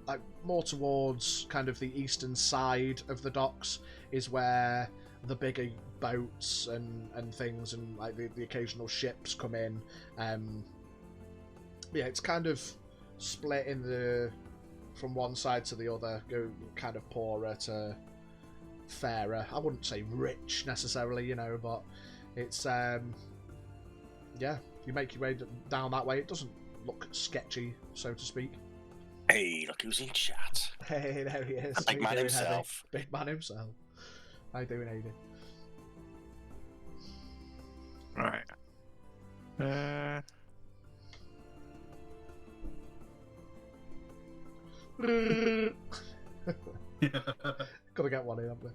Like more towards kind of the eastern side of the docks is where the bigger boats and things and like the occasional ships come in. Yeah, it's kind of split in the from one side to the other, go kind of poorer to fairer. I wouldn't say rich necessarily, you know, but it's yeah, you make your way down that way. It doesn't look sketchy, so to speak.
Hey, look who's in chat.
Hey, there he is.
The big
How
man
you doing, Heavy?
himself.
Big man himself. How you doing, Aidan?
Right.
Gotta get one in, haven't we?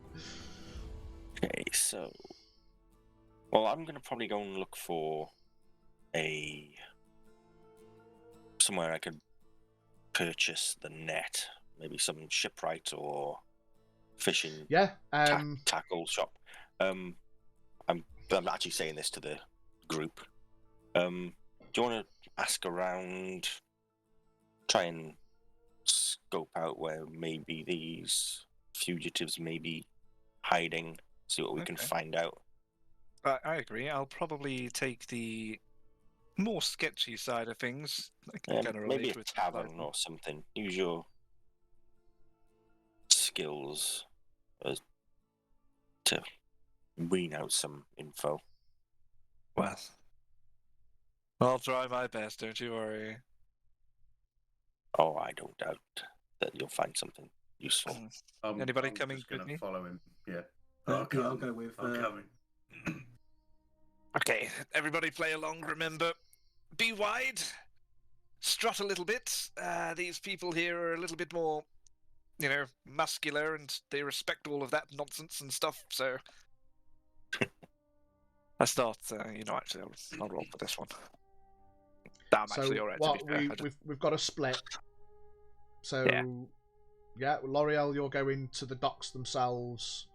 Okay, so... Well, I'm going to probably go and look for somewhere I could purchase the net. Maybe some shipwright or fishing
Yeah.
tackle shop. I'm actually saying this to the group. Do you want to ask around, try and scope out where maybe these fugitives may be hiding, see what we can
Okay.
find out?
I agree. I'll probably take the more sketchy side of things. I can kind of relate
Maybe
to
a
it.
tavern or something. Use your skills to wean out some info.
Well, I'll try my best, don't you worry.
Oh, I don't doubt that you'll find something useful.
Anybody
I'm
coming
just
with
gonna
me?
follow him. Yeah.
Yeah, I'll go with.
I'm coming.
Okay, everybody play along, remember. Be wide. Strut a little bit. These people here are a little bit more, muscular, and they respect all of that nonsense and stuff, so... I start, actually, I'll roll for this one. I'm actually
So
alright, to
what
be fair.
we've got a split. So
Yeah.
yeah, L'Oreal, you're going to the docks themselves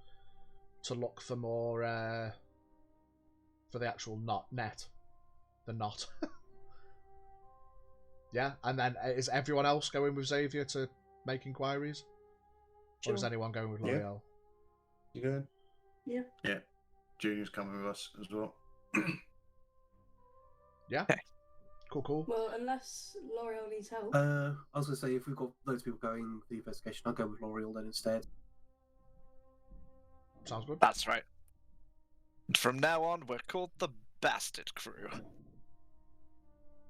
to look for more for the actual net, the knot. Yeah, and then is everyone else going with Xavier to make inquiries, or is
Sure.
anyone going with
Yeah.
L'Oreal?
You good?
Yeah.
Yeah. Junior's coming with us as well.
Yeah.
Okay.
Cool.
Well, unless L'Oreal needs help.
I was going to say, if we've got those people going the investigation, I'll go with L'Oreal then instead.
Sounds good.
That's right. And from now on, we're called the Bastard Crew.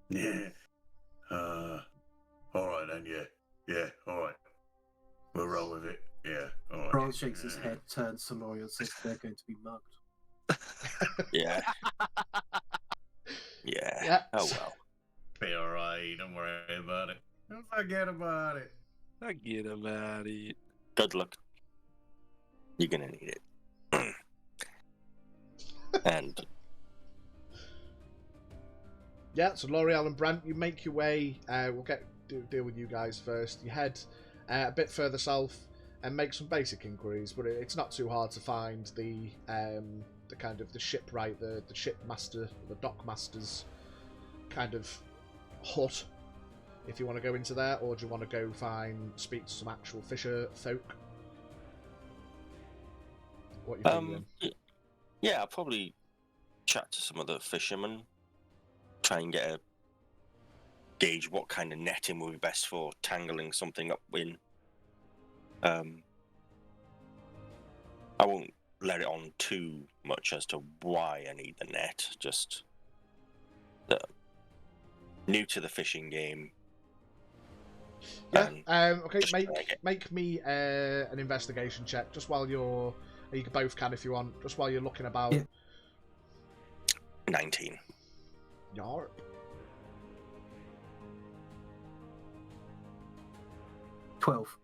Yeah. All right then. Yeah. All right. We'll roll with it. Yeah. All right.
Brian shakes his head, turns to L'Oreal, and says they're going to be mugged.
Yeah. Yeah.
Yeah.
Oh well.
Be all right. Don't worry about it. Don't forget about it.
Forget about it.
Good luck. You're gonna need it. And
Yeah, so L'Oreal and Brant, you make your way. We'll deal with you guys first. You head a bit further south and make some basic inquiries, but it's not too hard to find the kind of the shipwright, the shipmaster, the dockmaster's kind of hut. If you want to go into there, or do you want to go speak to some actual fisher folk? What you feeling?
yeah, I'll probably chat to some of the fishermen, try and get a gauge what kind of netting will be best for tangling something up in. I won't let it on too much as to why I need the net, just that new to the fishing game.
Yeah.
and
Okay.
just
Make me an investigation check just while you're. You both can if you want. Just while you're looking about.
Yeah.
19.
Yarp.
12.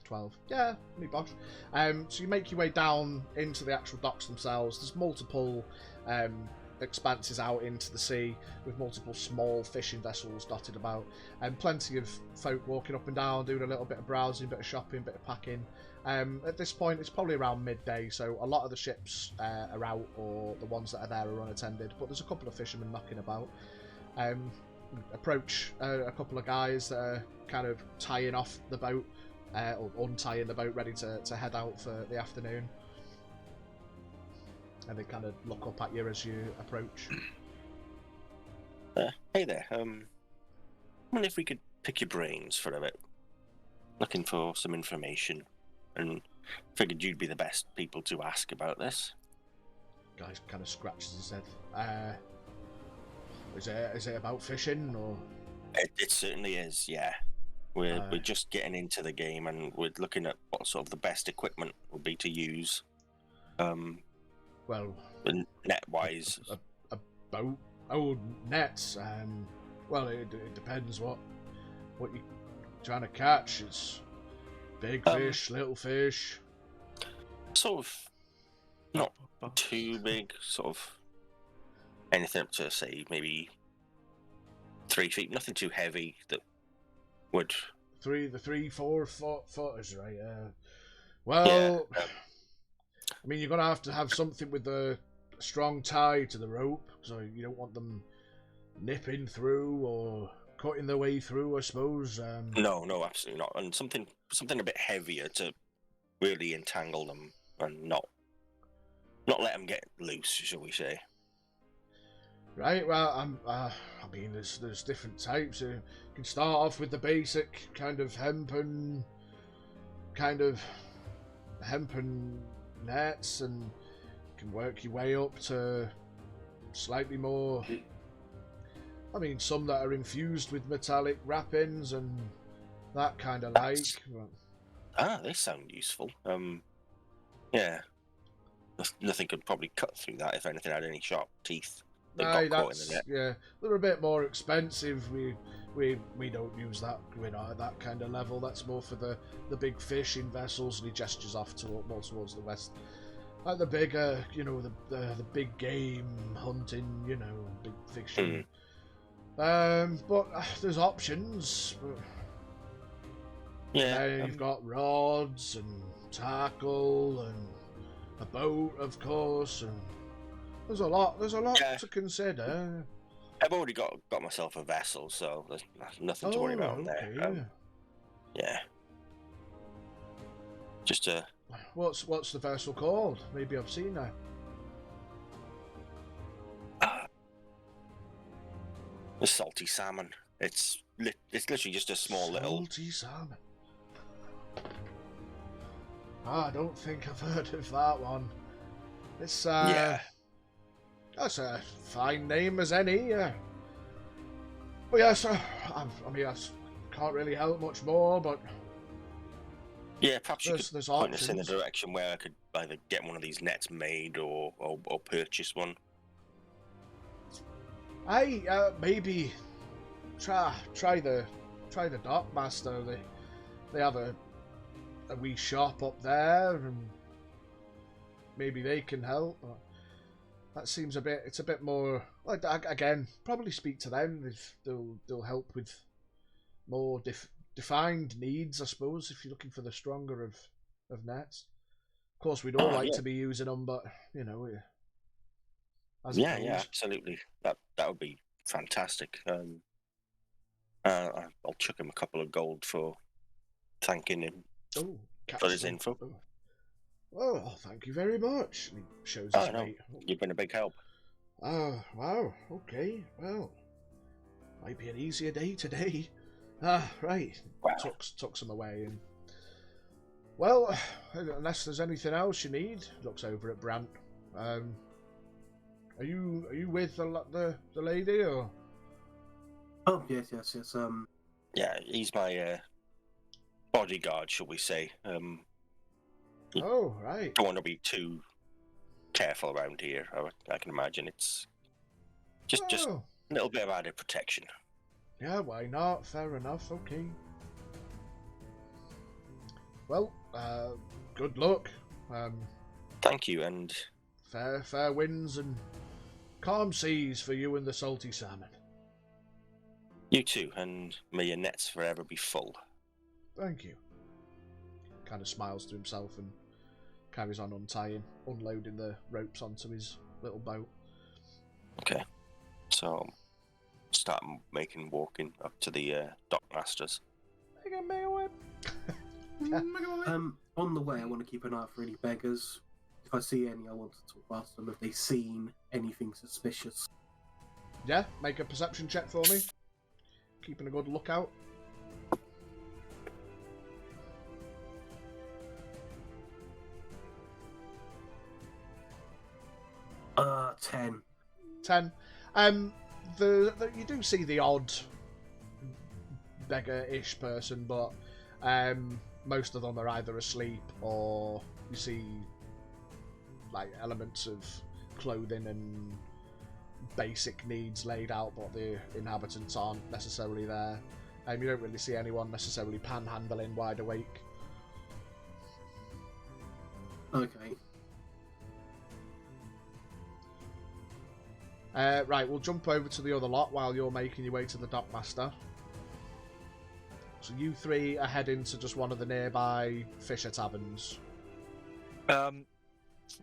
12. Yeah, me bosh. So you make your way down into the actual docks themselves. There's multiple expanses out into the sea with multiple small fishing vessels dotted about, and plenty of folk walking up and down, doing a little bit of browsing, bit of shopping, bit of packing. At this point, it's probably around midday, so a lot of the ships are out, or the ones that are there are unattended, but there's a couple of fishermen knocking about. Approach a couple of guys that are kind of tying off the boat, or untying the boat, ready to head out for the afternoon. And they kind of look up at you as you approach.
Hey there. I wonder if we could pick your brains for a bit. Looking for some information, and figured you'd be the best people to ask about this.
Guy kind of scratches his head. Is it about fishing, or?
It certainly is. Yeah, we're just getting into the game, and we're looking at what sort of the best equipment would be to use.
Well,
net wise,
a boat. Oh, nets. Well, it depends what you're trying to catch. It's big fish, little fish.
sort of not too big. Sort of anything up to say maybe 3 feet. Nothing too heavy that would.
The 3-4 footers, right? Well,
Yeah,
I mean, you're gonna have something with a strong tie to the rope, so you don't want them nipping through or cutting their way through, I suppose.
No, absolutely not. And something a bit heavier to really entangle them and not let them get loose, shall we say?
Right. Well, I mean, there's different types. You can start off with the basic kind of hempen nets, and you can work your way up to slightly more. I mean, some that are infused with metallic wrappings and that kind of like.
They sound useful. Yeah. Nothing could probably cut through that if anything had any sharp teeth. that
Aye,
got caught in the
that's
net.
yeah. They're a bit more expensive. We don't use that. We're not at that kind of level. That's more for the big fishing vessels. And he gestures off more towards the west. Like the bigger, the big game hunting, big fishing. But there's options. But,
Yeah.
you've got rods and tackle and a boat, of course, and there's a lot
Yeah.
to consider.
I've already got myself a vessel, so there's nothing to worry about there. Yeah. Just
What's the vessel called? Maybe I've seen her.
the salty salmon. It's literally just a small little.
Salty salmon. I don't think I've heard of that one. It's
Yeah.
That's a fine name as any. But yes, I can't really help much more. But
Yeah, perhaps you
there's
could point us in the
options.
direction where I could either get one of these nets made or purchase one.
Maybe try the dockmaster. They have a wee shop up there, and maybe they can help. That seems it's a bit more. Like, again, probably speak to them if they'll help with more defined needs, I suppose. If you're looking for the stronger of nets, of course we'd all like
Yeah.
to be using them, but as
Yeah,
it
yeah,
goes.
absolutely. That would be fantastic. I'll chuck him a couple of gold for thanking him
Oh,
for his
catches them.
info.
Oh, thank you very much. And he shows
Oh,
his
no.
mate.
You've been a big help.
Oh, wow. Okay. Well, might be an easier day today. Ah, right.
Wow.
Tucks him away, and well, unless there's anything else you need, looks over at Brant. Are you with the lady, or?
Oh yes.
Yeah, he's my bodyguard, shall we say.
Oh, right.
Don't want to be too careful around here. I can imagine it's just
Oh,
a little bit of added protection.
yeah. Why not? Fair enough. Okay. Well, good luck.
Thank you, and
Fair winds and calm seas for you and the salty salmon.
you too, and may your nets forever be full.
Thank you. Kind of smiles to himself and carries on unloading the ropes onto his little boat.
Okay, so start walking up to the dockmasters.
On the way, I want to keep an eye out for any beggars. If I see any, I want to ask them if they've seen anything suspicious.
Yeah, make a perception check for me. Keeping a good lookout.
Uh, 10.
10. You do see the odd beggar-ish person, but most of them are either asleep or you see like elements of clothing and basic needs laid out, but the inhabitants aren't necessarily there. You don't really see anyone necessarily panhandling wide awake.
Okay.
Right, we'll jump over to the other lot while you're making your way to the dockmaster. So you three are heading to just one of the nearby fisher taverns.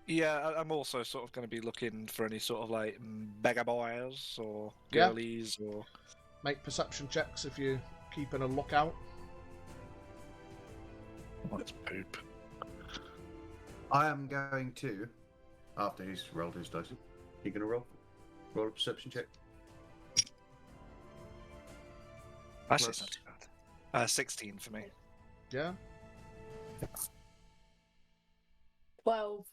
Yeah, I'm also sort of going to be looking for any sort of like beggar boys or
Yeah.
girlies or.
Make perception checks if you're keeping a lookout.
What's poop?
I am going to, after he's rolled his dice, you going to roll a perception check?
Actually,
Plus-
it's not too bad. 16 for me.
Yeah?
12.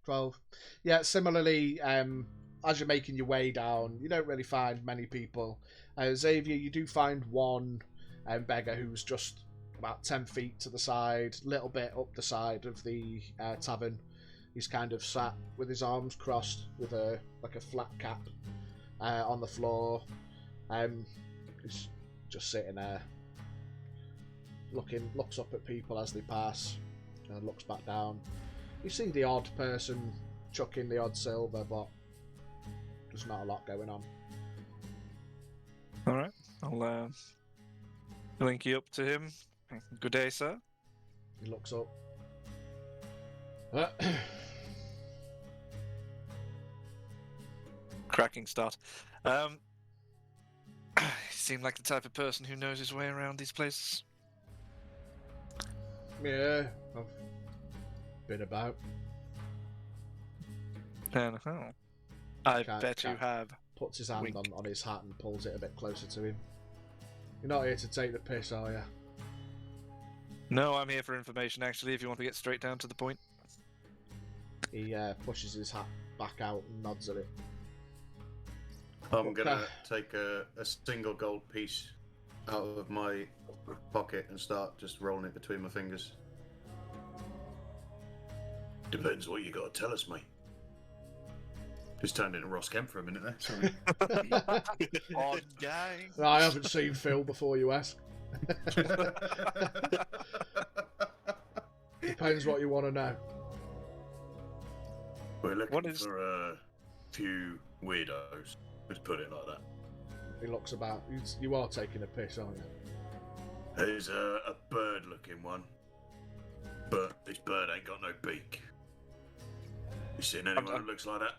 12. Yeah, similarly, as you're making your way down, you don't really find many people. Xavier, you do find one beggar who's just about 10 feet to the side, little bit up the side of the tavern. He's kind of sat with his arms crossed with a flat cap on the floor. He's just sitting there, looks up at people as they pass, and looks back down. You see the odd person chucking the odd silver, but there's not a lot going on.
All right, I'll link you up to him. Good day, sir.
He looks up.
Cracking start. He seemed like the type of person who knows his way around these places.
Yeah, I've been about.
I
Can't-
bet you
can't.
have.
Puts his hand
Wink.
on his hat and pulls it a bit closer to him. You're not here to take the piss, are you?
No, I'm here for information, actually, if you want to get straight down to the point.
He pushes his hat back out and nods at it.
I'm gonna take a single gold piece out of my pocket and start just rolling it between my fingers. Depends what you gotta tell us, mate. Just turned into Ross Kemp for a minute there. Sorry.
Odd gang.
I haven't seen Phil before you ask. Depends what you want to know.
We're looking
What is-
for a few weirdos. Let's put it like that.
He looks about. You are taking a piss, aren't you?
There's a bird-looking one, but this bird ain't got no beak. You seen anyone who looks like that?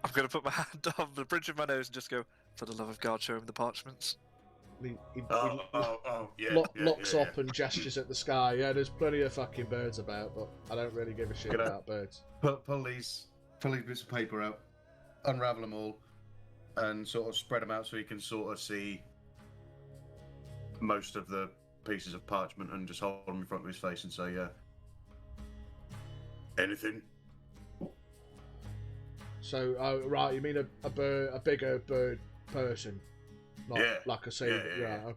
I'm going to put my hand on the bridge of my nose and just go, for the love of God, show him the parchments.
He
Yeah.
looks up and gestures at the sky. Yeah, there's plenty of fucking birds about, but I don't really give a shit
Gonna-
about birds.
Pull these bits of paper out, unravel them all, and sort of spread them out so you can sort of see most of the pieces of parchment, and just hold them in front of his face and say, anything?
So, right, you mean a bigger bird person? Not
Yeah.
like a sea.
Yeah.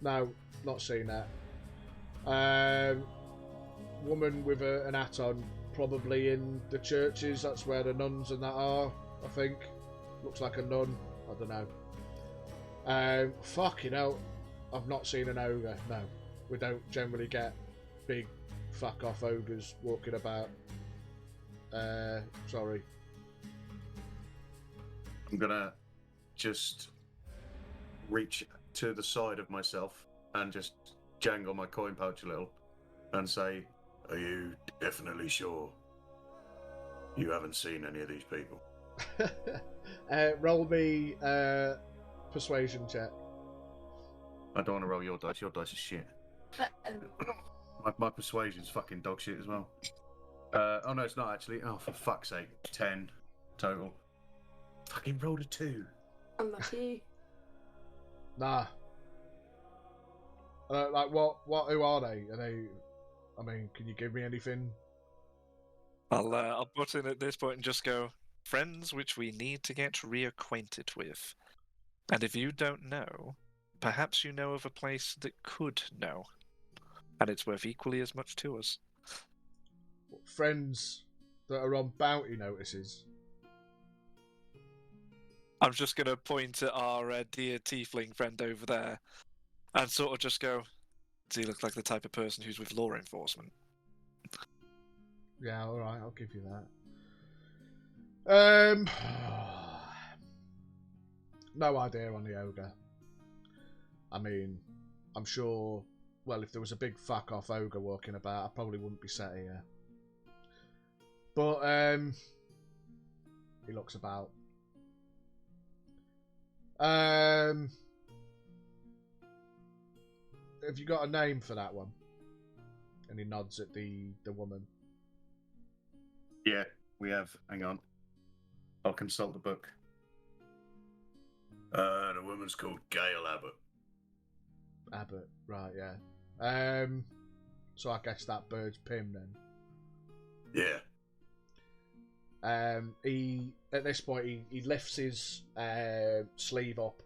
No, not seen that. Woman with an hat on, probably in the churches. That's where the nuns and that are, I think. Looks like a nun. I don't know. Fucking hell. I've not seen an ogre. No, we don't generally get big fuck off ogres walking about. Sorry.
I'm gonna just reach to the side of myself and just jangle my coin pouch a little and say, are you definitely sure you haven't seen any of these people?
Roll me persuasion check.
I don't want to roll your dice. Your dice is shit. My persuasion's fucking dog shit as well. Oh no, it's not actually. Oh, for fuck's sake. 10 total. Fucking rolled a 2.
Unlucky.
Nah. Like what? Who are they? Are they? I mean, can you give me anything?
I'll butt in at this point and just go, friends which we need to get reacquainted with. And if you don't know, perhaps you know of a place that could know. And it's worth equally as much to us.
Friends that are on bounty notices.
I'm just going to point at our dear tiefling friend over there and sort of just go, does he look like the type of person who's with law enforcement?
Yeah, all right, I'll give you that. No idea on the ogre. I mean, I'm sure. Well, if there was a big fuck off ogre walking about, I probably wouldn't be sat here. But he looks about. Have you got a name for that one? And he nods at the woman.
Yeah, we have. Hang on. I'll consult the book. The woman's called Gail Abbott.
Abbott, right, yeah. So I guess that bird's Pim then.
Yeah.
He at this point he lifts his sleeve up,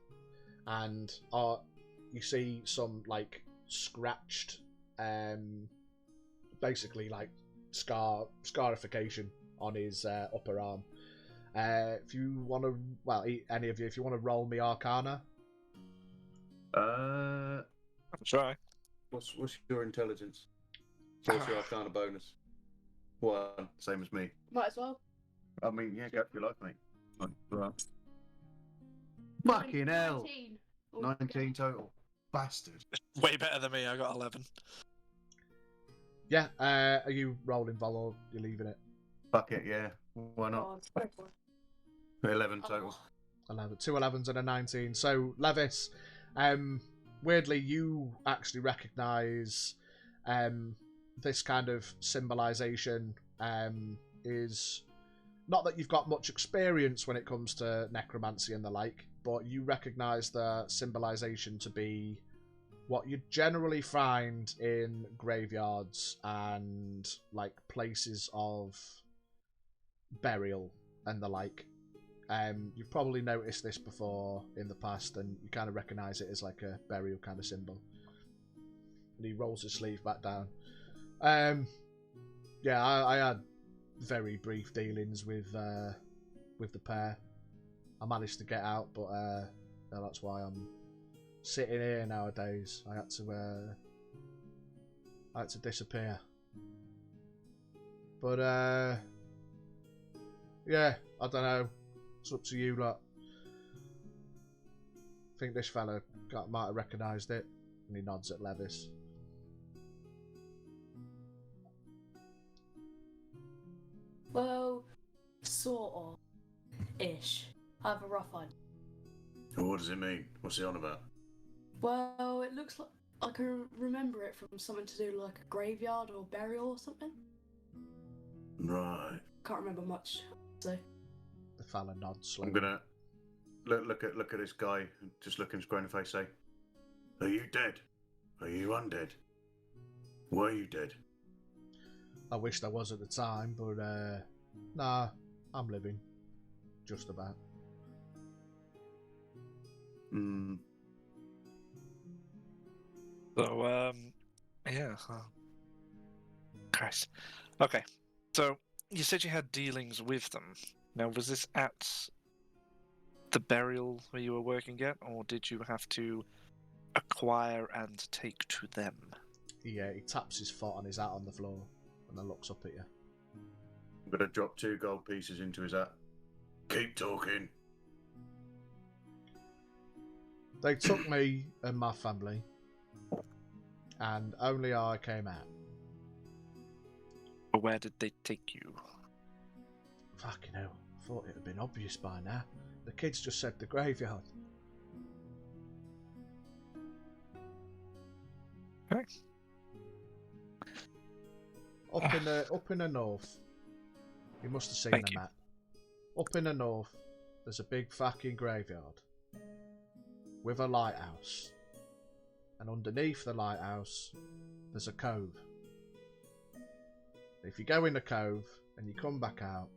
and you see some like scratched, basically like scarification on his upper arm. If you want to, well, any of you, if you want to roll me Arcana,
I'll try.
what's your intelligence? So what's your Arcana bonus? 1, same as me.
Might as well.
I mean, yeah, go for your life, mate. Right. Fucking hell!
19.
19 total. Bastard.
Way better than me. I got 11.
yeah. Are you rolling vol or you leaving it?
Fuck it, yeah. Why not?
Oh, it's so
11 total.
11, 2 11s and a 19. So Levis, weirdly, you actually recognise this kind of symbolisation is not that you've got much experience when it comes to necromancy and the like, but you recognise the symbolisation to be what you generally find in graveyards and like places of burial and the like. You've probably noticed this before in the past, and you kind of recognise it as like a burial kind of symbol. And he rolls his sleeve back down. Yeah, I had very brief dealings with the pair. I managed to get out, but that's why I'm sitting here nowadays. I had to disappear. But yeah, I don't know. It's up to you lot. I think this fella might have recognised it, and he nods at Levis.
Well, sort of. Ish. I have a rough idea.
What does it mean? What's he on about?
Well, it looks like I can remember it from something to do like a graveyard or burial or something.
Right.
Can't remember much. So.
The fella nods
I'm
slowly.
gonna look at this guy, just look in his grown face, say, "Are you dead? Are you undead? Were you dead?"
I wished I was at the time, but nah, I'm living. Just about.
Hmm.
So, yeah. Christ. Okay. So, you said you had dealings with them. Now, was this at the burial where you were working at, or did you have to acquire and take to them?
He taps his foot on his hat on the floor and then looks up at you.
I'm gonna drop 2 gold pieces into his hat. Keep talking.
They took me and my family, and only I came out.
Or where did they take you?
Fucking hell, thought it had been obvious by now. The kids just said the graveyard.
Okay.
Up in the north. You must have seen
Thank
the
you.
map. Up in the north, there's a big fucking graveyard with a lighthouse, and underneath the lighthouse, there's a cove. If you go in the cove and you come back out,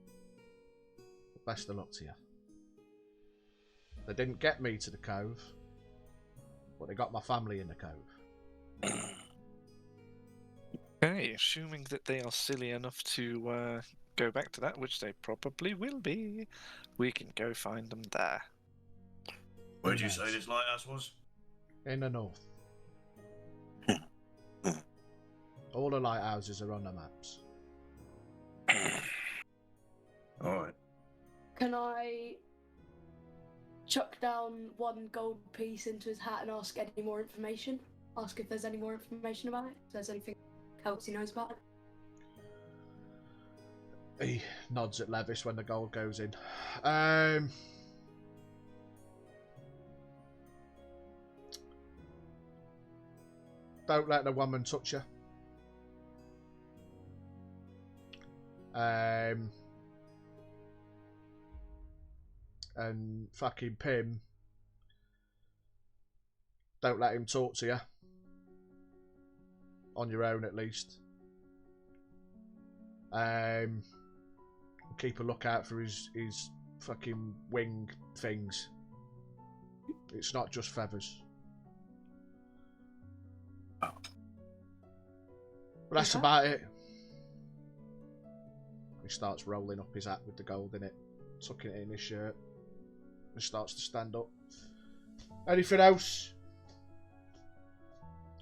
best of luck to you. They didn't get me to the cove, but they got my family in the cove.
Okay, assuming that they are silly enough to go back to that, which they probably will be, we can go find them there.
Where'd you
Yes.
say this lighthouse was?
In the north. All the lighthouses are on the maps.
Alright.
Can I chuck down 1 gold piece into his hat and ask any more information? Ask if there's any more information about it? If there's anything else he knows about it?
He nods at Levis when the gold goes in. Don't let the woman touch you. And fucking Pim, don't let him talk to you. On your own, at least. Keep a lookout for his fucking wing things. It's not just feathers. But that's
Okay.
about it. He starts rolling up his hat with the gold in it, tucking it in his shirt, and starts to stand up. Anything else?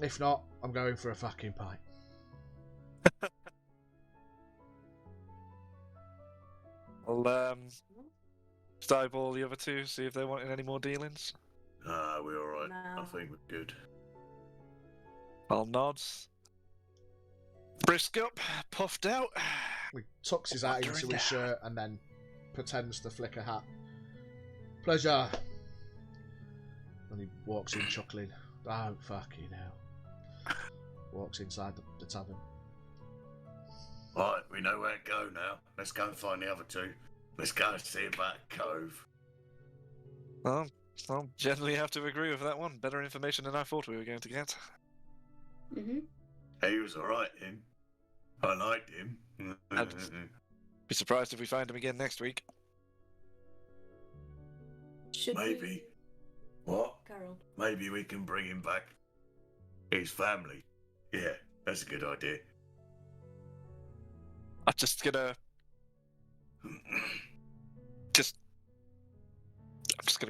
If not, I'm going for a fucking pint.
I'll eyeball the other two, see if they're wanting any more dealings.
We're alright.
No.
I think we're good.
I'll nod. Brisk up, puffed out.
He tucks his hat
Wandering
into
down.
his shirt and then pretends to flick a hat. Pleasure. And he walks in chuckling. Oh, fucking hell. Walks inside the tavern.
Right, we know where to go now. Let's go and find the other two. Let's go and see about Cove.
Well, I'll generally have to agree with that one. Better information than I thought we were going to get.
Mhm.
He was alright, him. I liked him.
Be surprised if we find him again next week.
Should
Maybe. What?
Carol.
Maybe we can bring him back. His family. Yeah, that's a good idea.
I'm just gonna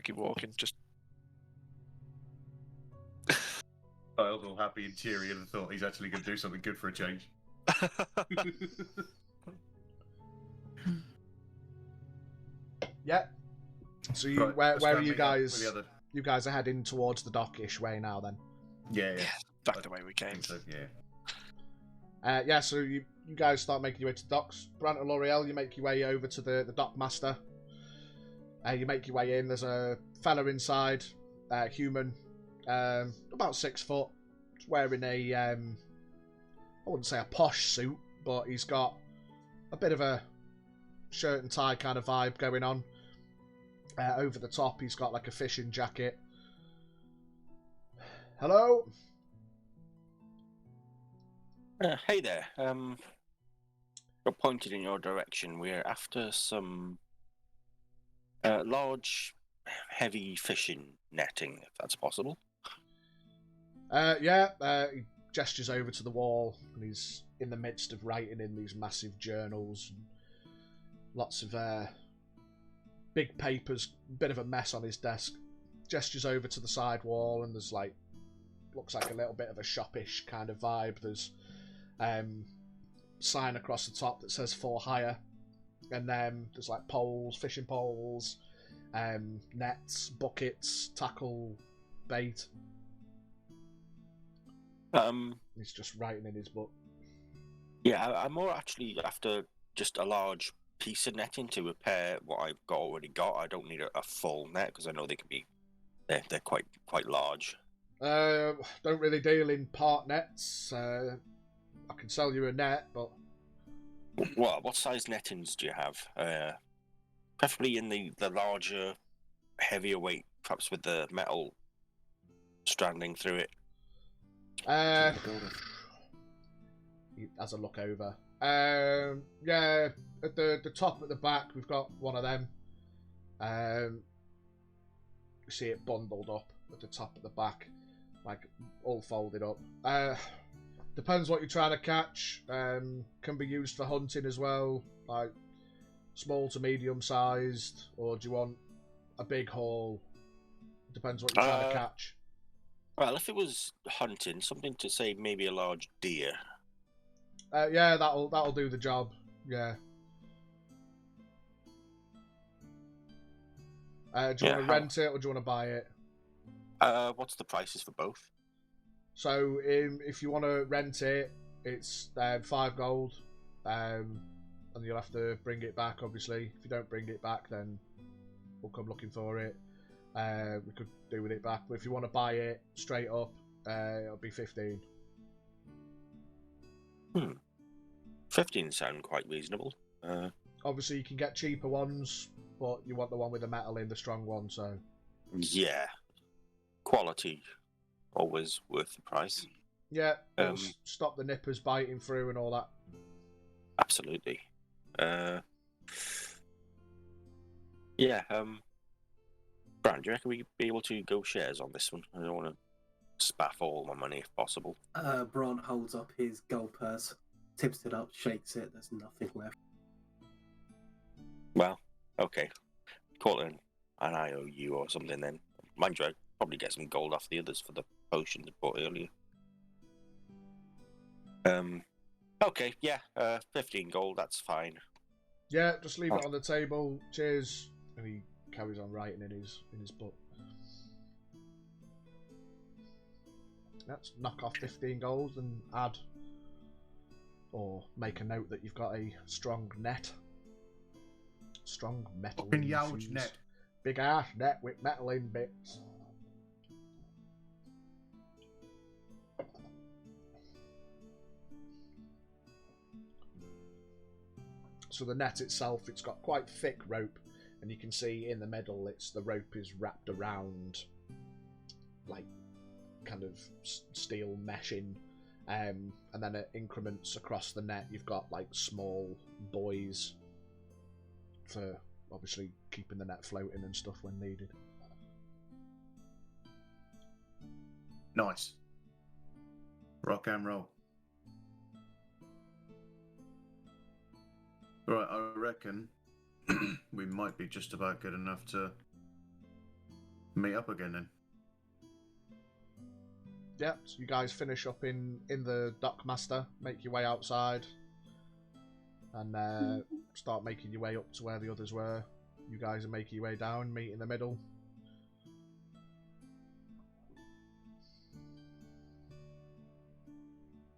keep walking. Just
Kyle's all happy and cheery and thought he's actually going to do something good for a change.
Yeah. So you,
Right,
where
let's
are
go
you
meet up with
guys?
the other-
You guys are heading towards the dockish way now, then.
Yeah, yeah.
back the way we
I
came.
think so, yeah.
Yeah. So you guys start making your way to the docks. Brant and L'Oreal, you make your way over to the dock master. You make your way in. There's a fella inside, human, about 6 foot, wearing a I wouldn't say a posh suit, but he's got a bit of a shirt and tie kind of vibe going on. Over the top, he's got like a fishing jacket. Hello?
Hey there. Got pointed in your direction. We're after some large, heavy fishing netting, if that's possible.
He gestures over to the wall, and he's in the midst of writing in these massive journals. And lots of big papers, bit of a mess on his desk. Gestures over to the side wall, and there's looks like a little bit of a shoppish kind of vibe. There's sign across the top that says for hire, and then there's like poles, fishing poles, nets, buckets, tackle, bait. He's just writing in his book.
Yeah, I'm more actually after just a large piece of netting to repair what I've already got. I don't need a full net because I know they can be they're quite large.
Don't really deal in part nets. I can sell you a net, but
What size nettings do you have? Preferably in the larger, heavier weight, perhaps with the metal stranding through it.
He has a look over. Yeah, at the top at the back, we've got one of them. You see it bundled up at the top at the back, like all folded up. Depends what you're trying to catch. Can be used for hunting as well, like small to medium sized, or do you want a big haul? Depends what you're trying to catch.
Well, if it was hunting, something to say maybe a large deer.
Yeah, that'll do the job. Yeah. Do you want to rent it or do you want to buy it?
What's the prices for both?
So if you want to rent it, it's 5 gold, and you'll have to bring it back. Obviously, if you don't bring it back, then we'll come looking for it. We could do with it back, but if you want to buy it straight up, it'll be 15.
15 sound quite reasonable.
Obviously, you can get cheaper ones, but you want the one with the metal in, the strong one. So
Yeah, quality always worth the price.
yeah, it'll stop the nippers biting through and all that.
Absolutely. Brand, do you reckon we'd be able to go shares on this one? I don't want to spaff all my money if possible.
Brant holds up his gold purse, tips it up, shakes it. There's nothing left.
Well, okay. Call it an IOU or something then. Mind you, I'd probably get some gold off the others for the potion they bought earlier. Okay, yeah, 15 gold, that's fine.
Yeah, just leave it on the table. Cheers. And he carries on writing in his book. Let's knock off 15 gold and add, or make a note that you've got a strong net. Strong metal
Fucking huge
infused.
net.
Big ass net with metal in bits. So the net itself, it's got quite thick rope, and you can see in the middle, the rope is wrapped around, like, kind of steel meshing, and then at increments across the net, you've got like small buoys for obviously keeping the net floating and stuff when needed.
Nice. Rock and roll. Right, I reckon we might be just about good enough to meet up again then.
Yeah, so you guys finish up in the Dockmaster, make your way outside, and start making your way up to where the others were. You guys are making your way down, meet in the middle.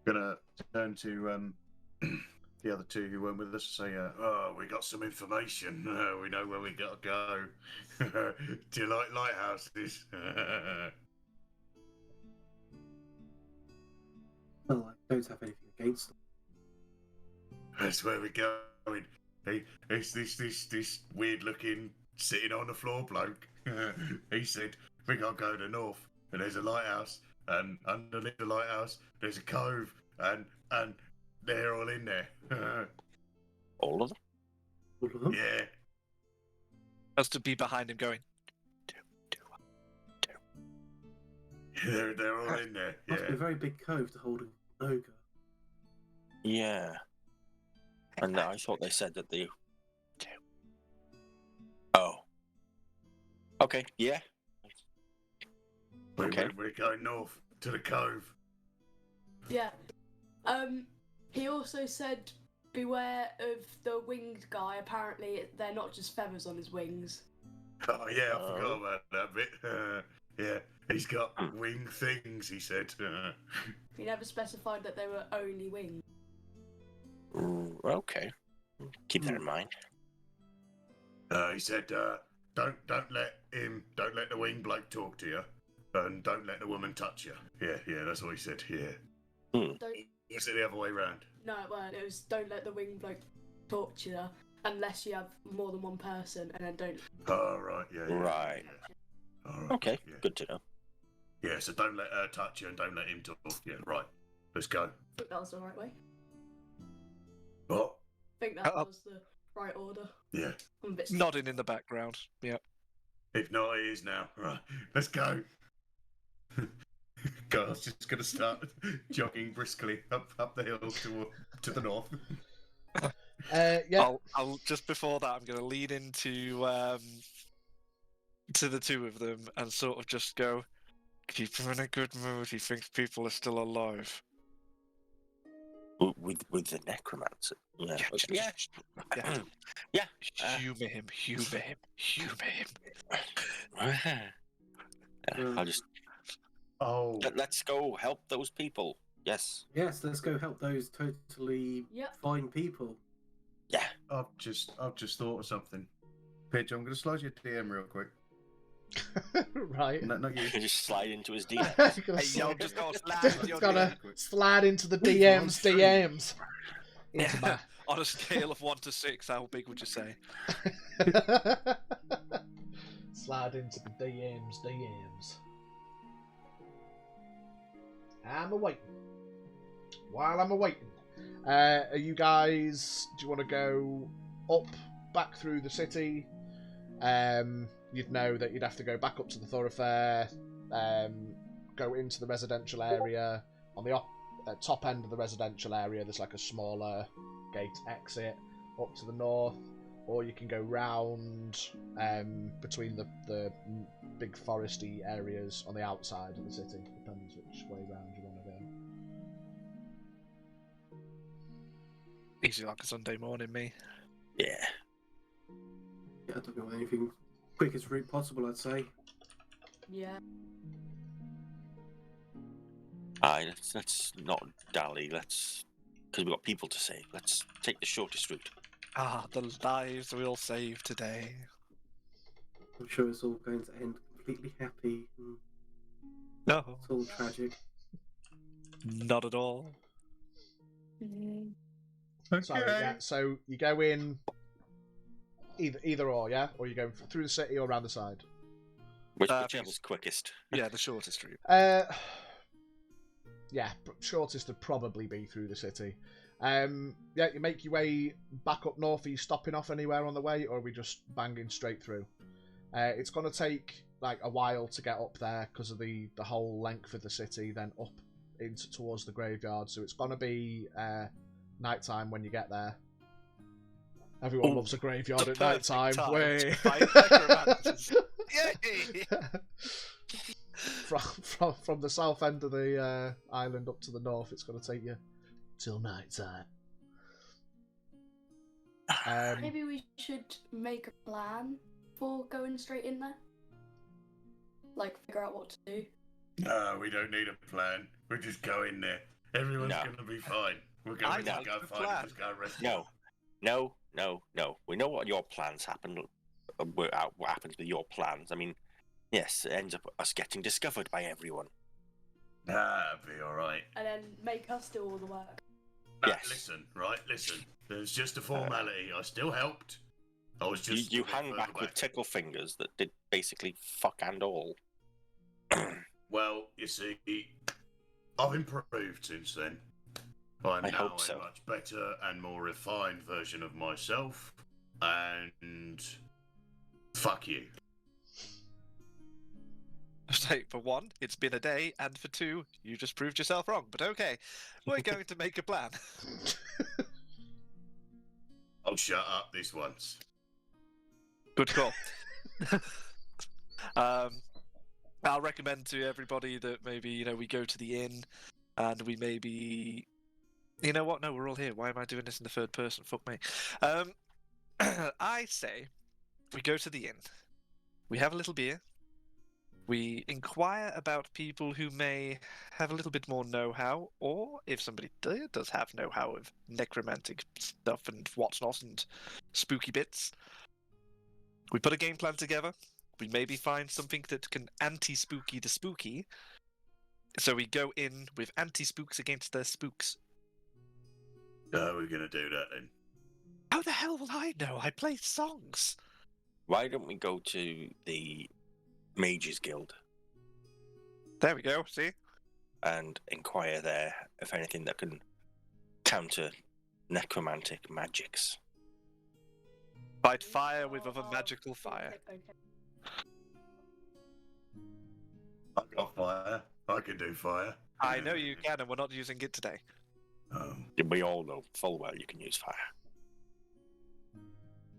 Gonna turn to the other two who weren't with us, say, "Oh, we got some information. We know where we gotta go. Do you like lighthouses?"
Well, I don't have anything against them.
That's where we're going. It's this weird looking sitting on the floor bloke. He said we gotta go to the north, and there's a lighthouse, and underneath the lighthouse there's a cove, and they're all in there.
All of them?
All of them?
Yeah.
Has to be behind him going.
They're all in there.
Must be a
Yeah.
very big cove to hold an ogre.
Yeah. And I thought they said that they. Oh. Okay, yeah. Okay.
We're going north to the cove.
Yeah. He also said, beware of the winged guy. Apparently, they're not just feathers on his wings.
Oh yeah, I forgot
Oh.
about that bit. Yeah, he's got wing things. He said.
He never specified that they were only wings.
Okay. Keep that in mind.
He said, don't let the wing bloke talk to you, and don't let the woman touch you. Yeah, that's what he said. Yeah.
Don't.
Was it the other way round?
No, it weren't. It was don't let the winged bloke talk to you unless you have more than one person, and then don't.
Oh right, yeah.
Right.
Yeah. All right.
Okay,
Yeah.
good to know.
Yeah, so don't let her touch you and don't let him talk. Yeah, right. Let's go.
I think that was the right way.
What?
I think that was the right order.
Yeah.
I'm a bit
Nodding in the background. Yeah.
If not, it is now. Right. Let's go. God, I was just gonna start jogging briskly up the hill to the north.
Yeah.
I'll just before that, I'm going to lead into to the two of them and sort of just go, keep him in a good mood. He thinks people are still alive.
With the necromancer. Yeah.
Yeah.
Yeah.
Yeah.
Yeah.
Humour him. Humour him. Humour him.
I'll just
Oh.
let's go help those people. Yes.
Yes, let's go help those totally
Yep.
fine people.
Yeah.
I've just thought of something. Pitch, I'm gonna slide your DM real quick.
Right.
No, not you.
Just slide into his DM.
Hey, yo, just go slide
Just
into your
gotta
DM.
slide into the
We've gone
DMs.
through.
DMs. Into my...
On a scale of 1 to 6, how big would you say?
Slide into the DMs. I'm awaiting. While I'm awaiting, are you guys? Do you want to go up, back through the city? You'd know that you'd have to go back up to the thoroughfare, go into the residential area. On the top end of the residential area, there's like a smaller gate exit up to the north. or you can go round between the big foresty areas on the outside of the city. Depends which way round you want to go.
Easy like a Sunday morning, me.
Yeah.
Yeah, I don't know anything quickest route possible, I'd say.
Yeah.
Aye, let's not dally. Because we've got people to save. Let's take the shortest route.
Ah, the lives we'll save today.
I'm sure it's all going to end completely happy. And
No,
it's all tragic.
not at all.
Mm.
So yeah, so you go in either or, yeah, or you go through the city or around the side.
Whichever's quickest.
Yeah, the shortest route.
Yeah, shortest would probably be through the city. Yeah, you make your way back up north. Are you stopping off anywhere on the way, or are we just banging straight through? It's going to take like a while to get up there because of the whole length of the city, then up into towards the graveyard. So it's going to be nighttime when you get there. Everyone loves a graveyard at nighttime. Way.
Yay!
From the south end of the island up to the north, it's going to take you till nighttime.
Maybe we should make a plan for going straight in there. Like, figure out what to do.
No, we don't need a plan. We're just going there. Everyone's
No.
going to be fine. We're going to
know.
go find
Plan.
and just go arrest
No. No. We know what your plans happen. What happens with your plans. I mean, yes, it ends up us getting discovered by everyone.
Nah, be alright.
And then make us do all the work.
Yes.
Listen. There's just a formality. I still helped. I was just...
You hang back with tickle fingers that did basically fuck and all.
Well, you see, I've improved since then. I'm
I
now
hope so.
a much better and more refined version of myself. And... fuck you.
Say, for one, it's been a day, and for two, you just proved yourself wrong. But okay, we're going to make a plan.
I'll shut up this once.
Good call. I'll recommend to everybody that maybe, we go to the inn, and we maybe... You know what? No, we're all here. Why am I doing this in the third person? Fuck me. I say we go to the inn. We have a little beer. We inquire about people who may have a little bit more know-how, or if somebody does have know-how of necromantic stuff and whatnot and spooky bits, we put a game plan together. We maybe find something that can anti-spooky the spooky. So we go in with anti-spooks against their spooks.
How are we going to do that then?
How the hell will I know? I play songs.
Why don't we go to the Mages Guild
There we go, see?
and inquire there if anything that can counter necromantic magics?
Fight fire with other magical fire.
Okay.
I got fire. I can do fire.
I know you can, and we're not using it today.
We all know full well you can use fire.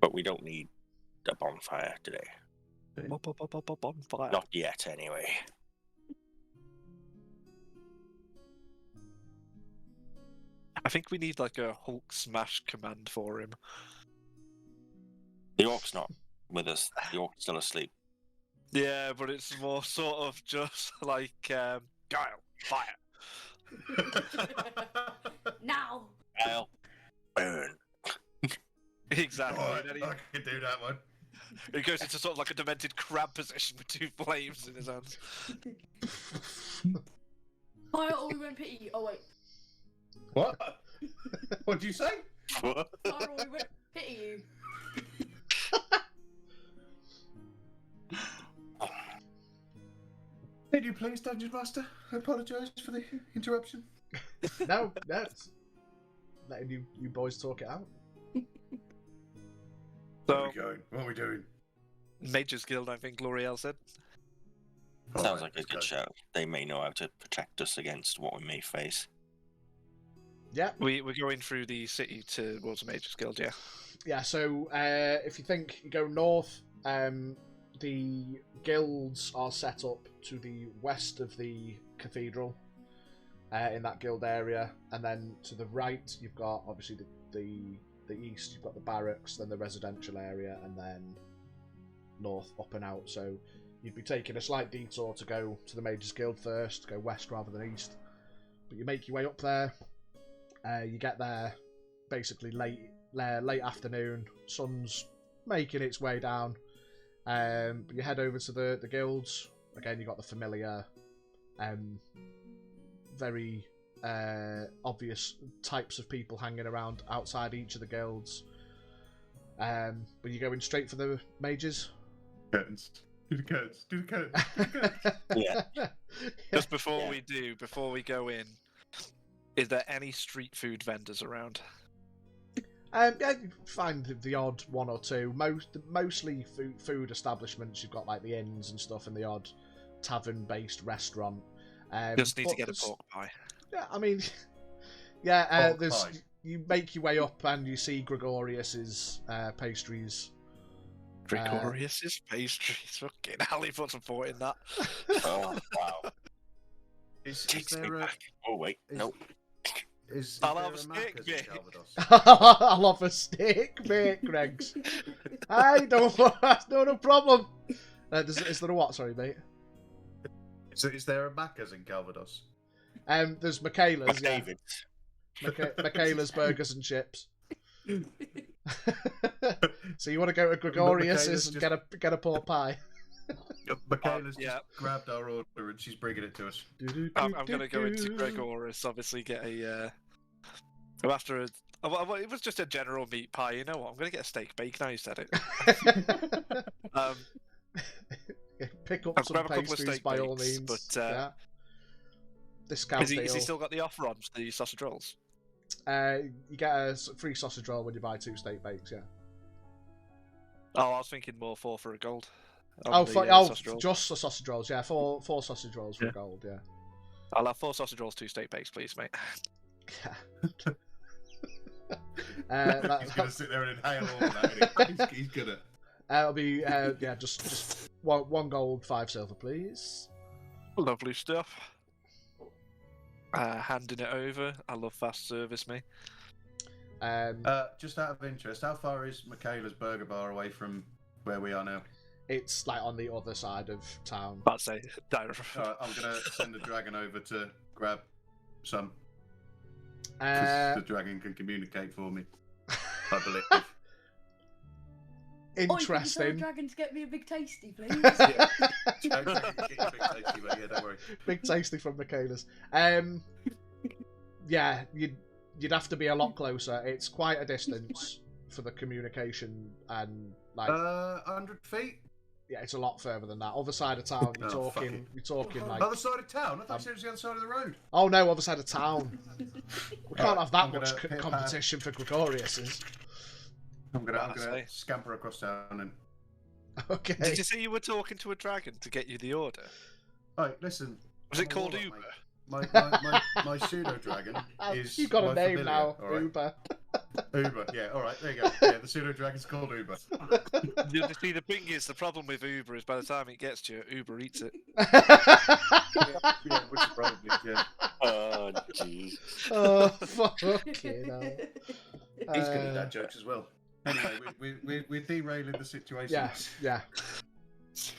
But we don't need a bonfire today.
Bonfire.
Not yet, anyway.
I think we need like a Hulk smash command for him.
The orc's not with us. The orc's still asleep.
Yeah, but it's more sort of just like Guile, fire.
Now!
I'll burn.
Exactly.
Alright,
And then
I can do that one.
he goes into sort of like a demented crab position with two flames in his hands.
Fire or we won't pity you. Oh wait.
What? What'd you say?
What?
Fire or we won't pity you.
Did you please, Dungeon Master? I apologise for the interruption.
No, it's letting you boys talk it out.
Where
So,
are we going? What are we doing?
Mages Guild, I think L'Oreal said.
Sounds
Alright,
like a
let's
good
go.
shout. They may know how to protect us against what we may face.
Yeah.
We're going through the city towards the Mages Guild, yeah.
Yeah, so if you think you go north, the guilds are set up to the west of the cathedral, in that guild area, and then to the right you've got obviously the east. You've got the barracks, then the residential area, and then north up and out. So you'd be taking a slight detour to go to the Mages Guild first, go west rather than east. But you make your way up there. You get there basically late afternoon. Sun's making its way down. But you head over to the guilds. Again, you got the familiar, very obvious types of people hanging around outside each of the guilds. But you're going straight for the mages?
Curtains. Do the curtains. Do the curtains. Do the curtains.
Yeah.
Just before we go in, is there any street food vendors around?
Yeah, you find the odd one or two. Mostly food establishments. You've got like the inns and stuff, and the odd tavern-based restaurant.
Just need to
but
get a
there's-
pork pie.
Yeah, I mean, yeah.
Pork
There's
pie.
you make your way up and you see Gregorius's pastries.
Gregorius's pastries. Fucking hell, he put some thought in that.
Oh, wow.
Is
Takes me
there a...
back. Oh, wait.
is-
Nope.
Is
I'll
there
have a
a
steak,
Macca's in
mate.
Calvados?
I'll have a steak, mate, Greg's. I don't. That's not a problem. Is there a what? Sorry, mate.
So is there a Macca's in Calvados?
There's Michaela's, yeah.
David.
Michaela's Burgers and Chips. So you want to go to Gregorius's and get a pork pie?
Michaela's
yeah.
just grabbed our order and she's bringing it to us.
I'm going to go into Gregorius, obviously get a... after a... Well, it was just a general meat pie. You know what? I'm going to get a steak bake. Now you said it.
Pick up
I'll
some
grab a couple of
pastries
steak
by all
bakes,
means.
but,
yeah. Discount
Has he
deal.
still got the offer on the sausage rolls?
You get a free sausage roll when you buy 2 steak bakes, yeah.
Oh, I was thinking more 4 for a gold.
Oh,
sausage rolls.
just the sausage rolls, yeah. Four sausage rolls for
Yeah.
gold, yeah.
I'll have 4 sausage rolls, 2 steak bakes, please, mate.
He's gonna sit there and inhale all of that. Isn't he? He's gonna.
It'll be yeah, just one gold, 5 silver, please.
Lovely stuff. Handing it over. I love fast service, me.
Just out of interest, how far is Michaela's Burger Bar away from where we are now?
It's like on the other side of town.
I'd say direct.
Alright, I'm gonna send the dragon over to grab some. 'Cause the dragon can communicate for me, I believe.
Oh, you can tell the
Interesting.
dragon to get me a big tasty, please.
Yeah. Dragon can get you a big tasty, but yeah, don't worry.
Big tasty from Michaela's. Yeah, you'd have to be a lot closer. It's quite a distance for the communication, and like
100 feet?
yeah, it's a lot further than that. Other side of town, you're
Oh, fuck
talking like
Other side of town? I thought you said it was the other side of the road.
oh no, other side of town. We can't have that
I'm
much
gonna hit
competition for Gregorius's.
I'm gonna
Right, say.
scamper across town and...
Okay.
Did you say you were talking to a dragon to get you the order?
Right, listen.
Was
I'm
it
a
called
warlock,
Uber?
mate. My pseudo-dragon is
You've got a
my
name
familiar,
now,
all right?
Uber.
Uber, yeah, alright, there you go. Yeah, the pseudo-dragon's called Uber.
You see, the thing is, the problem with Uber is by the time it gets to you, Uber eats it.
Yeah, which is probably, yeah.
Oh, jeez.
Oh, fucking hell.
He's good at dad jokes as well. Anyway, we're derailing the situation.
Yeah.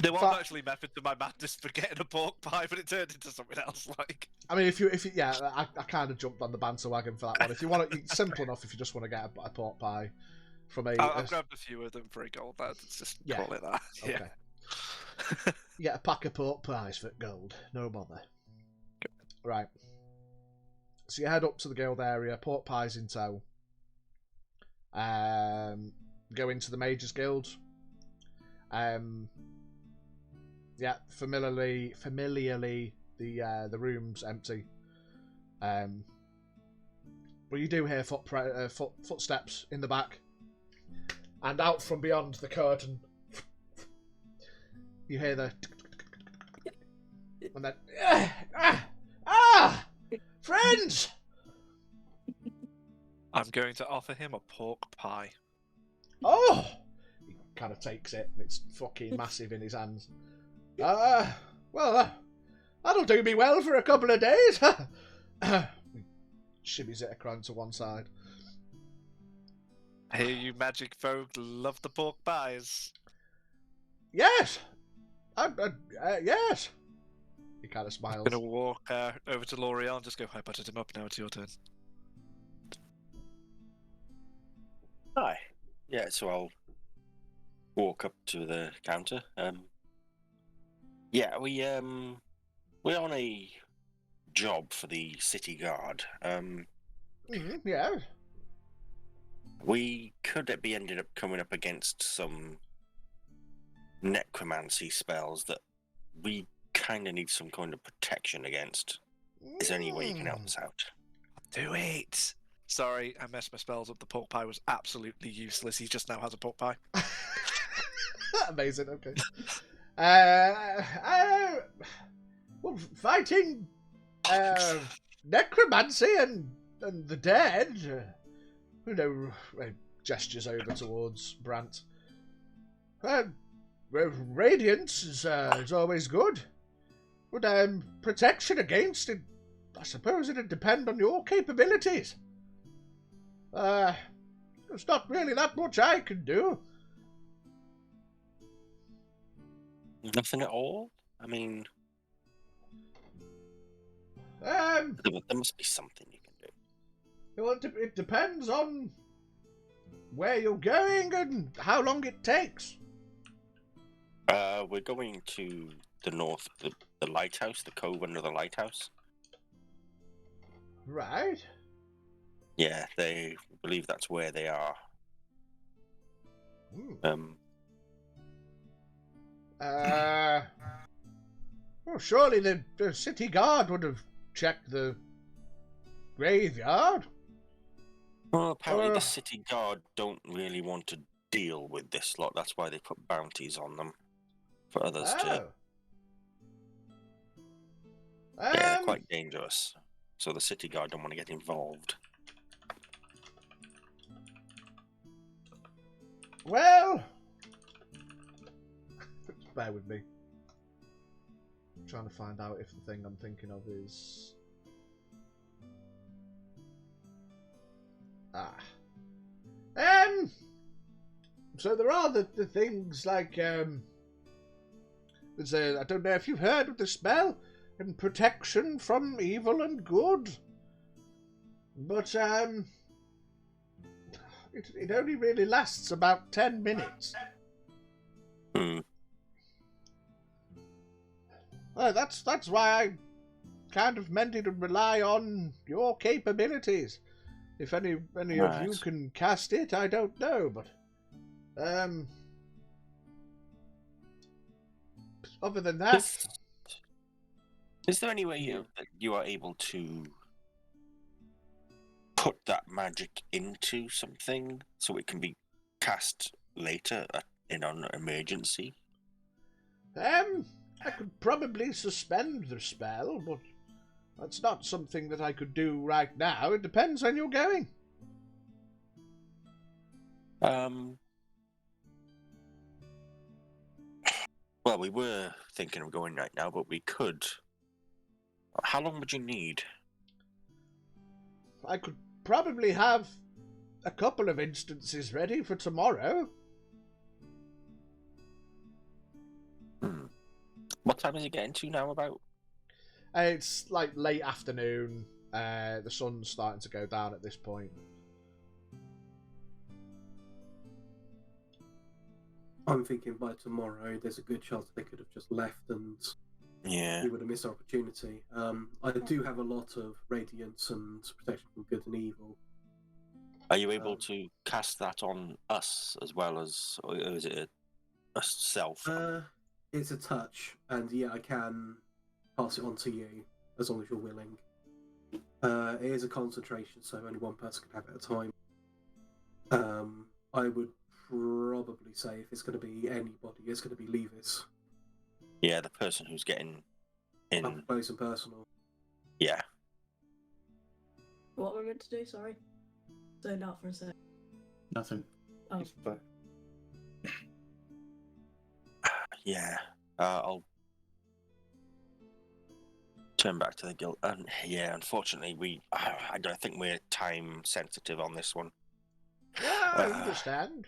There was
Fa-
actually method to my madness for getting a pork pie, but it turned into something else. Like,
I mean, if you, yeah, I kind of jumped on the banter wagon for that one. If you want it's simple enough. If you just want to get a pork pie from
I've grabbed a few of them for a gold. Let's just
Yeah.
call it that.
okay,
Yeah.
you get a pack of pork pies for gold. No bother. Right. So you head up to the guild area. Pork pies in tow. Go into the Mages Guild. Yeah, familiarly, the room's empty. But you do hear footsteps in the back, and out from beyond the curtain, you hear the, and then friends.
I'm going to offer him a pork pie.
Oh! He kind of takes it, and it's fucking massive in his hands. Well, that'll do me well for a couple of days. Shimmies it across to one side.
Hey, you magic folk love the pork pies.
Yes! Yes! He kind of
I'm
smiles.
gonna walk over to L'Oreal and just go, I buttered him up, now it's your turn.
Hi. Yeah, so I'll walk up to the counter. Yeah, we're on a job for the city guard.
Yeah.
We could be ended up coming up against some necromancy spells that we kind of need some kind of protection against. Is there any way you can help us out?
Do it! Sorry, I messed my spells up. The pork pie was absolutely useless. He just now has a pork pie.
Amazing, okay. Well, fighting necromancy and the dead. Gestures over towards Brant. Radiance is always good. But protection against it, I suppose it'd depend on your capabilities. There's not really that much I can do.
Nothing at all? I mean,
There
must be something you can do.
Well, it depends on where you're going and how long it takes.
We're going to the north, the lighthouse, the cove under the lighthouse.
Right.
Yeah, they believe that's where they are.
Well, surely the city guard would have checked the graveyard.
Well, apparently the city guard don't really want to deal with this lot. That's why they put bounties on them for others to. Yeah, they're quite dangerous. So the city guard don't want to get involved.
Well, bear with me. I'm trying to find out if the thing I'm thinking of is... So there are the things like, there's I don't know if you've heard of the spell, and protection from evil and good. But, it only really lasts about 10 minutes. Well, that's why I kind of meant to rely on your capabilities. If any of you can cast it, I don't know, but other than that,
is there any way you are able to put that magic into something so it can be cast later in an emergency?
I could probably suspend the spell, but that's not something that I could do right now. It depends when you're going.
Well, we were thinking of going right now, but we could. How long would you need?
I could probably have a couple of instances ready for tomorrow.
What time is it getting to now about?
It's like late afternoon. The sun's starting to go down at this point.
I'm thinking by tomorrow, there's a good chance they could have just left and we would have missed our opportunity. I do have a lot of radiance and protection from good and evil.
Are you able to cast that on us as well as, or is it a self?
It's a touch, and yeah, I can pass it on to you as long as you're willing. It is a concentration, so only one person can have it at a time. I would probably say if it's going to be anybody, it's going to be Levis.
Yeah, the person who's getting in.
Up close and personal.
Yeah.
What am I meant to do? Sorry. Zoned out for a sec.
Nothing.
Oh.
But
Yeah, I'll turn back to the guild. Yeah, unfortunately, I don't think we're time sensitive on this one.
Yeah, I understand.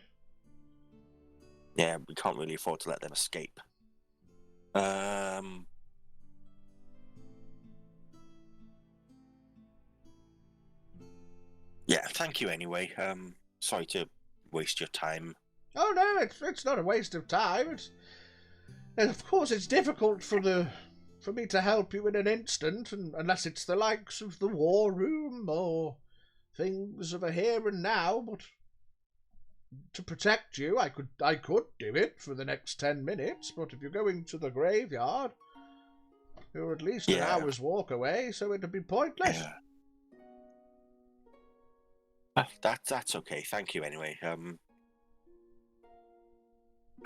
Yeah, we can't really afford to let them escape. Yeah, thank you anyway. Sorry to waste your time.
Oh no, it's not a waste of time. And of course it's difficult for me to help you in an instant, unless it's the likes of the war room or things of a here and now. But to protect you, I could do it for the next 10 minutes. But if you're going to the graveyard, you're at least an hour's walk away, so it'd be pointless.
Yeah. That's okay. Thank you anyway.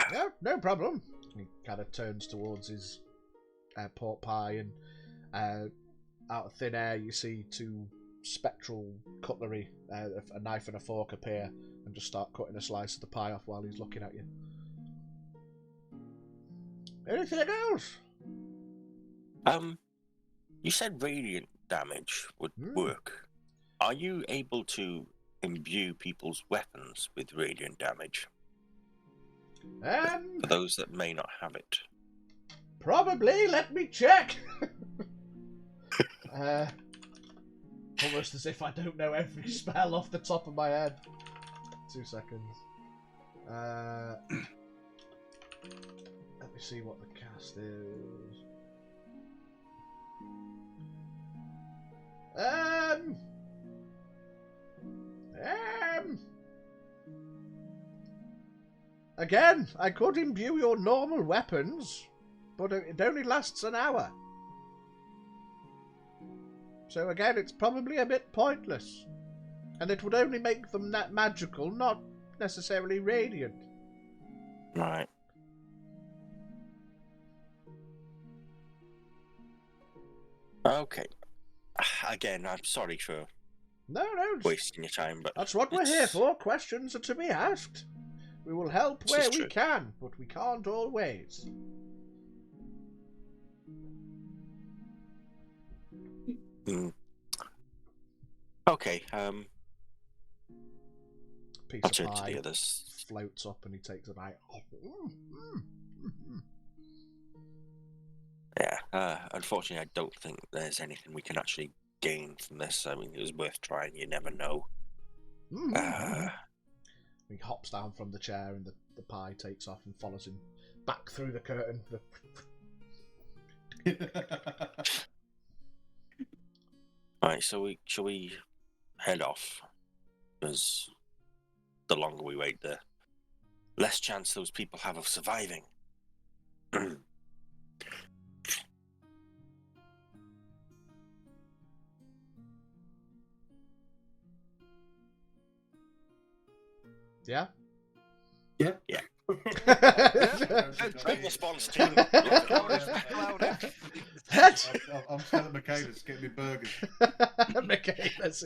No problem. He kind of turns towards his pork pie, and out of thin air you see two spectral cutlery, a knife and a fork appear and just start cutting a slice of the pie off while he's looking at you. Anything else?
You said radiant damage would work. Are you able to imbue people's weapons with radiant damage? For those that may not have it.
Probably. Let me check. Almost as if I don't know every spell off the top of my head. 2 seconds. Let me see what the cast is. Again, I could imbue your normal weapons, but it only lasts an hour. So again, it's probably a bit pointless. And it would only make them that magical, not necessarily radiant.
Right. Okay. Again, I'm sorry for wasting your time, but
that's what we're here for. Questions are to be asked. We will help where we can, but we can't always.
Okay,
Piece
I'll
of
turn to
pie
the others.
floats up and he takes a bite.
Yeah, unfortunately, I don't think there's anything we can actually gain from this. I mean, it was worth trying. You never know.
He hops down from the chair and the pie takes off and follows him back through the curtain.
Right, so shall we head off? Because the longer we wait, the less chance those people have of surviving.
Yeah?
Yeah.
Yeah.
Great
response, team.
I'm telling Michaela to get me burgers.
Michaela's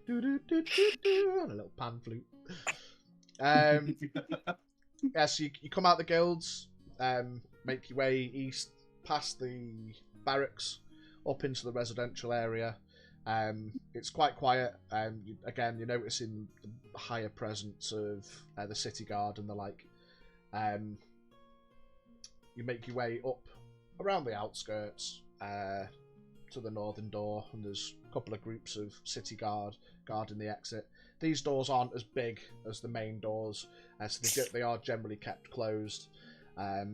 on a little pan flute. So you come out the guilds, make your way east past the barracks, up into the residential area. It's quite quiet. Again, you're noticing the higher presence of the city guard and the like. You make your way up around the outskirts to the northern door, and there's a couple of groups of city guard guarding the exit. These doors aren't as big as the main doors, so they are generally kept closed. Yeah,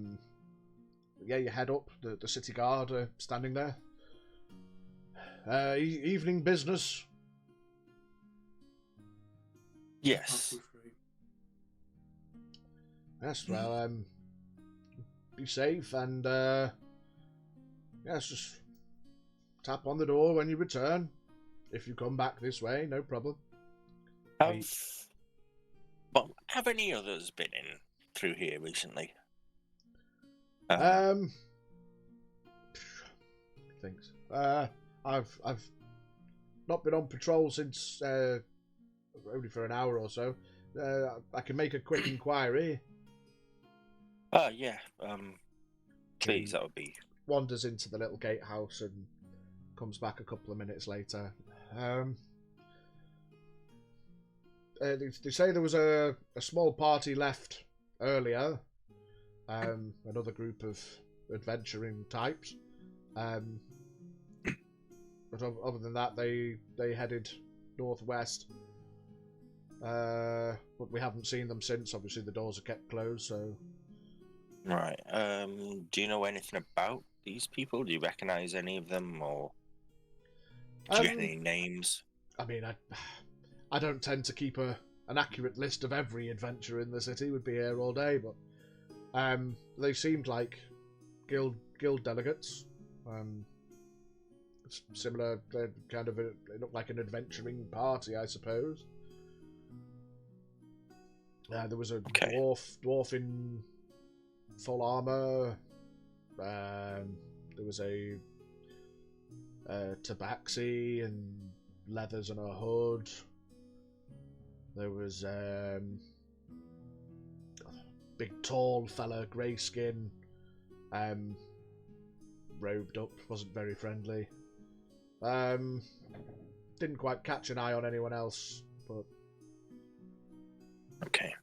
you head up. The city guard are standing there. Evening business.
Yes.
Yes, well, be safe and yes, just tap on the door when you return. If you come back this way, no problem.
Have any others been in through here recently?
Thanks. I've not been on patrol since only for an hour or so. I can make a quick inquiry.
Yeah. Please, that would be.
Wanders into the little gatehouse and comes back a couple of minutes later. They say there was a small party left earlier. Another group of adventuring types. But other than that, they headed northwest. But we haven't seen them since. Obviously, the doors are kept closed, so...
Right. Do you know anything about these people? Do you recognise any of them, or do you get any names?
I mean, I don't tend to keep an accurate list of every adventurer in the city. Would be here all day, but they seemed like guild delegates. Similar, kind of. It looked like an adventuring party, I suppose. There was a dwarf in full armor. There was a tabaxi and leathers and a hood. There was big tall fella, grey skin, robed up, wasn't very friendly. Didn't quite catch an eye on anyone else, but
okay.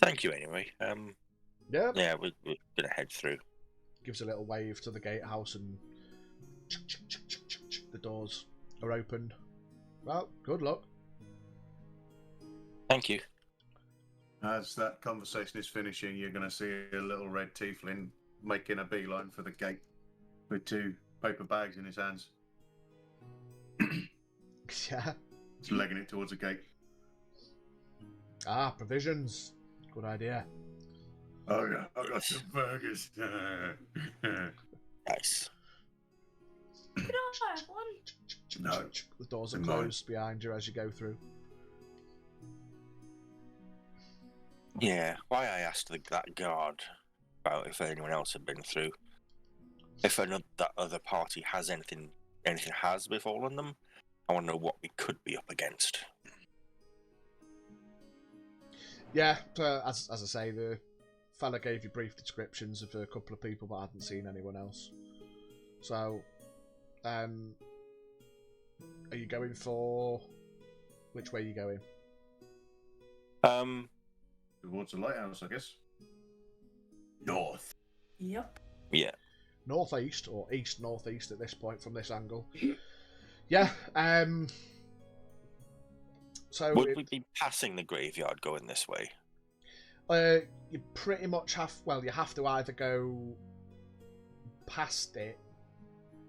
Thank you anyway. Yeah, we're gonna head through.
Gives a little wave to the gatehouse and the doors are opened. Well, good luck.
Thank you.
As that conversation is finishing, you're going to see a little red tiefling making a beeline for the gate with 2 paper bags in his hands.
Yeah.
He's legging it towards the gate.
Ah, provisions. Good idea.
Oh yeah, I got some burgers.
Nice.
Can I have one?
No.
The doors are
Never
closed behind you as you go through.
Yeah, why I asked that guard about if anyone else had been through. If that other party has anything has befallen them, I want to know what we could be up against.
Yeah, as I say, the fella gave you brief descriptions of a couple of people, but I hadn't seen anyone else. So, are you going for... Which way are you going?
Towards the lighthouse, I guess. North.
Yep.
Yeah.
Northeast, or east-northeast at this point from this angle. Yeah, so...
Would we be passing the graveyard going this way?
You pretty much have... Well, you have to either go past it,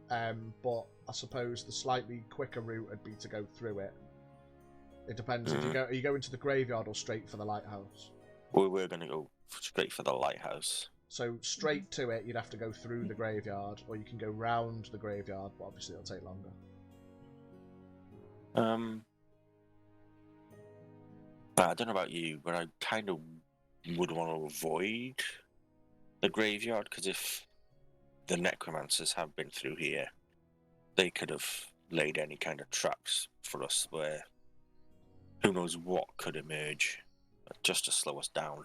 but I suppose the slightly quicker route would be to go through it. It depends. If you go, are you going to the graveyard or straight for the lighthouse?
We're going to go straight for the lighthouse.
So straight to it, you'd have to go through the graveyard, or you can go round the graveyard, but obviously it'll take longer.
I don't know about you, but I kind of would want to avoid the graveyard, because if the necromancers have been through here, they could have laid any kind of traps for us where who knows what could emerge just to slow us down.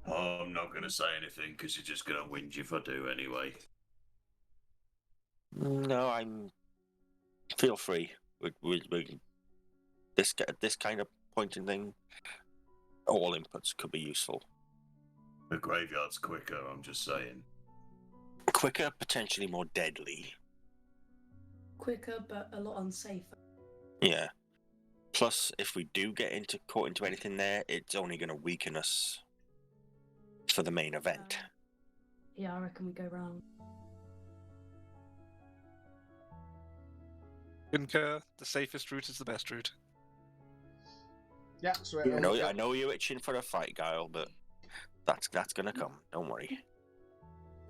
Oh, I'm not going to say anything because you're just going to whinge if I do anyway.
No, feel free. This kind of pointing thing, all inputs could be useful.
The graveyard's quicker, I'm just saying.
Quicker, potentially more deadly.
Quicker, but a lot unsafer.
Yeah. Plus, if we do get caught into anything there, it's only going to weaken us for the main event.
Yeah, I reckon we go round.
Concur. The safest route is the best route.
Yeah, so
I know you're itching for a fight, Guile, but that's going to come. Don't worry.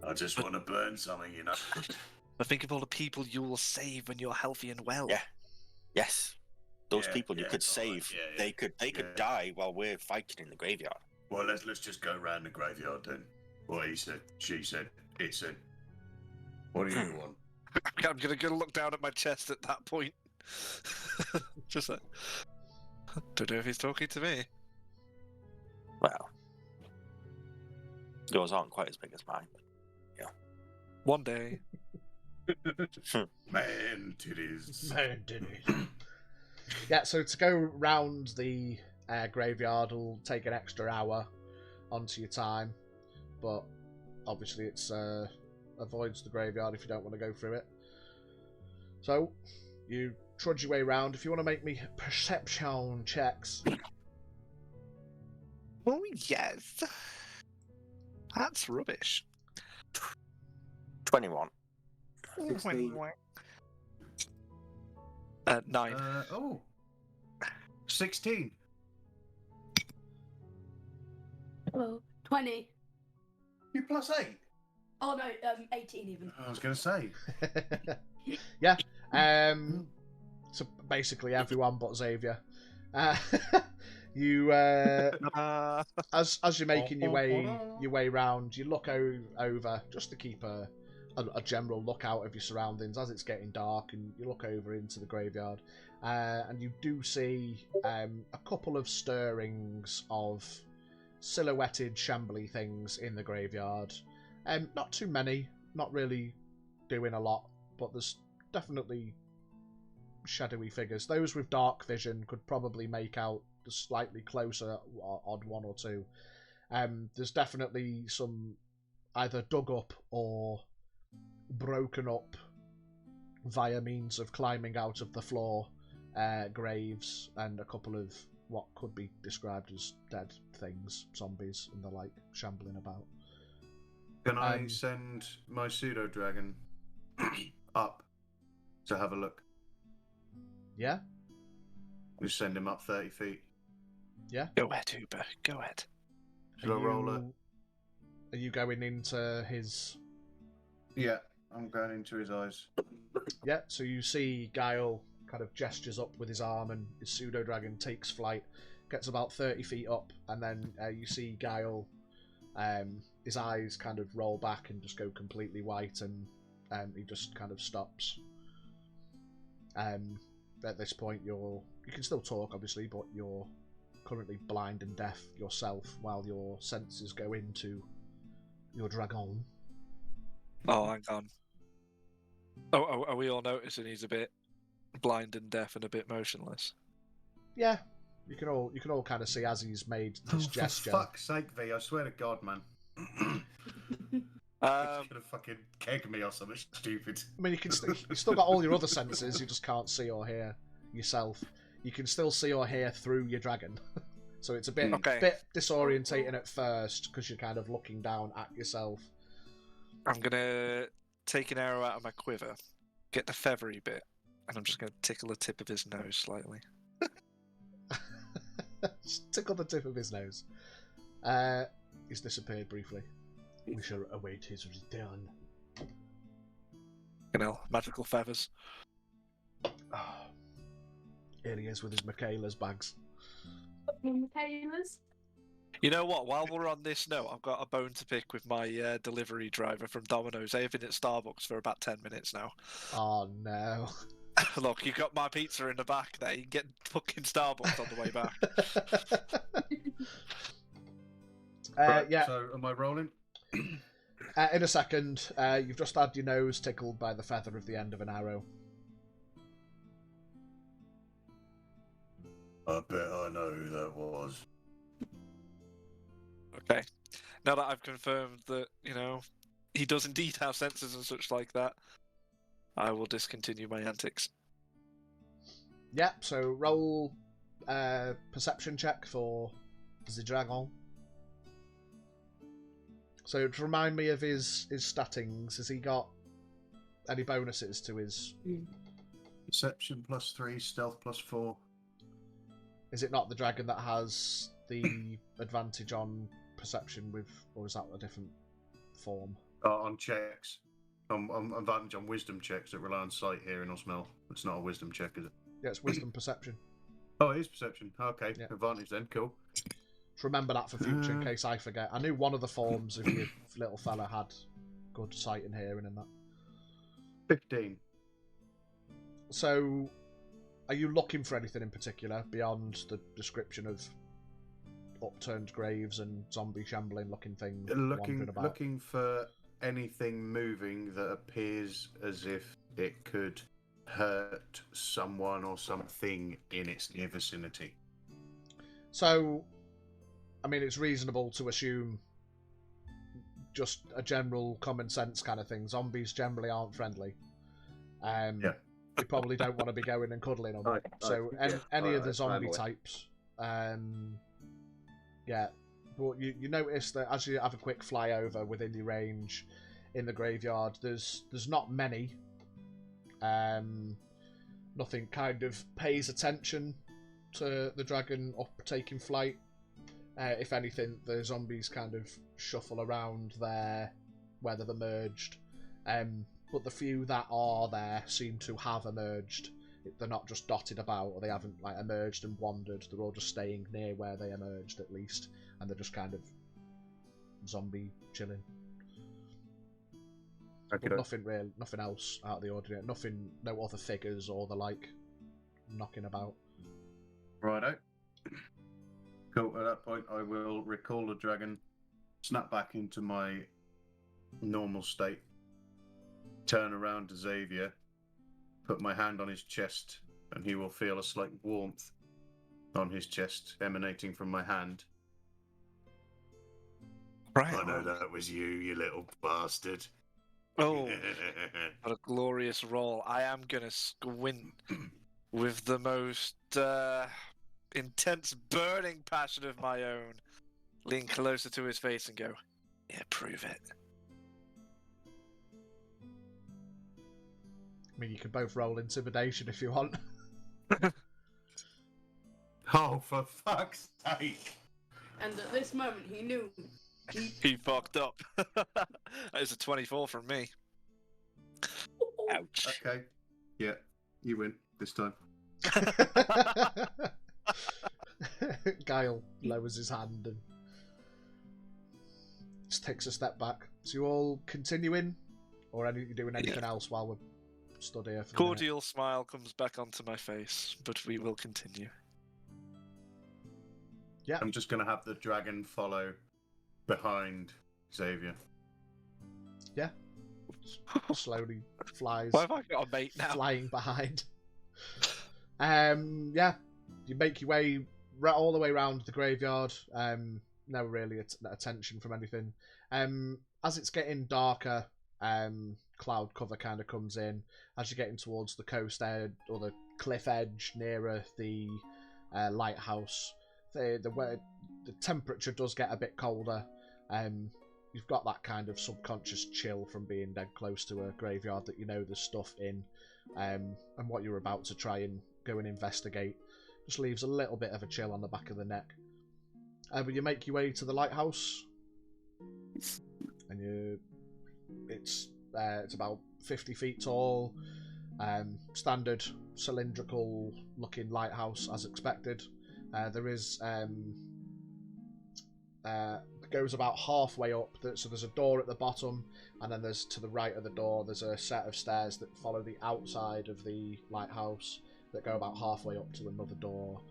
I just want to burn something, you know.
But think of all the people you will save when you're healthy and well.
Yeah. Yes. Those people you could
right,
save.
yeah.
They could die while we're fighting in the graveyard.
Well, let's just go round the graveyard then. Well, he said, she said, it said. What do you want?
I'm gonna look down at my chest at that point. Just like, Don't know if he's talking to me.
Well, yours aren't quite as big as mine.
One day.
Man titties.
Man, did it. Yeah, so to go round the graveyard will take an extra hour onto your time, but obviously it's avoids the graveyard if you don't want to go through it. So you trudge your way round. If you want to make me perception checks.
Oh, yes. That's rubbish.
21.
16.
9.
16.
Well, 20.
You plus 8.
Oh no, 18 even.
I was going to say.
Yeah. So basically everyone but Xavier. You as you're making your way round, you look over just to keep a general lookout of your surroundings as it's getting dark, and you look over into the graveyard, and you do see a couple of stirrings of silhouetted shambly things in the graveyard. Not too many, not really doing a lot, but there's definitely shadowy figures. Those with dark vision could probably make out the slightly closer odd one or two. There's definitely some either dug up or broken up via means of climbing out of the floor graves, and a couple of what could be described as dead things, zombies and the like, shambling about.
Can I send my pseudo dragon up to have a look?
Yeah?
We send him up 30 feet.
Yeah?
Go ahead, Uber. Go ahead.
Should I roll it?
Are you going into his...
Yeah, I'm going into his eyes.
Yeah, so you see Guile kind of gestures up with his arm, and his pseudo dragon takes flight, gets about 30 feet up, and then you see Guile, his eyes kind of roll back and just go completely white, and he just kind of stops. At this point, you can still talk, obviously, but you're currently blind and deaf yourself while your senses go into your dragon.
Oh, hang on. Oh, are we all noticing he's a bit blind and deaf and a bit motionless?
Yeah, you can all kind of see as he's made this gesture.
For fuck's sake, V, I swear to God, man. He's gonna fucking keg me or something stupid.
I mean, you still got all your other senses. You just can't see or hear yourself. You can still see or hear through your dragon, so it's a bit disorientating at first because you're kind of looking down at yourself.
I'm gonna take an arrow out of my quiver, get the feathery bit, and I'm just gonna tickle the tip of his nose slightly.
Just tickle the tip of his nose. He's disappeared briefly. We shall await his return.
You know, magical feathers.
Oh, here he is with his Michaela's bags.
Michaela's?
You know what? While we're on this note, I've got a bone to pick with my delivery driver from Domino's. They've been at Starbucks for about 10 minutes now.
Oh no.
Look, you got my pizza in the back there. You can get fucking Starbucks on the way back.
Right,
yeah.
So, am I rolling?
In a second, you've just had your nose tickled by the feather of the end of an arrow.
I bet I know who that was.
Okay. Now that I've confirmed that, he does indeed have senses and such like that, I will discontinue my antics.
Yeah, so roll perception check for the dragon. So to remind me of his statings, has he got any bonuses to his...
Perception +3, stealth +4.
Is it not the dragon that has the advantage on perception with, or is that a different form?
On checks. On advantage on wisdom checks that rely on sight, hearing, or smell. It's not a wisdom check, is it?
Yeah, it's wisdom perception.
Oh, it is perception. Okay,
Yeah.
Advantage then, cool.
Just remember that for future in case I forget. I knew one of the forms of your little fella had good sight and hearing and that.
15.
So Are you looking for anything in particular beyond the description of upturned graves and zombie shambling looking thing wandering about?
Looking for anything moving that appears as if it could hurt someone or something in its near vicinity.
So, I mean, it's reasonable to assume just a general common sense kind of thing. Zombies generally aren't friendly.
Yeah.
You probably don't want to be going and cuddling them. So any of the zombie types, yeah. But you notice that as you have a quick flyover within your range in the graveyard, there's not many. Nothing kind of pays attention to the dragon up taking flight. If anything, the zombies kind of shuffle around there, where they've emerged. But the few that are there seem to have emerged. They're not just dotted about, or they haven't like emerged and wandered. They're all just staying near where they emerged, at least, and they're just kind of zombie chilling.
Okay,
But nothing else out of the ordinary. No other figures or the like knocking about.
Righto. Cool. At that point, I will recall the dragon, snap back into my normal state, turn around to Xavier, put my hand on his chest, and he will feel a slight warmth on his chest emanating from my hand.
Right.
I know that was you little bastard.
Oh, what a glorious roll. I am going to squint with the most intense burning passion of my own. Lean closer to his face and go, yeah, prove it.
I mean, you can both roll intimidation if you want.
Oh, for fuck's sake!
And at this moment, he knew.
He fucked up. That is a 24 from me.
Ouch.
Okay. Yeah, you win this time.
Guile lowers his hand and just takes a step back. So you all continuing? Or you doing anything else while we're stood here for the minute?
Cordial smile comes back onto my face, but we will continue.
Yeah.
I'm just going to have the dragon follow behind Xavier.
Yeah. Slowly flies.
Why have I got a mate now?
Flying behind. Yeah. You make your way all the way around the graveyard. No really attention from anything. As it's getting darker, cloud cover kind of comes in. As you're getting towards the coast edge or the cliff edge nearer the lighthouse, the temperature does get a bit colder. You've got that kind of subconscious chill from being dead close to a graveyard that you know there's stuff in, and what you're about to try and go and investigate just leaves a little bit of a chill on the back of the neck. But you make your way to the lighthouse, and it's about 50 feet tall, standard cylindrical looking lighthouse as expected. There is goes about halfway up, so there's a door at the bottom, and then there's to the right of the door there's a set of stairs that follow the outside of the lighthouse that go about halfway up to another door.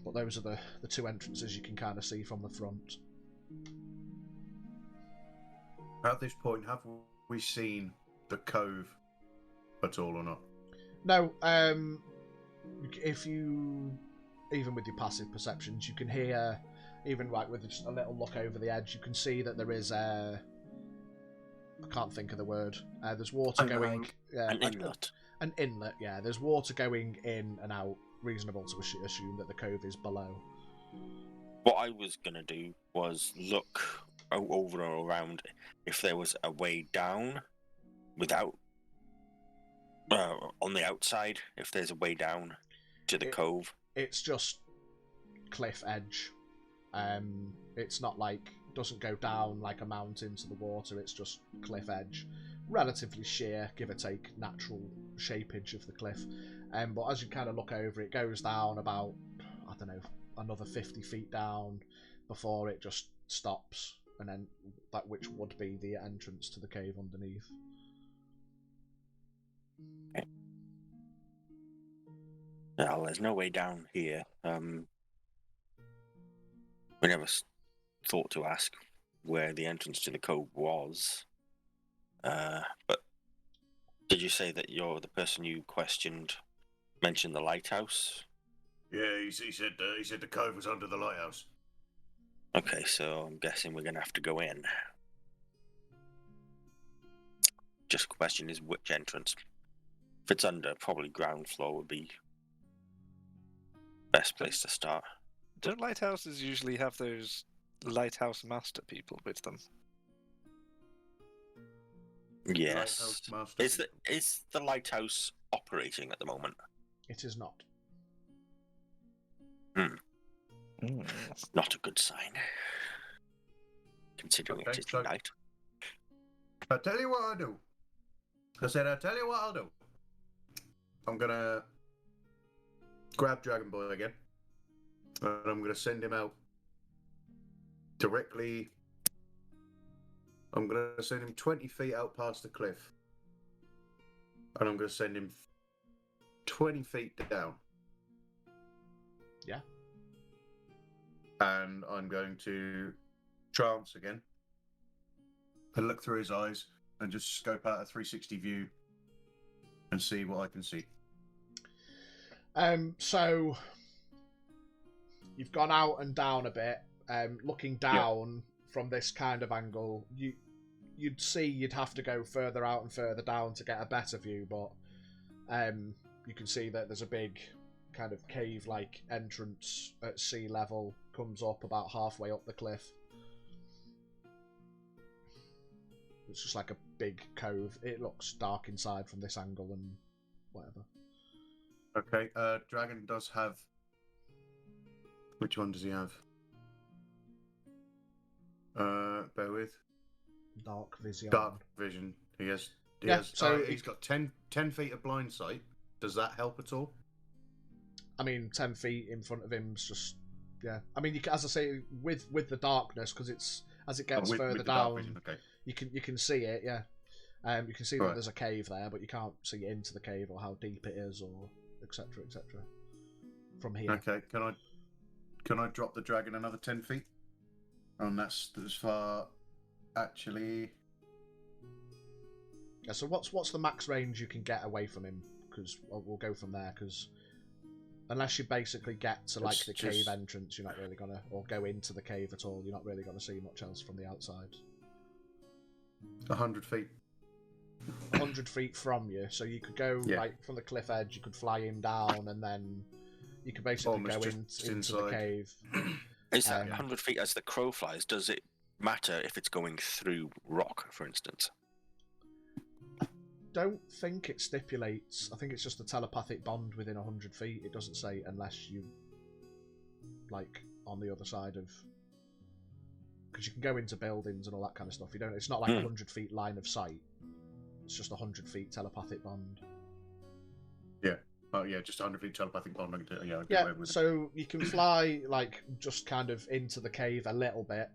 But those are the two entrances you can kind of see from the front.
At this point, have we seen the cove at all or not?
No, if you, even with your passive perceptions, you can hear, even like with just a little look over the edge, you can see that there is I can't think of the word. There's water going.
An inlet.
An inlet, yeah. There's water going in and out. Reasonable to assume that the cove is below.
What I was going to do was look over or around if there was a way down without on the outside, if there's a way down to the cove.
It's just cliff edge. It's not like, doesn't go down like a mountain to the water, it's just cliff edge. Relatively sheer, give or take, natural shapeage of the cliff. But as you kind of look over, it goes down about, I don't know, another 50 feet down before it just stops, and then that which would be the entrance to the cave underneath.
Well, there's no way down here. We never thought to ask where the entrance to the cove was. But did you say that the person you questioned mentioned the lighthouse?
Yeah, he said the cove was under the lighthouse.
Okay, so I'm guessing we're going to have to go in. Just question is which entrance. If it's under, probably ground floor would be best place to start.
Don't lighthouses usually have those lighthouse master people with them?
Yes.
Lighthouse master.
Is the lighthouse operating at the moment?
It is not.
Not a good sign. Considering
Okay,
it is
so-
night.
I'll tell you what I'll do. I said, I'll tell you what I'll do. I'm gonna grab Dragon Boy again, and I'm gonna send him out directly. I'm gonna send him 20 feet out past the cliff, and I'm gonna send him 20 feet down.
Yeah.
And I'm going to trance again and look through his eyes and just scope out a 360 view and see what I can see.
So you've gone out and down a bit. Looking down from this kind of angle, you'd see you'd have to go further out and further down to get a better view, but you can see that there's a big kind of cave-like entrance at sea level, comes up about halfway up the cliff. It's just like a big cove. It looks dark inside from this angle and whatever.
Okay, Dragon does have... Which one does he have? Bear with.
Dark vision.
Dark vision. He has... he's got 10 feet of blind sight. Does that help at all?
I mean, 10 feet in front of him's just... Yeah. I mean, you can, as I say, with the darkness, because it's as it gets further
with the dark
down,
vision, okay.
you can see it, yeah. You can see that
Right.
there's a cave there, but you can't see into the cave or how deep it is, or etc. From here.
Okay, can I drop the dragon another 10 feet? And that's as far... Actually...
Yeah. So what's the max range you can get away from him? Because we'll go from there. Because unless you basically get to like the cave entrance, you're not really gonna, or go into the cave at all. You're not really gonna see much else from the outside.
100 feet.
100 feet from you, so you could go like from the cliff edge. You could fly him down, and then you could basically
Almost
go
just
into the
inside.
cave.
Is that 100 feet as the crow flies? Does it matter if it's going through rock, for instance?
Don't think it stipulates. I think it's just a telepathic bond within 100 feet. It doesn't say unless you like on the other side of, because you can go into buildings and all that kind of stuff. You don't. It's not like 100 feet line of sight. It's just 100 feet telepathic bond.
Yeah. Oh yeah, just 100 feet telepathic bond. Yeah. I'll get
Yeah.
away with it.
So you can fly like just kind of into the cave a little bit.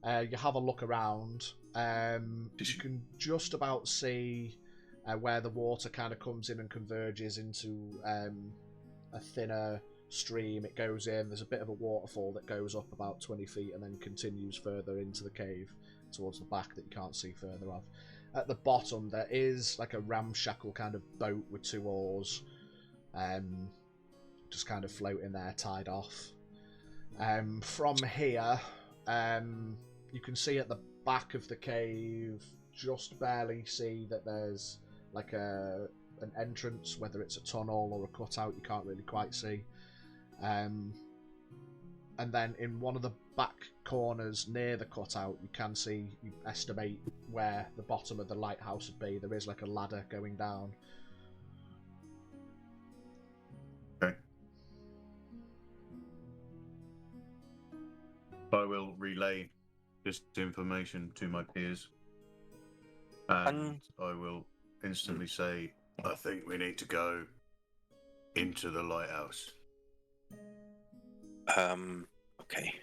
You have a look around. You can just about see where the water kind of comes in and converges into a thinner stream. It goes in. There's a bit of a waterfall that goes up about 20 feet and then continues further into the cave towards the back that you can't see further of. At the bottom, there is like a ramshackle kind of boat with 2 oars, just kind of floating there, tied off. From here, you can see at the back of the cave, just barely see that there's like an entrance, whether it's a tunnel or a cutout, you can't really quite see. And then in one of the back corners near the cutout, you can see, you estimate where the bottom of the lighthouse would be. There is like a ladder going down.
Okay. I will relay this information to my peers. And I will instantly say, I think we need to go into the lighthouse.
Okay.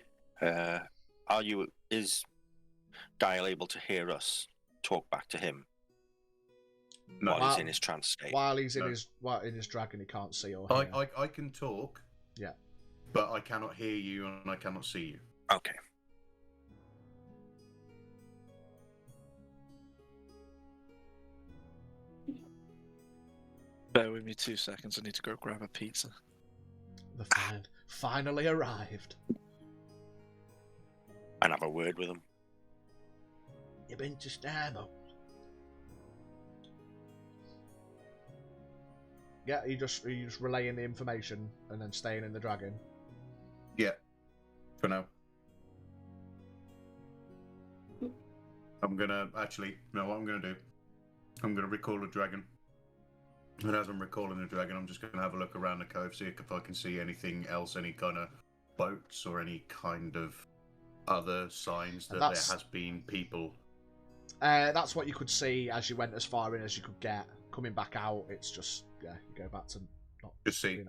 Is Dial able to hear us talk back to him?
No.
while he's in his trance state.
While he's in
No.
his dragon, he can't see or hear.
I can talk.
Yeah.
But I cannot hear you and I cannot see you.
Okay.
Bear with me 2 seconds. I need to go grab a pizza.
The finally arrived.
And have a word with him.
You've been to Starbucks. Yeah, you just relaying the information and then staying in the dragon.
Yeah. For now. I'm gonna actually no what I'm gonna do. I'm gonna recall a dragon. And as I'm recalling the dragon, I'm just gonna have a look around the cove, see if I can see anything else, any kind of boats or any kind of other signs that there has been people.
That's what you could see as you went as far in as you could get. Coming back out, it's just you go back to not
Just see,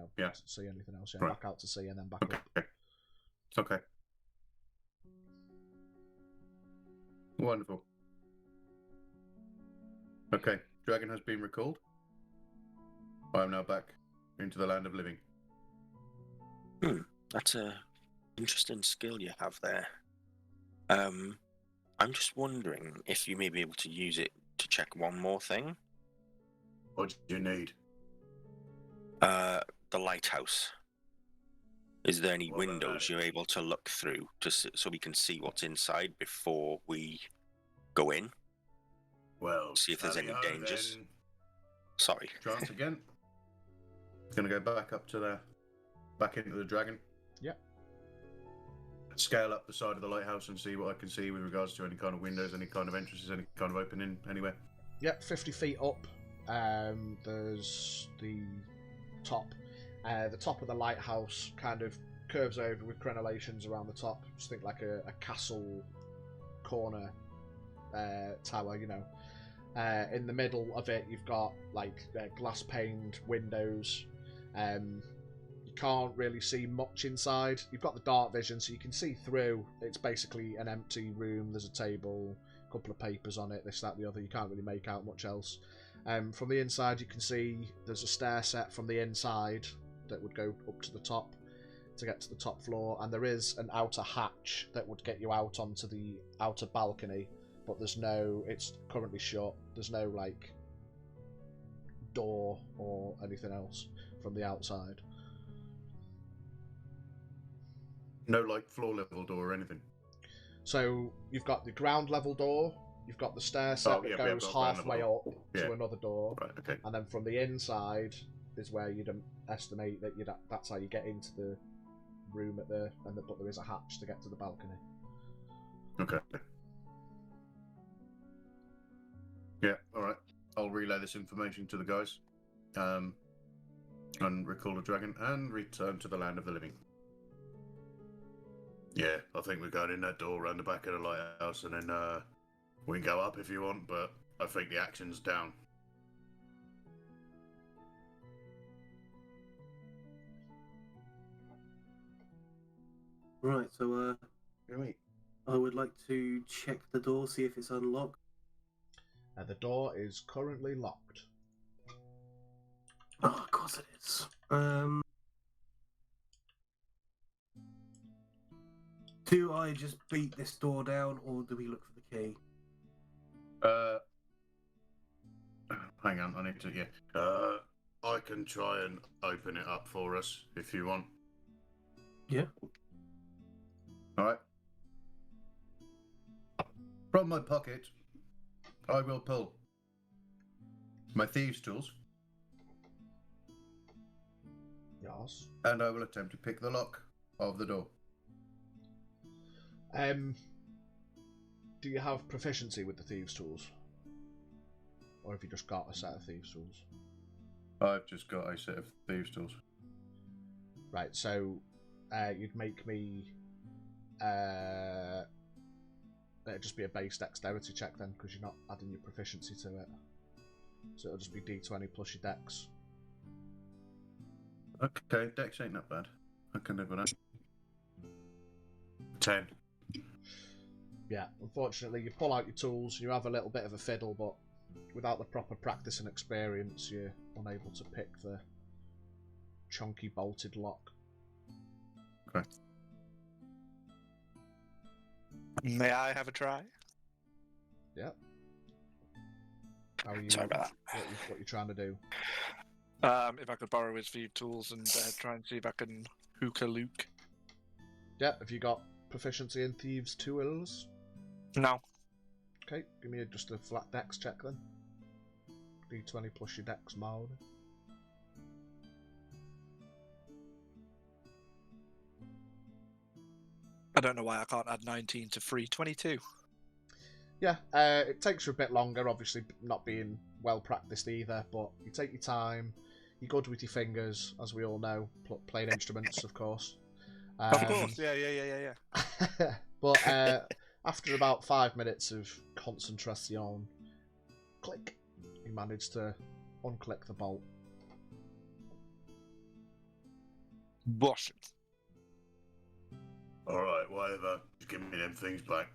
see anything else. Yeah,
Right.
back out to sea and then back
Okay.
up.
Okay. Wonderful. Okay, dragon has been recalled. I am now back into the land of living.
That's a interesting skill you have there. I'm just wondering if you may be able to use it to check one more thing.
What do you need?
The lighthouse. Is there any
What about
windows
that?
you're able to look through so we can see what's inside before we go in?
Well,
See if there's any
tally-ho
dangers.
then.
Sorry.
Chance again. Gonna go back into the dragon.
Yep.
Scale up the side of the lighthouse and see what I can see with regards to any kind of windows, any kind of entrances, any kind of opening anywhere.
Yep, 50 feet up. There's the top. The top of the lighthouse kind of curves over with crenellations around the top. Just think like a castle corner tower, you know. In the middle of it, you've got like glass paned windows. You can't really see much inside. You've got the dark vision, so you can see through. It's basically an empty room. There's a table, a couple of papers on it, this, that, the other. You can't really make out much else. From the inside, you can see there's a stair set from the inside that would go up to the top to get to the top floor, and there is an outer hatch that would get you out onto the outer balcony, but it's currently shut. There's no like door or anything else from the outside.
No, like floor level door or anything.
So you've got the ground level door, you've got the stair set that goes halfway up to another door,
Right. Okay.
and then from the inside is where you'd estimate that that's how you get into the room but there is a hatch to get to the balcony.
Okay. Yeah. All right. I'll relay this information to the guys, and recall a dragon and return to the land of the living. Yeah, I think we're going in that door around the back of the lighthouse, and then we can go up if you want, but I think the action's down.
Right, so
Right.
I would like to check the door, see if it's unlocked.
The door is currently locked.
Oh, of course it is. Do I just beat this door down, or do we look for the key?
Hang on, I need to. Yeah. I can try and open it up for us if you want.
Yeah.
All right. From my pocket, I will pull my thieves' tools,
Yes.
and I will attempt to pick the lock of the door.
Do you have proficiency with the thieves' tools? Or have you just got a set of thieves' tools?
I've just got a set of thieves' tools.
Right, so you'd make me it'd just be a base dexterity check then, because you're not adding your proficiency to it. So it'll just be d20 plus your dex.
Okay, dex ain't that bad. I can live with that. 10.
Yeah, unfortunately you pull out your tools, you have a little bit of a fiddle, but without the proper practice and experience, you're unable to pick the chunky bolted lock.
Okay.
May I have a try?
Yep. How are you?
Sorry about
What you trying to do?
If I could borrow his few tools and try and see if I can hookah Luke.
Yeah. Have you got proficiency in thieves' tools?
No.
Okay. Give me just a flat dex check then. D20 plus your dex mode.
I don't know why I can't add 19 to 322.
Yeah, it takes you a bit longer, obviously not being well practiced either, but you take your time, you're good with your fingers, as we all know, playing instruments, of course.
Of course, yeah.
But after about 5 minutes of concentration, click, you manage to unclick the bolt.
Wash it.
Alright, whatever. Just give me them things back.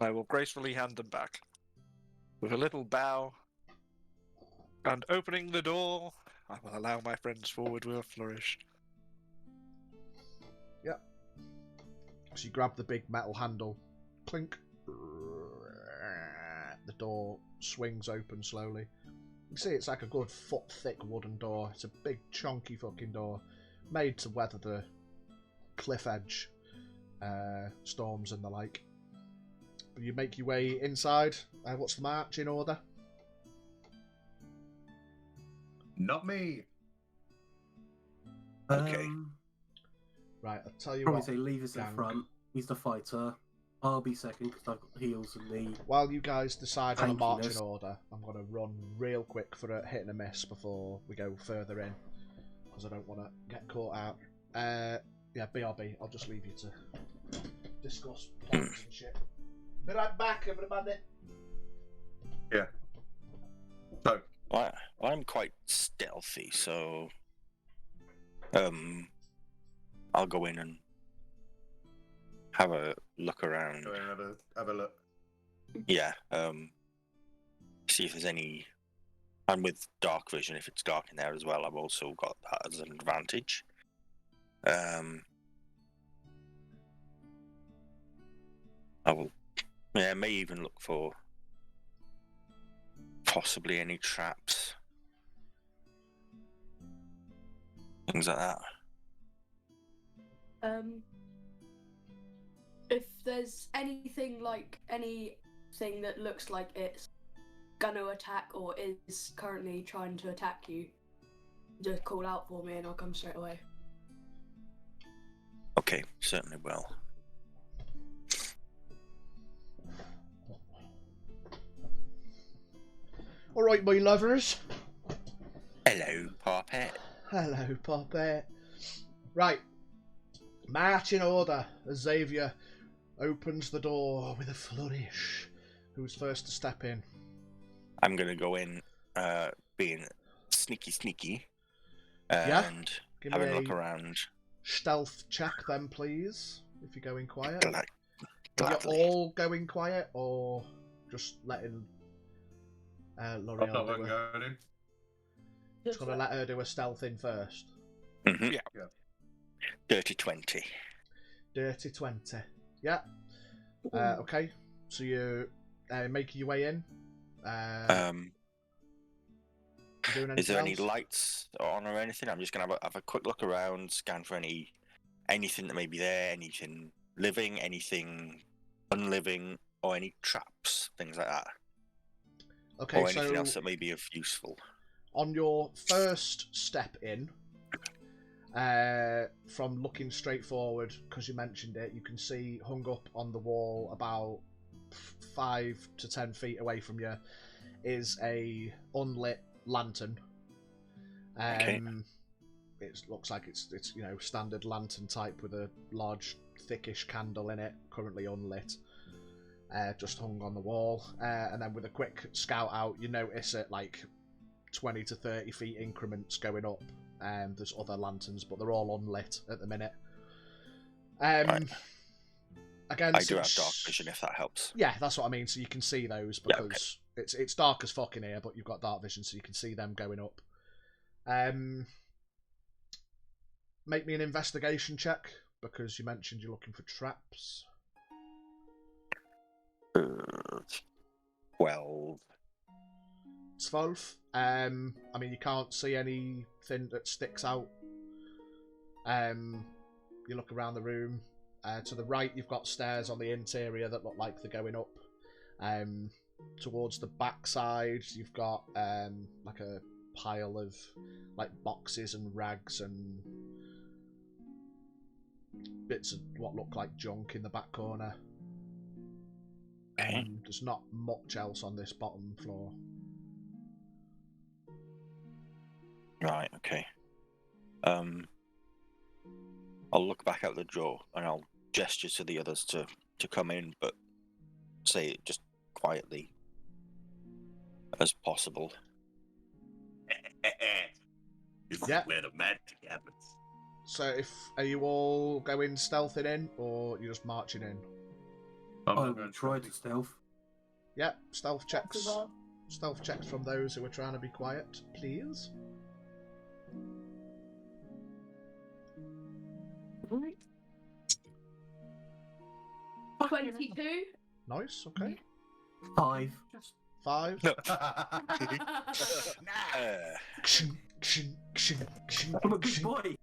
I will gracefully hand them back. With a little bow, and opening the door, I will allow my friends forward with a flourish.
Yep. So you grab the big metal handle, clink. The door swings open slowly. You see it's like a good foot thick wooden door. It's a big chunky fucking door, made to weather the cliff edge storms and the like. You make your way inside. What's the march in order?
Not me.
Okay.
Right, I'll tell you
Probably
what.
say Lever's in
gang.
front. He's the fighter. I'll be second because I've got the heels and the.
While you guys decide on a marching
Tankiness.
order, I'm going to run real quick for a hit and a miss before we go further in, because I don't want to get caught out. Yeah, BRB. I'll just leave you to discuss plans and shit. Be right back, everybody.
So,
Well, I'm quite stealthy, so I'll go in and have a look around.
go in and have a look.
Yeah, see if there's any. And with dark vision, if it's dark in there as well, I've also got that as an advantage. I will. Yeah, I may even look for possibly any traps, things like that.
If there's anything that looks like it's gonna attack or is currently trying to attack you, just call out for me and I'll come straight away.
Okay, certainly will.
Alright, my lovers.
Hello, Parpet.
Hello, Poppy. Right. March in order as Xavier opens the door with a flourish. Who's first to step in?
I'm gonna go in, being sneaky,
Yeah?
and
Give
have
me
a look
a
around.
stealth check then, please, if you're going quiet.
Gla-
Are
Gladly.
you all going quiet, or just letting
I'm not
L'Oreal do
going
it?
in.
Just gonna let her do a stealth in first.
Mhm.
Yeah.
Dirty 20.
Dirty 20. Yeah. Okay. So you making your way in. You doing anything
Is there any
else?
lights on or anything? I'm just gonna have a quick look around, scan for anything that may be there, anything living, anything unliving, or any traps, things like that,
Okay,
or anything
so
else that may be of useful.
on your first step in, from looking straight forward, because you mentioned it, you can see hung up on the wall about 5 to 10 feet away from you is a unlit lantern.
Okay.
It looks like it's standard lantern type with a large thickish candle in it, currently unlit, just hung on the wall. And then with a quick scout out, you notice it like 20 to 30 feet increments going up. There's other lanterns, but they're all unlit at the minute.
Right.
again,
I do have dark vision if that helps.
Yeah, that's what I mean. So you can see those because it's dark as fuck in here, but you've got dark vision, so you can see them going up. Make me an investigation check because you mentioned you're looking for traps.
12.
12. I mean, you can't see anything that sticks out. You look around the room. To the right, you've got stairs on the interior that look like they're going up. Towards the back side, you've got like a pile of like boxes and rags and bits of what look like junk in the back corner. There's not much else on this bottom floor.
Right, okay. I'll look back out the door and I'll gesture to the others to come in, but say it just quietly as possible.
This
Yeah.
is where the magic happens.
So, are you all going stealthing in, or you're just marching in?
I'm
I
not
will
going
try
stealthy.
to stealth.
Yeah, stealth
That's
checks.
as well.
Stealth checks from those who are trying to be quiet, please.
Right. 22.
Nice. Okay.
5.
5.
No.
I'm a big boy.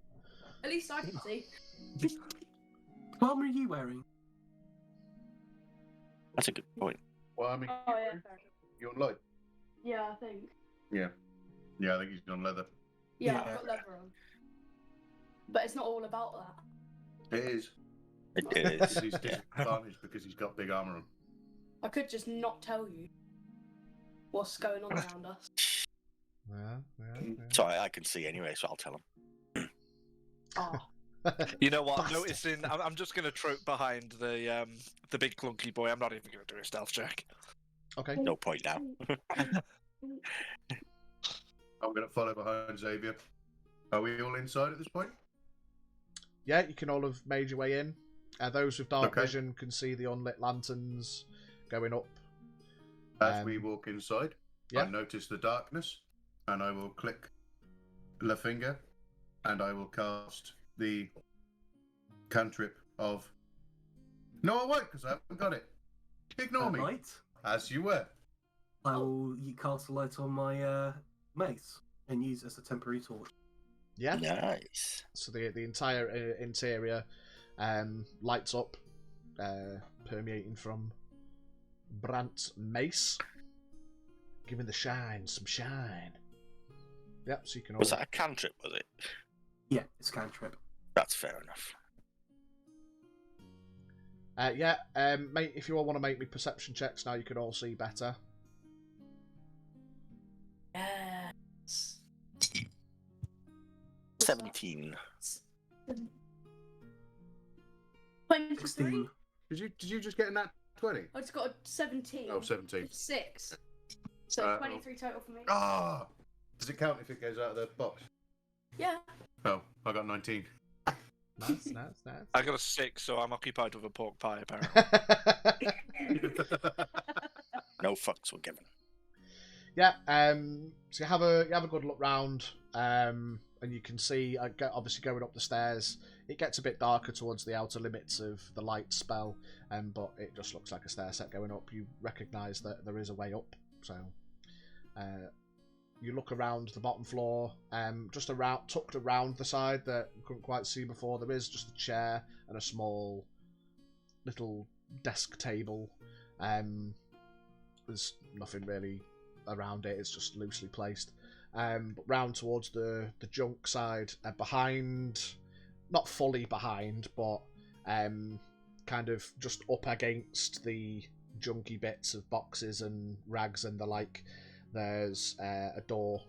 At least I can see.
What armor are you wearing?
That's a good point.
Well, I mean,
Oh yeah, fair enough.
you're on light.
Yeah, I think.
Yeah, I think he's on leather.
Yeah,
Yeah.
I've got leather on. But it's not all about that.
It is.
It
It's
is.
his disadvantage because he's got big armor on.
I could just not tell you what's going on around us.
Yeah.
So I can see anyway, so I'll tell him.
Oh.
You know what?
Bastard.
Noticing, I'm just going to trope behind the big clunky boy. I'm not even going to do a stealth check.
Okay.
No point now.
I'm going to follow behind Xavier. Are we all inside at this point?
Yeah, you can all have made your way in. Those with dark
Okay.
vision can see the unlit lanterns going up.
As we walk inside,
yeah.
I notice the darkness, and I will click the finger, and I will cast the cantrip of... No, I won't, because I haven't got it. Ignore me,
Light.
as you were.
I will cast a light on my mace and use it as a temporary torch.
Yeah.
Nice.
So the entire interior lights up, permeating from Brant's mace, giving the shine some shine. Yep. So you can all.
Was that a cantrip, was it?
Yeah, it's cantrip.
That's fair enough.
Yeah. Mate, if you all want to make me perception checks now, you can all see better.
Yes.
17.
23.
16.
Did you just get in that 20?
I just got a 17.
Oh, 17.
6. So 23 total for me.
Ah! Does it count if it goes out of the box?
Yeah.
Oh, I got 19.
Nice.
I got a 6, so I'm occupied with a pork pie, apparently.
No fucks were given.
Yeah. So you have a good look round, and you can see, obviously going up the stairs, it gets a bit darker towards the outer limits of the light spell, but it just looks like a stair set going up. You recognise that there is a way up, so you look around the bottom floor, just tucked around the side that you couldn't quite see before. There is just a chair and a small little desk table. There's nothing really around it. It's just loosely placed. But round towards the junk side, behind, not fully behind, but kind of just up against the junky bits of boxes and rags and the like, there's a door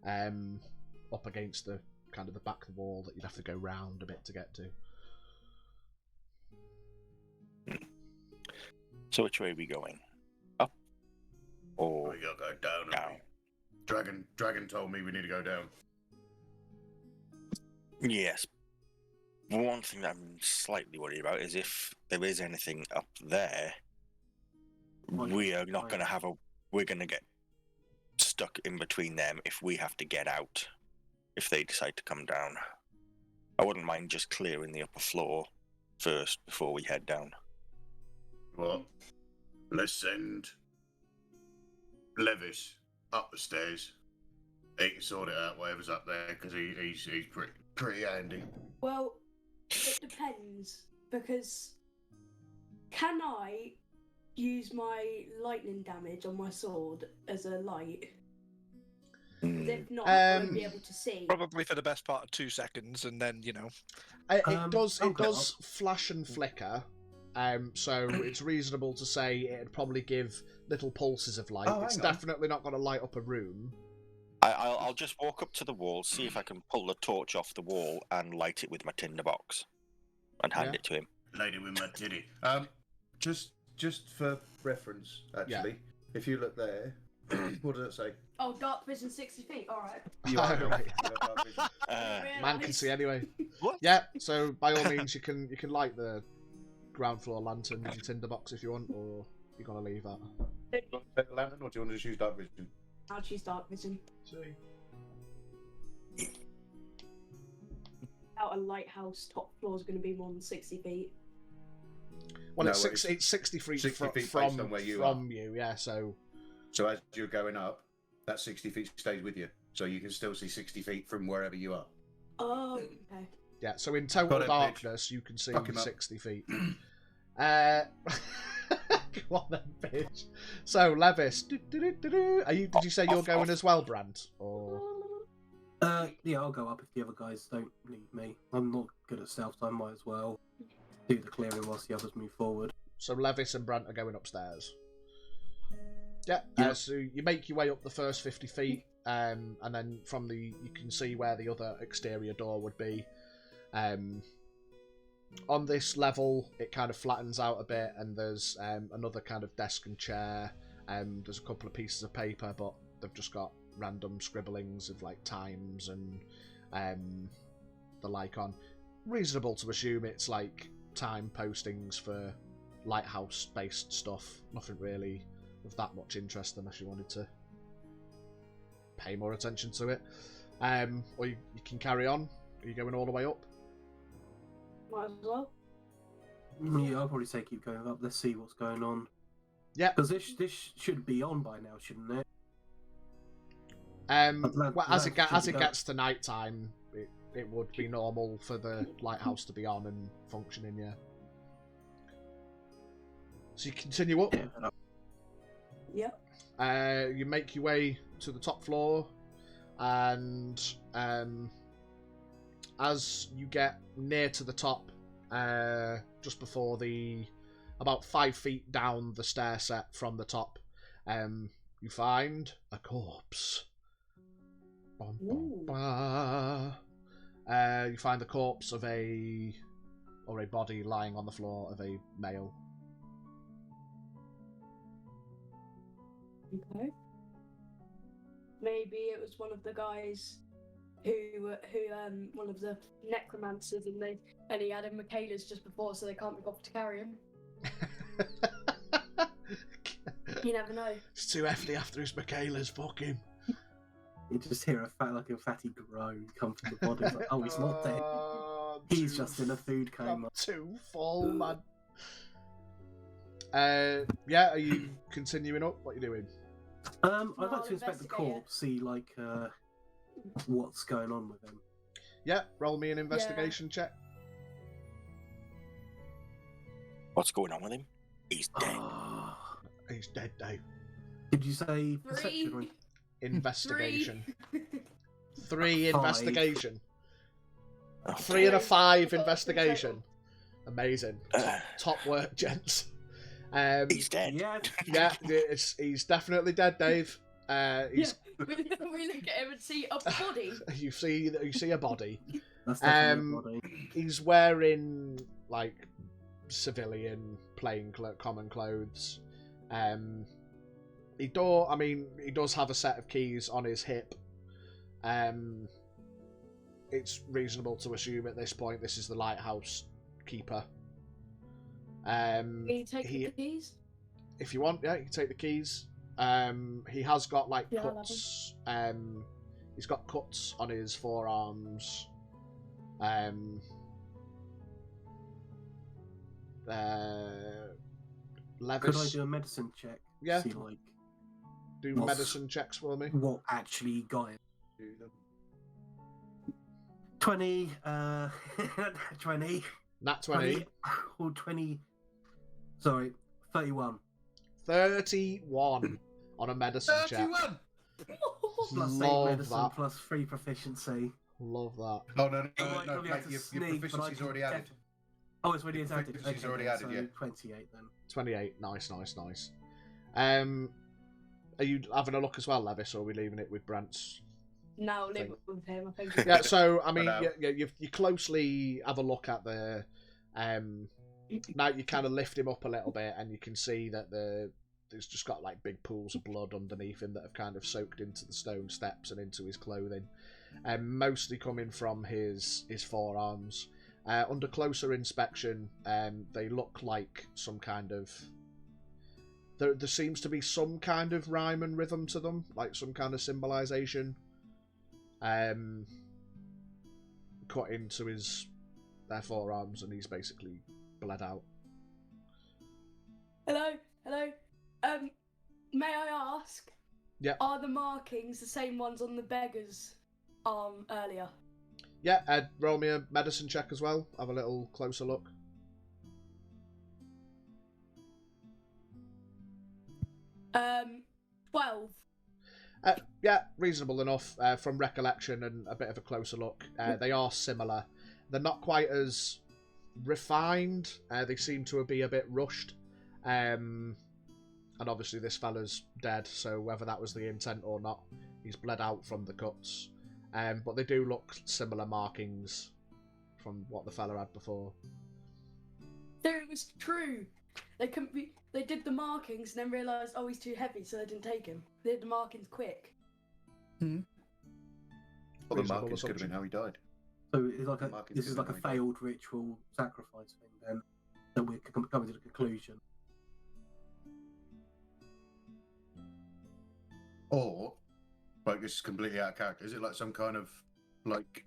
up against the kind of the back of the wall that you'd have to go round a bit to get to.
So which way are we going? Up? Or
We gotta go down.
down?
Dragon told me we need to go down.
Yes. One thing that I'm slightly worried about is if there is anything up there, we are not going to have a. We're going to get stuck in between them if we have to get out. If they decide to come down, I wouldn't mind just clearing the upper floor first before we head down.
Well, let's send Levis up the stairs. He can sort it out, whatever's up there, because he's pretty handy.
Well, it depends, because can I use my lightning damage on my sword as a light? 'Cause if not, I won't be able to see.
Probably for the best part of 2 seconds, and then, you know.
It does
okay,
flash and flicker, so it's reasonable to say it'd probably give little pulses of light.
Oh,
It's
hang on.
definitely not going to light up a room.
I'll just walk up to the wall, see if I can pull the torch off the wall and light it with my tinderbox, and hand
Yeah.
it to him.
Lady with my titty. Just for reference, actually, if you look there, what does it say?
Oh, dark vision 60 feet. All right.
You are
Right.
you have dark vision.
Man can see anyway.
What?
Yeah, so by all means you can light the ground floor lantern with your tinderbox if you want, or you're gonna leave that.
Do you want to take the lantern, or do you want to just use dark vision?
I'll choose dark vision.
See.
Out a lighthouse, top floor is going to be more than 60 feet.
Well,
No,
it's 60 feet,
60 feet based
from
on where you
from you, yeah. So
So as you're going up, that 60 feet stays with you. So you can still see 60 feet from wherever you are.
Oh, okay.
yeah, so in total
Got it, bitch.
darkness you can see
Fuck him up.
60 feet. Go on then, bitch. So Levis, are you? Did you say you're going as well, Brant? Or
Yeah, I'll go up if the other guys don't need me. I'm not good at stealth, so I might as well do the clearing whilst the others move forward.
so Levis and Brant are going upstairs. Yeah.
Yeah.
So you make your way up the first 50 feet, and then from you can see where the other exterior door would be. On this level, it kind of flattens out a bit, and there's another kind of desk and chair. There's a couple of pieces of paper, but they've just got random scribblings of like times and the like on. Reasonable to assume it's like time postings for lighthouse-based stuff. Nothing really of that much interest unless you wanted to pay more attention to it. Or you can carry on. Are you going all the way up?
Might as well.
Yeah, I'll probably say keep going up. Let's see what's going on.
Yeah.
Because this should be on by now, shouldn't it?
Well, as it
should go.
gets to night time, it would be normal for the lighthouse to be on and functioning. Yeah. So you continue up.
Yep.
You make your way to the top floor, and as you get near to the top, just before about 5 feet down the stair set from the top, you find a corpse. Bum, bum, ba. You find the corpse of a body lying on the floor of a male.
Okay. Maybe it was one of the guys who one of the necromancers, and he had a Michaela's just before, so they can't be bothered to carry him. You never know.
It's too hefty after his Michaela's, fuck him.
You just hear a fatty groan come from the body. It's like, oh, he's not dead.
Oh,
He's
too
just in a food coma.
I'm too full, man. Yeah, are you continuing up? What are you doing?
I'd
I'll
like to inspect the
investigate
corpse, see like what's going on with him.
Yeah, roll me an investigation check.
What's going on with him? He's dead.
He's dead, Dave.
Did you say perception? Or...
Investigation. 3
5.
investigation.
Oh,
3 and a 5
You've got
investigation. Amazing. Top work, gents.
He's dead.
Yeah.
Yeah, he's definitely dead, Dave. He's
We look at him and see a body.
you see a body.
That's definitely a body.
He's wearing like civilian common clothes. He does have a set of keys on his hip. it's reasonable to assume at this point this is the lighthouse keeper.
Can you take
he-
the keys?
If you want, yeah, you can take the keys. He has got like
Yeah, I'll have
cuts. He's got cuts on his forearms. Levis,
Could I do a medicine check?
Yeah.
See, like,
do
what's-
medicine checks for me.
what actually got him? 20, 20.
Nat 20.
Or 20. Sorry, 31.
31 on a medicine check.
31!
Plus 8
Love
medicine,
that.
plus 3 proficiency.
Love that.
Oh, no,
I might probably have to
your
sneak, but I
proficiency's
can
already added.
Oh, it's already added.
Proficiency's
Okay,
already
then,
added,
so
yeah.
28 then.
28. Nice. Are you having a look as well, Levis, or are we leaving it with Brent's?
No, leave
Thing.
it with him. I think.
Yeah, so, I mean,
But,
you closely have a look at the... now you kind of lift him up a little bit, and you can see that there's just got, like, big pools of blood underneath him that have kind of soaked into the stone steps and into his clothing. Mostly coming from his forearms. Under closer inspection, they look like some kind of... There seems to be some kind of rhyme and rhythm to them, like some kind of symbolization cut into their forearms, and he's basically bled out.
Hello. May I ask?
Yeah.
Are the markings the same ones on the beggar's arm earlier?
Yeah, Ed, roll me a medicine check as well. Have a little closer look.
12.
Yeah, reasonable enough from recollection and a bit of a closer look. They are similar. They're not quite as refined. They seem to be a bit rushed. And obviously this fella's dead, so whether that was the intent or not, he's bled out from the cuts. But they do look similar markings from what the fella had before.
There, it was true. They couldn't be. They did the markings and then realised, oh, he's too heavy, so they didn't take him. They did the markings quick.
Well, the
Reasonable
markings could have been
assumption.
how he died.
So it's like
Markings
this is
could
like a
have been how he
failed ritual sacrifice thing then, that we're coming to the conclusion.
Or, like, this is completely out of character. Is it like some kind of, like,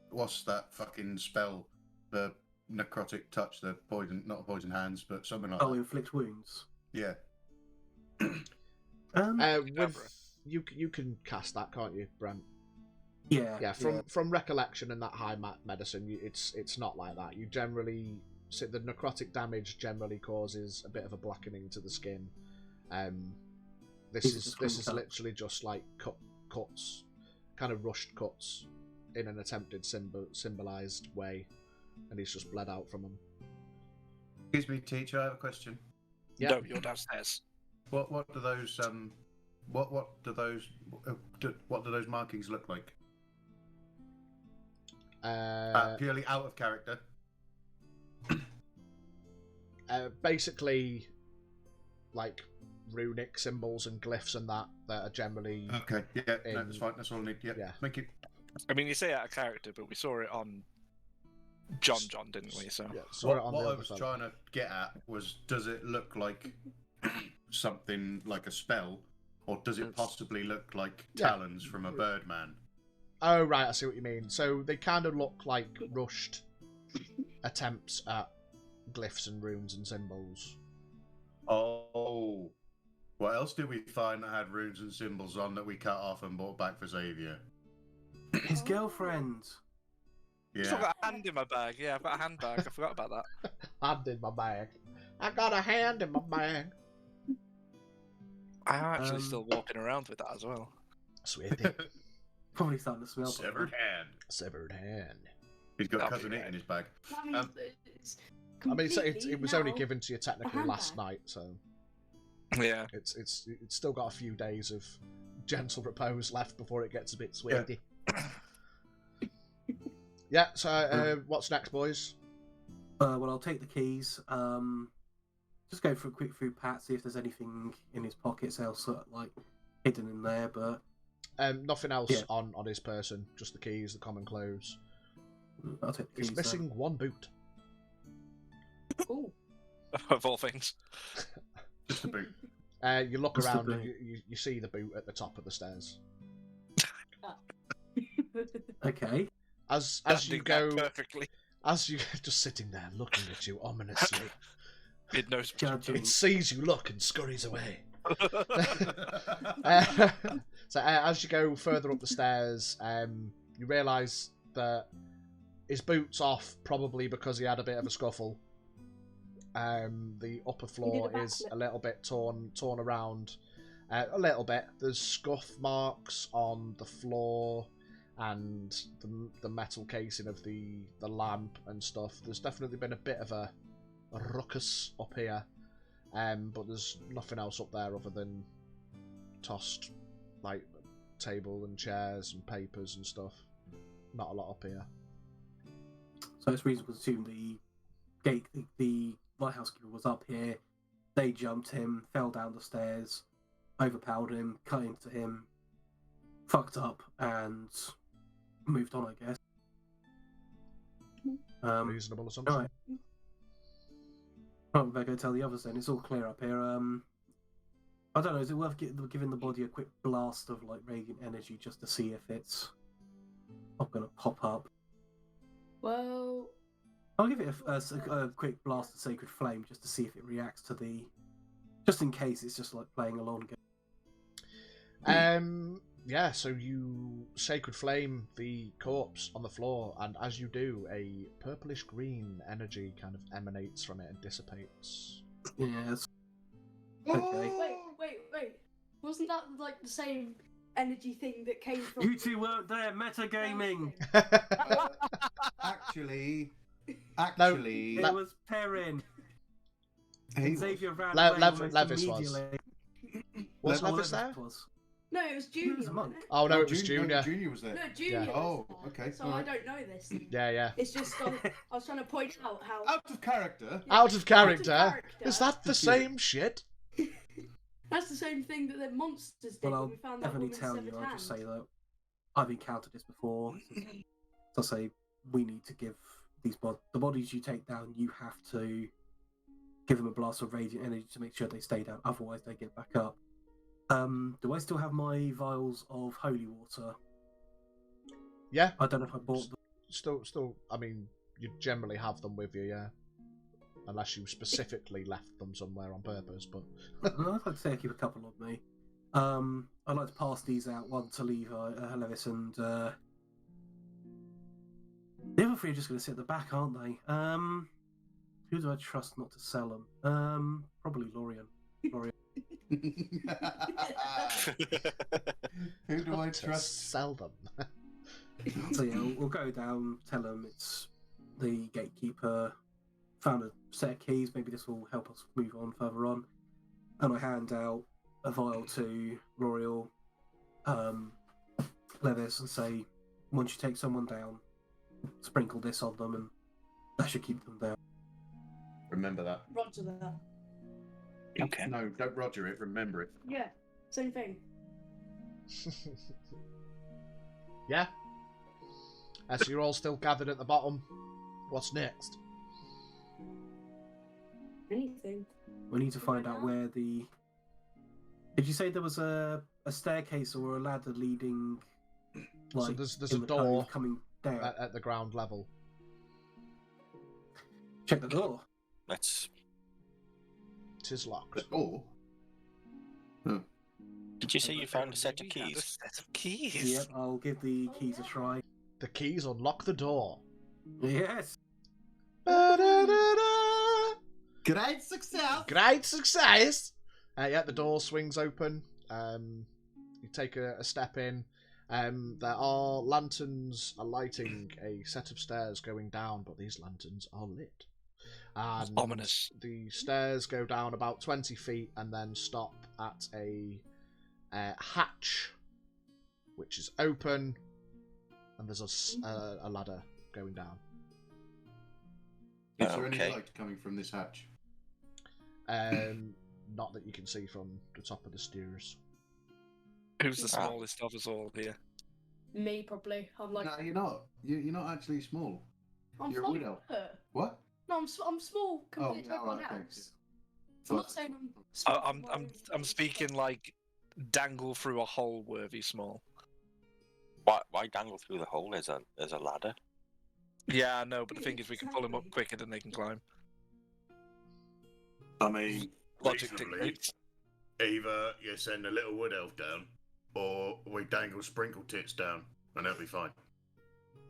what's that fucking spell? The necrotic touch, the poison, not poison hands, but something like
Oh,
that.
inflict wounds.
Yeah.
With you can cast that, can't you, Brent?
Yeah.
From recollection and that high medicine, it's not like that. You generally the necrotic damage generally causes a bit of a blackening to the skin. This
These are
is
just clean cuts.
literally just like cuts, kind of rushed cuts, in an attempted symbolized way, and he's just bled out from them.
Excuse me, teacher, I have a question.
Yeah.
No, you're downstairs.
What do those what do those markings look like? Purely out of character.
Basically, like runic symbols and glyphs and that are generally
Okay, yeah, no,
in-
that's fine. That's all I need. Yeah,
Yeah.
thank you.
I mean, you say out of character, but we saw it on John, didn't we? So
yeah, saw it on
What
the
I
other
was
fella.
trying to get at was, does it look like something like a spell, or does it possibly look like
Yeah.
talons from a birdman?
Oh right, I see what you mean. So they kind of look like rushed attempts at glyphs and runes and symbols.
Oh, what else did we find that had runes and symbols on that we cut off and brought back for Xavier?
His girlfriend.
I've still
Yeah,
got a hand in my bag. Yeah, I've got a handbag. I forgot about that.
Hand in my bag. I got a hand in my bag.
I'm actually
Um,
still walking around with that as well.
Sweetie.
Probably starting to smell.
severed hand.
Severed hand.
He's got
That'll
cousin
be
it
right.
in his bag.
That means it's
I mean, it was only
now
given to you technically
a
last
handbag.
night, so
Yeah.
it's still got a few days of gentle repose left before it gets a bit sweaty. Yeah. So what's next, boys?
Well, I'll take the keys. Just go for a quick through Pat, see if there's anything in his pockets else like hidden in there. But
Nothing else
Yeah.
on his person, just the keys, the common clothes.
I'll take the
It's
keys.
missing one boot.
Oh,
Of all things.
Just a boot.
You look
What's the
around and
boot?
you see the boot at the top of the stairs.
Okay.
As
That
you
did that
go,
perfectly.
as you just sitting there looking at you ominously,
It knows.
Judging.
it sees you look and scurries away. So as you go further up the stairs, you realise that his boot's off, probably because he had a bit of a scuffle. The upper floor
a
is
backflip.
a little bit torn around, a little bit. There's scuff marks on the floor and the metal casing of the lamp and stuff. There's definitely been a bit of a ruckus up here, but there's nothing else up there other than tossed like table and chairs and papers and stuff. Not a lot up here.
So it's reasonable to assume the lighthouse keeper was up here. They jumped him, fell down the stairs, overpowered him, cut into him, fucked up, and moved on, I guess.
Reasonable assumption.
Alright. Well, better go tell the others then. It's all clear up here. I don't know, is it worth giving the body a quick blast of like radiant energy just to see if it's not going to pop up?
well,
I'll give it a quick blast of Sacred Flame just to see if it reacts to the... Just in case it's just like playing along again.
Yeah, so you Sacred Flame the corpse on the floor, and as you do, a purplish green energy kind of emanates from it and dissipates.
Yes. Okay.
wait. Wasn't that like the same energy thing that came from?
You two weren't there, metagaming!
Actually,
It was Perrin.
he
Xavier ran
Le-
away
Lev-
almost
Levis was.
immediately.
Was
Oh,
Levis there?
was.
No, it was Junior.
He was a monk.
wasn't
Oh no, it was
No,
Junior.
Junior was there.
it? No, Junior.
Yeah.
was
Oh,
there.
okay,
So
alright.
I don't know this.
Yeah.
It's just I was trying to point out how.
Out of character.
Out of character.
character.
Is that the same shit?
That's the same thing that the monsters did
Well,
when
I'll
we found that
definitely
woman's
tell
severed
you, I'll just
hand.
say that I've encountered this before. So I say, we need to give the bodies you take down, you have to give them a blast of radiant energy to make sure they stay down, otherwise they get back up. Do I still have my vials of holy water?
Yeah.
I don't know if I bought them.
Still. I mean, you generally have them with you, yeah. Unless you specifically left them somewhere on purpose, but
I'd like to say I keep a couple on me. I'd like to pass these out, one to Levis, and the other three are just going to sit at the back, aren't they? Who do I trust not to sell them? Probably Lorian.
Who do I
to
trust?
sell them.
So yeah, we'll go down, tell them it's the gatekeeper found a set of keys, maybe this will help us move on further on. And I hand out a vial to L'Oreal, Levis, and say, once you take someone down, sprinkle this on them and that should keep them down.
Remember that.
Roger that.
Okay.
No, don't Roger it. Remember it.
Yeah, same thing.
Yeah. So you're all still gathered at the bottom. What's next?
Anything.
We need to find out where the... Did you say there was a staircase or a ladder leading...
So there's
in
a
the
door
cove coming down?
at the ground level.
Check the door.
Let's.
It is locked.
Or
Did you say you found a set of
We had a
keys?
set of keys.
Yep, I'll give the keys a try.
The keys unlock the door.
Yes!
Ba-da-da-da!
great success.
Great success! Yeah, the door swings open. You take a step in. There are lanterns lighting a set of stairs going down, but these lanterns are lit. And
Ominous.
the stairs go down about 20 feet and then stop at a hatch, which is open, and there's a ladder going down.
Is there any
Okay.
light coming from this hatch?
Not that you can see from the top of the stairs.
Who's the
Ah.
smallest of us all here?
Me probably. I'm like.
No, you're not. You're not actually small.
I'm
you're a
fine
widow.
with her.
What?
No, I'm small compared to
yeah,
everyone
right, okay.
else. I'm not saying I'm small.
I'm speaking like dangle through a hole worthy small.
Why dangle through the hole? There's a ladder.
Yeah, I know, but the thing is, we can pull them up
Exactly.
quicker than they can climb.
I mean,
Logic
reasonably,
dictates.
either you send a little wood elf down, or we dangle sprinkle tits down, and that'll be fine.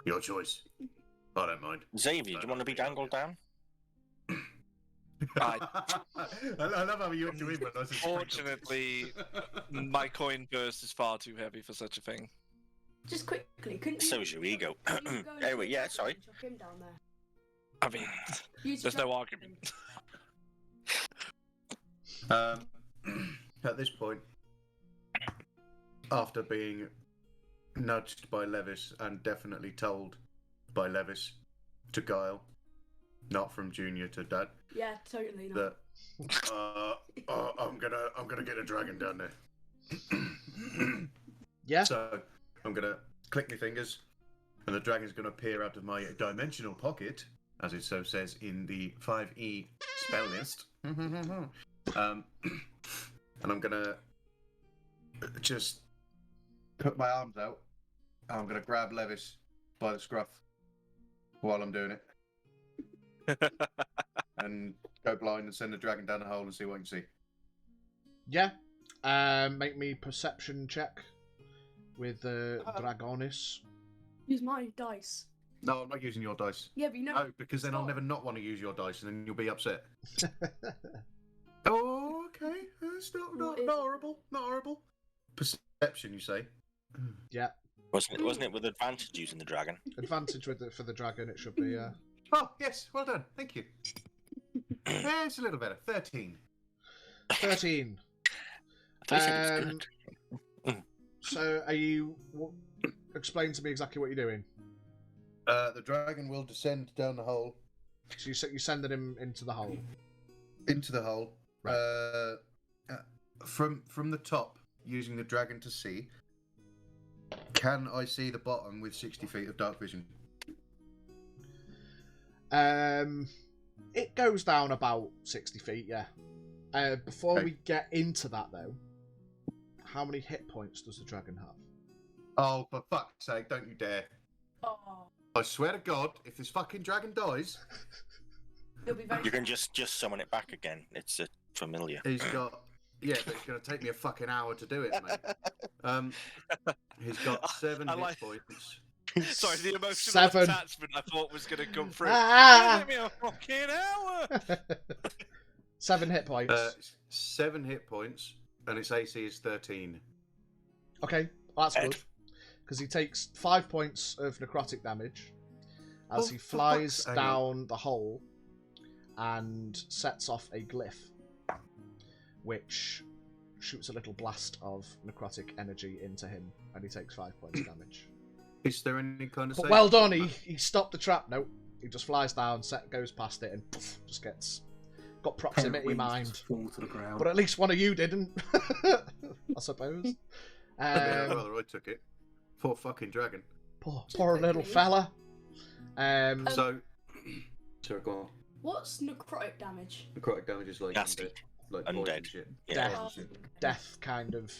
Your choice. I don't mind.
Xavier, do you want to be dangled down?
I-
I love how you do it, but that's a sprinkle tits.
Fortunately, my coin purse is far too heavy for such a thing.
Just quickly, couldn't you?
So's your ego.
couldn't you go into
Anyway,
the
yeah,
bathroom
sorry.
and chuck him down there?
I mean,
Use
there's
your
no
dragon.
argument.
At this point, after being nudged by Levis and definitely told by Levis to Guile, not from Junior to Dad,
Yeah, totally not.
that I'm gonna get a dragon down there.
Yeah.
So I'm gonna click my fingers, and the dragon's gonna appear out of my dimensional pocket, as it so says in the 5e spell list. And I'm gonna just put my arms out. And I'm gonna grab Levis by the scruff while I'm doing it, and go blind and send the dragon down the hole and see what I can see.
Yeah. Make me perception check with the Dragonis.
Use my dice.
No, I'm not using your dice.
Yeah, but you know.
No, because then I'll never not want to use your dice, and then you'll be upset. Oh, okay. It's not horrible. Not horrible. Perception, you say?
Yeah.
Wasn't it with advantage using the dragon?
Advantage with it for the dragon. It should be.
Oh, yes. Well done. Thank you. Yeah, it's a little better. 13.
13.
I thought you said it was good.
So, are you? Explain to me exactly what you're doing.
The dragon will descend down the hole.
So you're sending him into the hole.
Into the hole.
Right.
From the top, using the dragon to see. Can I see the bottom with 60 feet of dark vision?
It goes down about 60 feet. Yeah. Before
Okay.
we get into that, though, how many hit points does the dragon have?
Oh, for fuck's sake! Don't you dare!
Oh,
I swear to God, if this fucking dragon dies,
it'll be very.
You can just summon it back again. It's a familiar.
he's got. Yeah, but it's going to take me a fucking hour to do it, mate. He's got 7
I
hit
like-
points.
Sorry, the emotional
7.
attachment I thought was going to come through.
Ah!
Give me a fucking hour!
7 hit points.
7 hit points, and its AC is 13.
Okay, well, that's good. Because he takes 5 points of necrotic damage as
Oh,
he
for
flies
fuck's- hang
down the hole and sets off a glyph, which shoots a little blast of necrotic energy into him, and he takes 5 points of damage.
Is there any kind of
But
save?
well done, he stopped the trap. Nope, he just flies down, goes past it, and poof, just got proximity mind.
Fall to the ground.
But at least one of you didn't, I suppose.
Yeah, I'd rather I took it. Poor fucking dragon.
Poor little fella.
So, sorry, go on.
What's necrotic damage?
Necrotic damage is like
Nasty.
undead, like
Undead.
poison shit.
Yeah.
Poison shit.
Death kind of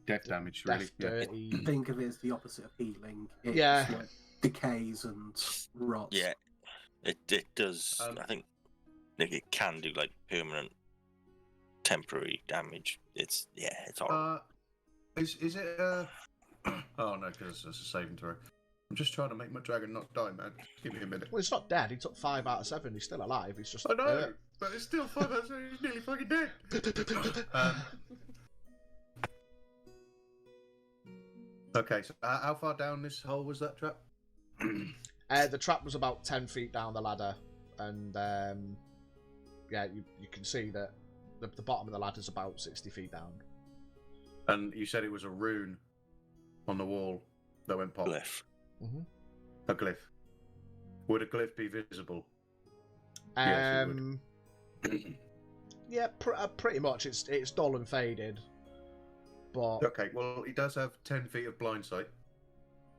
Death damage, really.
death,
Yeah.
dirty.
Think of it as the opposite of healing. It's
Yeah.
like decays and rots.
Yeah, it does.
Um,
I think it can do like permanent, temporary damage. It's horrible.
Is it Oh no, because it's a saving throw. I'm just trying to make my dragon not die, man. Just give me a minute.
Well, he's not dead. He took 5 out of 7. He's still alive. He's just.
I know, but it's still 5 out of 7. He's nearly fucking dead. Okay, so how far down this hole was that trap?
The trap was about 10 feet down the ladder, and yeah, you can see that the bottom of the ladder is about 60 feet down.
And you said it was a rune on the wall that went pop.
Glyph.
Mm-hmm.
A glyph. Would a glyph be visible? Yes, it would.
Yeah, pretty much. It's dull and faded, but
Okay, well, he does have 10 feet of blind sight.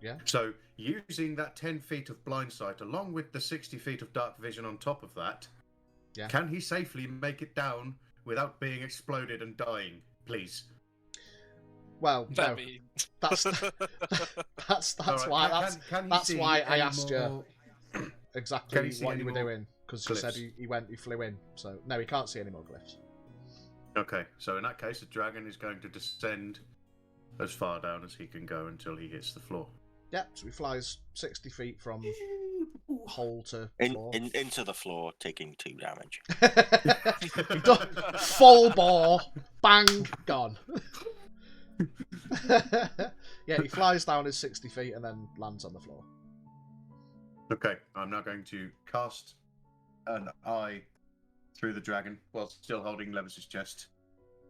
Yeah.
So using that 10 feet of blind sight along with the 60 feet of dark vision on top of that,
Yeah.
can he safely make it down without being exploded and dying? Please.
Well, no.
I mean,
That's that's
All right,
why
can he
that's
see
why I
any
asked you
more-
exactly
Can he see
what
any
you were
more
doing, because you said
glyphs?
he flew in. So no, he can't see any more glyphs.
Okay, so in that case, the dragon is going to descend as far down as he can go until he hits the floor.
Yep. So he flies 60 feet from hole to floor.
Into the floor, taking 2 damage.
He done full bore, bang, gone. Yeah, he flies down his 60 feet and then lands on the floor.
Okay, I'm now going to cast an eye through the dragon while still holding Levis's chest.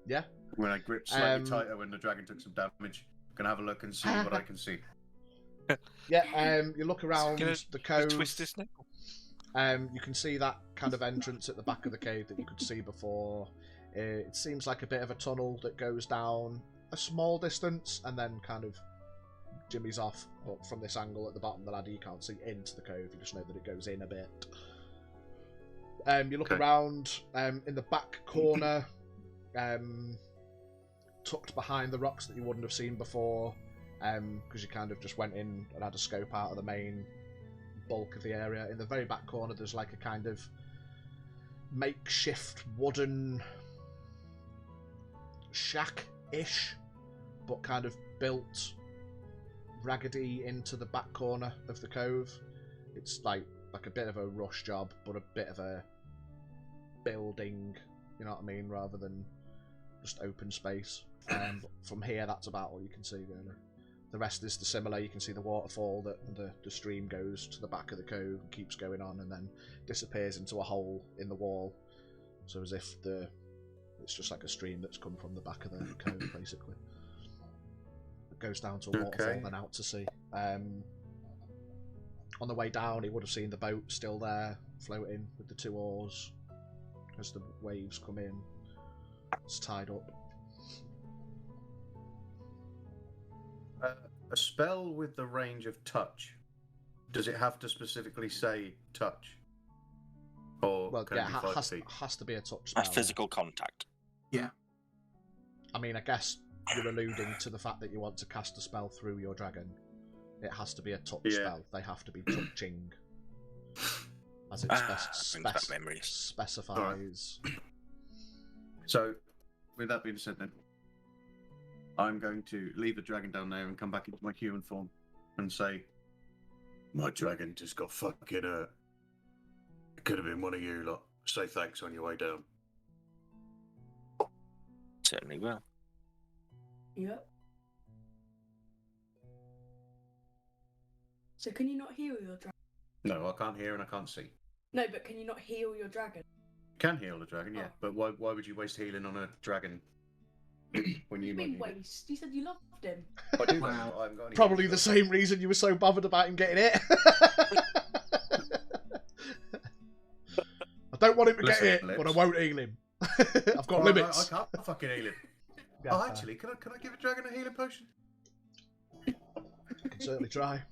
Yeah.
When I grip slightly tighter when the dragon took some damage, I'm gonna have a look and see what I can see.
Yeah, you look around
Gonna
the cove.
twist his neck.
You can see that kind of entrance at the back of the cave that you could see before. It seems like a bit of a tunnel that goes down a small distance and then kind of jimmies off. But from this angle at the bottom of the ladder, you can't see into the cove. You just know that it goes in a bit. You look
Okay.
around in the back corner, tucked behind the rocks that you wouldn't have seen before, because you kind of just went in and had a scope out of the main bulk of the area. In the very back corner, there's like a kind of makeshift wooden shack-ish, but kind of built raggedy into the back corner of the cove. It's like a bit of a rush job, but a bit of a building, you know what I mean, rather than just open space. But from here, that's about all you can see, really. The rest is the similar. You can see the waterfall that the stream goes to the back of the cove and keeps going on and then disappears into a hole in the wall. So as if it's just like a stream that's come from the back of the cove, basically. It goes down to a waterfall
Okay.
then out to sea. On the way down, he would have seen the boat still there, floating with the 2 oars. As the waves come in, it's tied up.
A spell with the range of touch. Does it have to specifically say touch? Or
Well,
can
yeah,
it be 5
has
feet?
to be a touch spell.
A physical contact.
I mean, I guess you're alluding to the fact that you want to cast a spell through your dragon. It has to be a touch
Yeah.
spell. They have to be touching, as it
Brings back memories.
specifies.
So, with that being said, then I'm going to leave the dragon down there and come back into my human form and say, "My dragon just got fucking hurt. It could have been one of you lot. Say thanks on your way down."
Certainly will.
Yep. So can you not heal your dragon?
No, I can't hear and I can't see.
No, but can you not heal your dragon?
Can heal the dragon, yeah,
Oh.
but why would you waste healing on a dragon when you
You
might
mean
need it?
waste? You said you loved him.
I do
Wow.
know, I haven't got any
Probably
healing
the
spells.
same reason you were so bothered about him getting it. I don't want him to
Listen,
get it, but I
Lips.
won't heal him. I've got
Well,
limits.
I can't fucking heal him.
Yeah,
Oh,
fair.
actually, can I give a dragon a healing potion?
I can certainly try.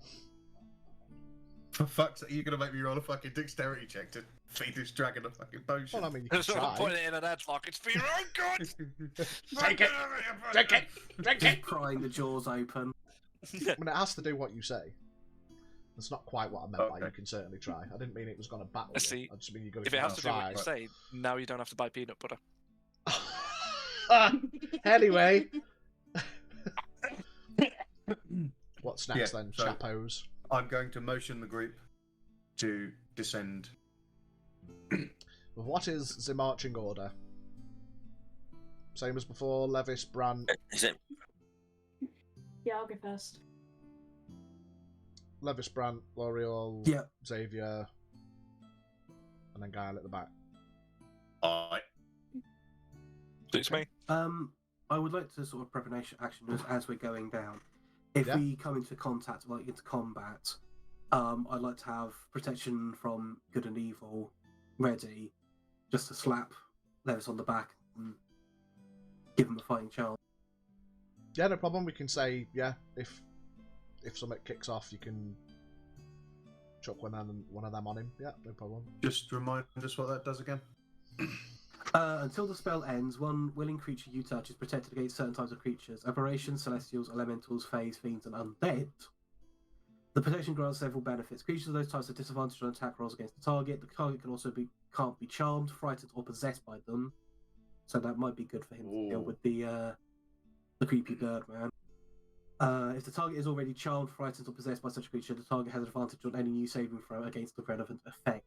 For fuck's sake, you're gonna make me roll a fucking dexterity check to feed this dragon a fucking potion.
Well, I mean, you can
Sort of
try.
put it in an headlock. It's for your own good.
Take it. Drink it. Drink
Just
it.
prying the jaws open.
I mean, it has to do what you say. That's not quite what I meant by
Okay.
you can certainly try. I didn't mean it was going to battle
I
you.
see.
I just mean you're going
If it has to do
try.
what you say, now you don't have to buy peanut butter.
Anyway. What's next
Yeah,
then,
so-
chappos?
I'm going to motion the group to descend.
What is the marching order? Same as before, Levis, Brant,
Is it?
Yeah, I'll go first.
Levis, Brant, L'Oreal,
Yeah.
Xavier, and then Guile at the back.
Alright.
Suits me.
I would like to sort of prep an action as we're going down. If
Yeah.
we come into contact, like into combat, I'd like to have protection from good and evil ready, just to slap Levis on the back and give him a fighting chance.
Yeah, no problem. We can say, yeah, if if something kicks off, you can chuck one of them on him. Yeah, no problem.
Just remind us what that does again.
Until the spell ends, one willing creature you touch is protected against certain types of creatures: aberrations, celestials, elementals, fays, fiends, and undead. The protection grants several benefits. Creatures of those types are disadvantaged on attack rolls against the target. The target can also can't be charmed, frightened, or possessed by them. So that might be good for him to deal with the creepy bird man. If the target is already charmed, frightened, or possessed by such a creature, the target has advantage on any new saving throw against the relevant effect.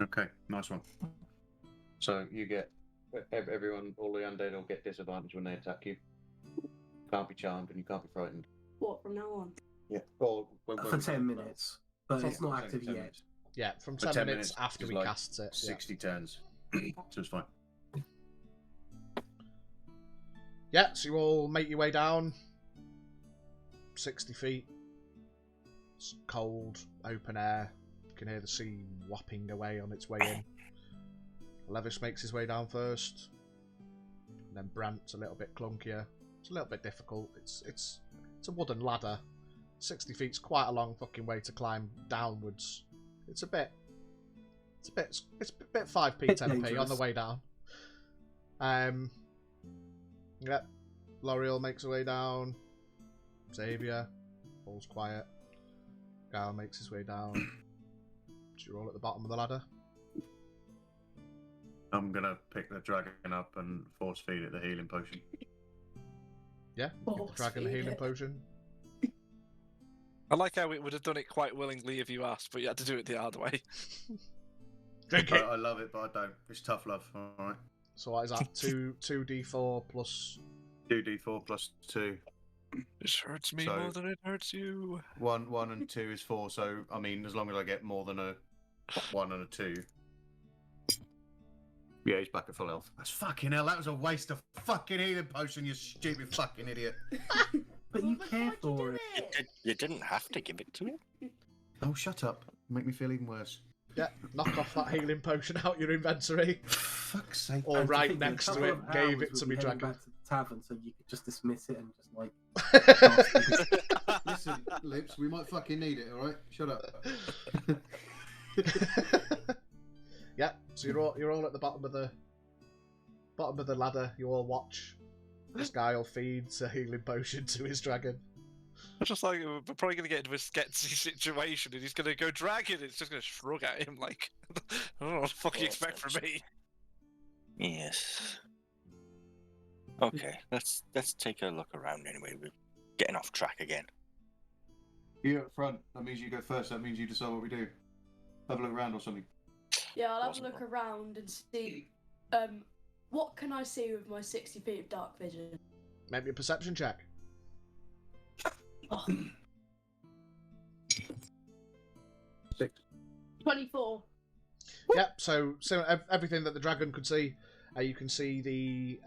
Okay, nice one. So you get everyone, all the undead will get disadvantage when they attack you. You can't be charmed and you can't be frightened.
What, from now on?
Yeah. Or when
For 10 minutes, but
From-
it's not
Only
active
10
yet.
minutes.
Yeah, from
For
10 minutes after
is
he
like
casts it. Yeah.
60 turns. So it's fine.
Yeah, so you all make your way down. 60 feet. It's cold, open air. You can hear the sea whopping away on its way in. Levis makes his way down first. And then Brant's a little bit clunkier. It's a little bit difficult. It's a wooden ladder. 60 feet's quite a long fucking way to climb downwards. It's a bit 5p,
Bit
10p on the
dangerous.
way down. Yep. L'Oreal makes her way down. Xavier falls quiet. Gal makes his way down. So you're all at the bottom of the ladder.
I'm gonna pick the dragon up and force feed it the healing potion.
Yeah, give the
Force
dragon a
feed
healing
it.
potion.
I like how it would have done it quite willingly if you asked, but you had to do it the hard way.
Drink
I,
it.
I love it, but I don't. It's tough love. All right.
So what is that? 2d4 plus
2d4 plus 2.
This hurts me
So-
more than it hurts you.
1 and 2 is 4. So I mean, as long as I get more than a 1 and a 2. Yeah, he's back at full health. That's fucking hell. That was a waste of fucking healing potion. You stupid fucking idiot.
But you
Well,
care
why'd you
for
do
it.
You didn't have to give it to him.
Oh, shut up. Make me feel even worse.
Yeah, knock off that healing potion out your inventory.
Fuck's sake.
Or
And to
right
think that a
next to
couple
it,
of
gave
hours
it
we'll
to
be
me
heading
dragon.
back to the tavern, so you could just dismiss it and just like.
Listen, Lips, we might fucking need it, alright? Shut up.
Yeah, so you're all at the bottom of the ladder. You all watch. This guy will feed a healing potion to his dragon.
I'm just like, we're probably going to get into a sketchy situation and he's going to go dragon. It's just going to shrug at him like, I don't know what the fuck you expect from me.
Yes. Okay, let's take a look around anyway. We're getting off track again.
You up front. That means you go first. That means you decide what we do. Have a look around or something.
Yeah, I'll have a
Possible.
look around and see. What can I see with my 60 feet of dark vision?
Make me a perception check.
Oh,
6.
24.
Yep. So everything that the dragon could see, you can see the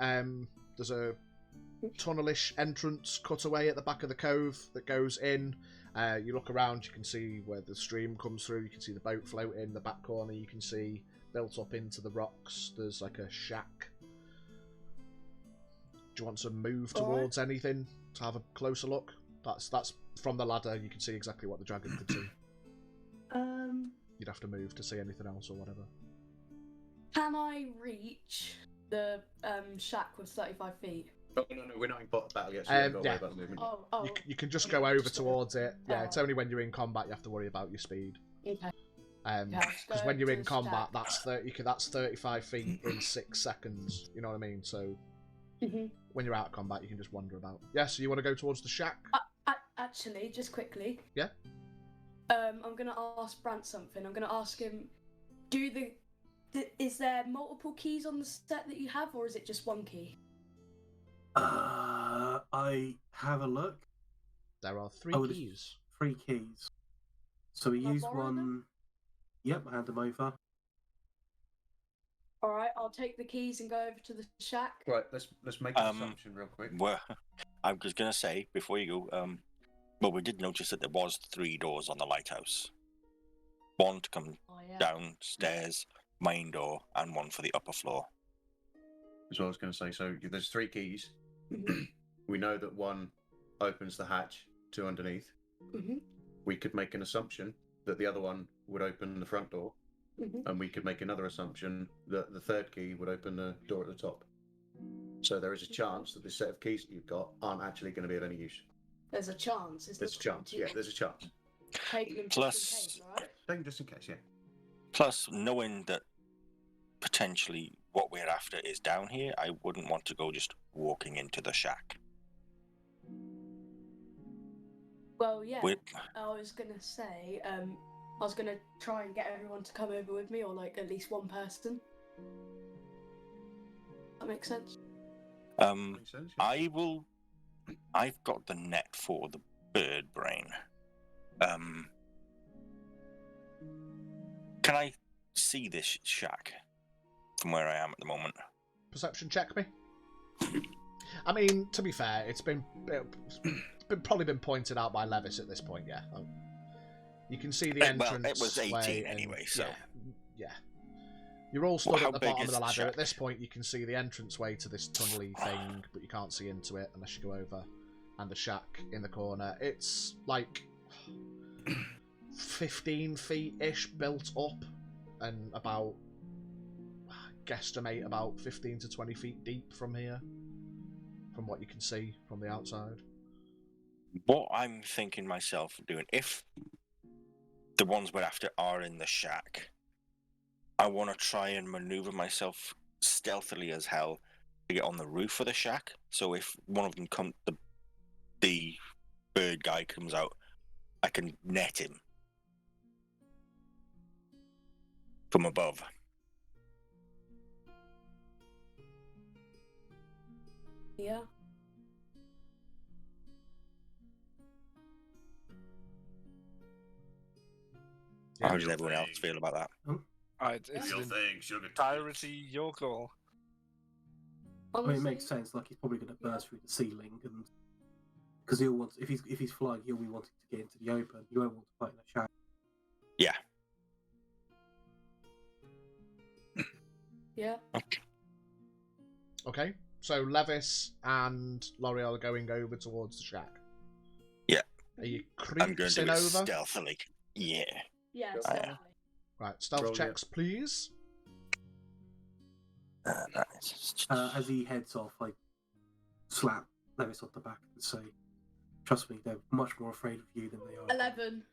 there's a tunnelish entrance cut away at the back of the cove that goes in. You look around, you can see where the stream comes through. You can see the boat floating in the back corner. You can see built up into the rocks. There's like a shack. Do you want to move towards anything to have a closer look? That's from the ladder. You can see exactly what the dragon could see. You'd have to move to see anything else or whatever.
Can I reach the shack with 35 feet?
Oh, no, we're not in battle yet, so you haven't got to
yeah.
worry about the movement.
Oh,
You can just go over
Just
towards it. Yeah, it's
Oh.
only when you're in combat you have to worry about your speed.
okay.
Because
go
when you're
to
in
the
combat,
shack.
that's 35 feet in 6 seconds. You know what I mean? So
Mhm.
when you're out of combat, you can just wander about. Yeah. So you want to go towards the shack?
Actually, just quickly.
Yeah.
I'm gonna ask Brant something. I'm gonna ask him, is there multiple keys on the set that you have, or is it just one key?
I have a look.
There are 3
Oh, there's
keys.
3 keys. So we
Can I
use
borrow them?
one. Yep, hand them over.
All right, I'll take the keys and go over to the shack.
Right, let's make an
Um,
assumption real quick.
Well, I was going to say before you go, well, we did notice that there was 3 doors on the lighthouse. One to come
Oh yeah.
downstairs, main door, and one for the upper floor.
That's what I was going to say. So there's 3 keys.
Mhm.
We know that one opens the hatch to underneath,
Mhm.
we could make an assumption that the other one would open the front door,
Mhm.
and we could make another assumption that the third key would open the door at the top. So there is a chance that this set of keys that you've got aren't actually going to be of any use.
There's a chance. It's
There's a
not
chance. Yeah, there's a chance.
taking them
Plus-
just in case, right?
Take them just in case, yeah.
Plus, knowing that potentially what we're after is down here, I wouldn't want to go just walking into the shack.
Well, yeah.
We-
I was gonna say, I was gonna try and get everyone to come over with me, or like at least one person. That makes sense.
Makes sense. Yeah.
I will. I've got the net for the bird brain. Can I see this shack from where I am at the moment?
Perception check me. I mean, to be fair, it's been probably been pointed out by Levis at this point. Yeah, you can see the
Well,
entrance.
it was 18
way
anyway,
and,
so-
yeah. You're all stood
Well, how
at the
big
bottom of
is
the
the
ladder.
shack?
At this point, you can see the entranceway to this tunnely thing, but you can't see into it unless you go over. And the shack in the corner. It's like 15 feet-ish built up, and about, guesstimate, about 15 to 20 feet deep from here, from what you can see from the outside.
What I'm thinking myself of doing, if the ones we're after are in the shack, I want to try and maneuver myself stealthily as hell to get on the roof of the shack. So if one of them the bird guy comes out, I can net him from above.
Yeah.
Yeah.
How does everyone else feel about that?
It's
Your thing, sugar.
entirety your call.
I mean, it
Honestly,
makes sense. Like he's probably going to burst through the ceiling, and because he'll want if he's flying, he'll be wanting to get into the open. You won't want to fight in a shack.
Yeah.
Yeah.
Okay, so Levis and L'Oreal are going over towards the shack.
Yeah.
Are you
I'm going to
creeping
do it
over?
stealthily. Yeah.
Yeah.
I am.
Definitely.
Right, stealth
Roll,
checks, please.
Nice.
As he heads off, I slap Levis off the back and say, "Trust me, they're much more afraid of you than they are."
11.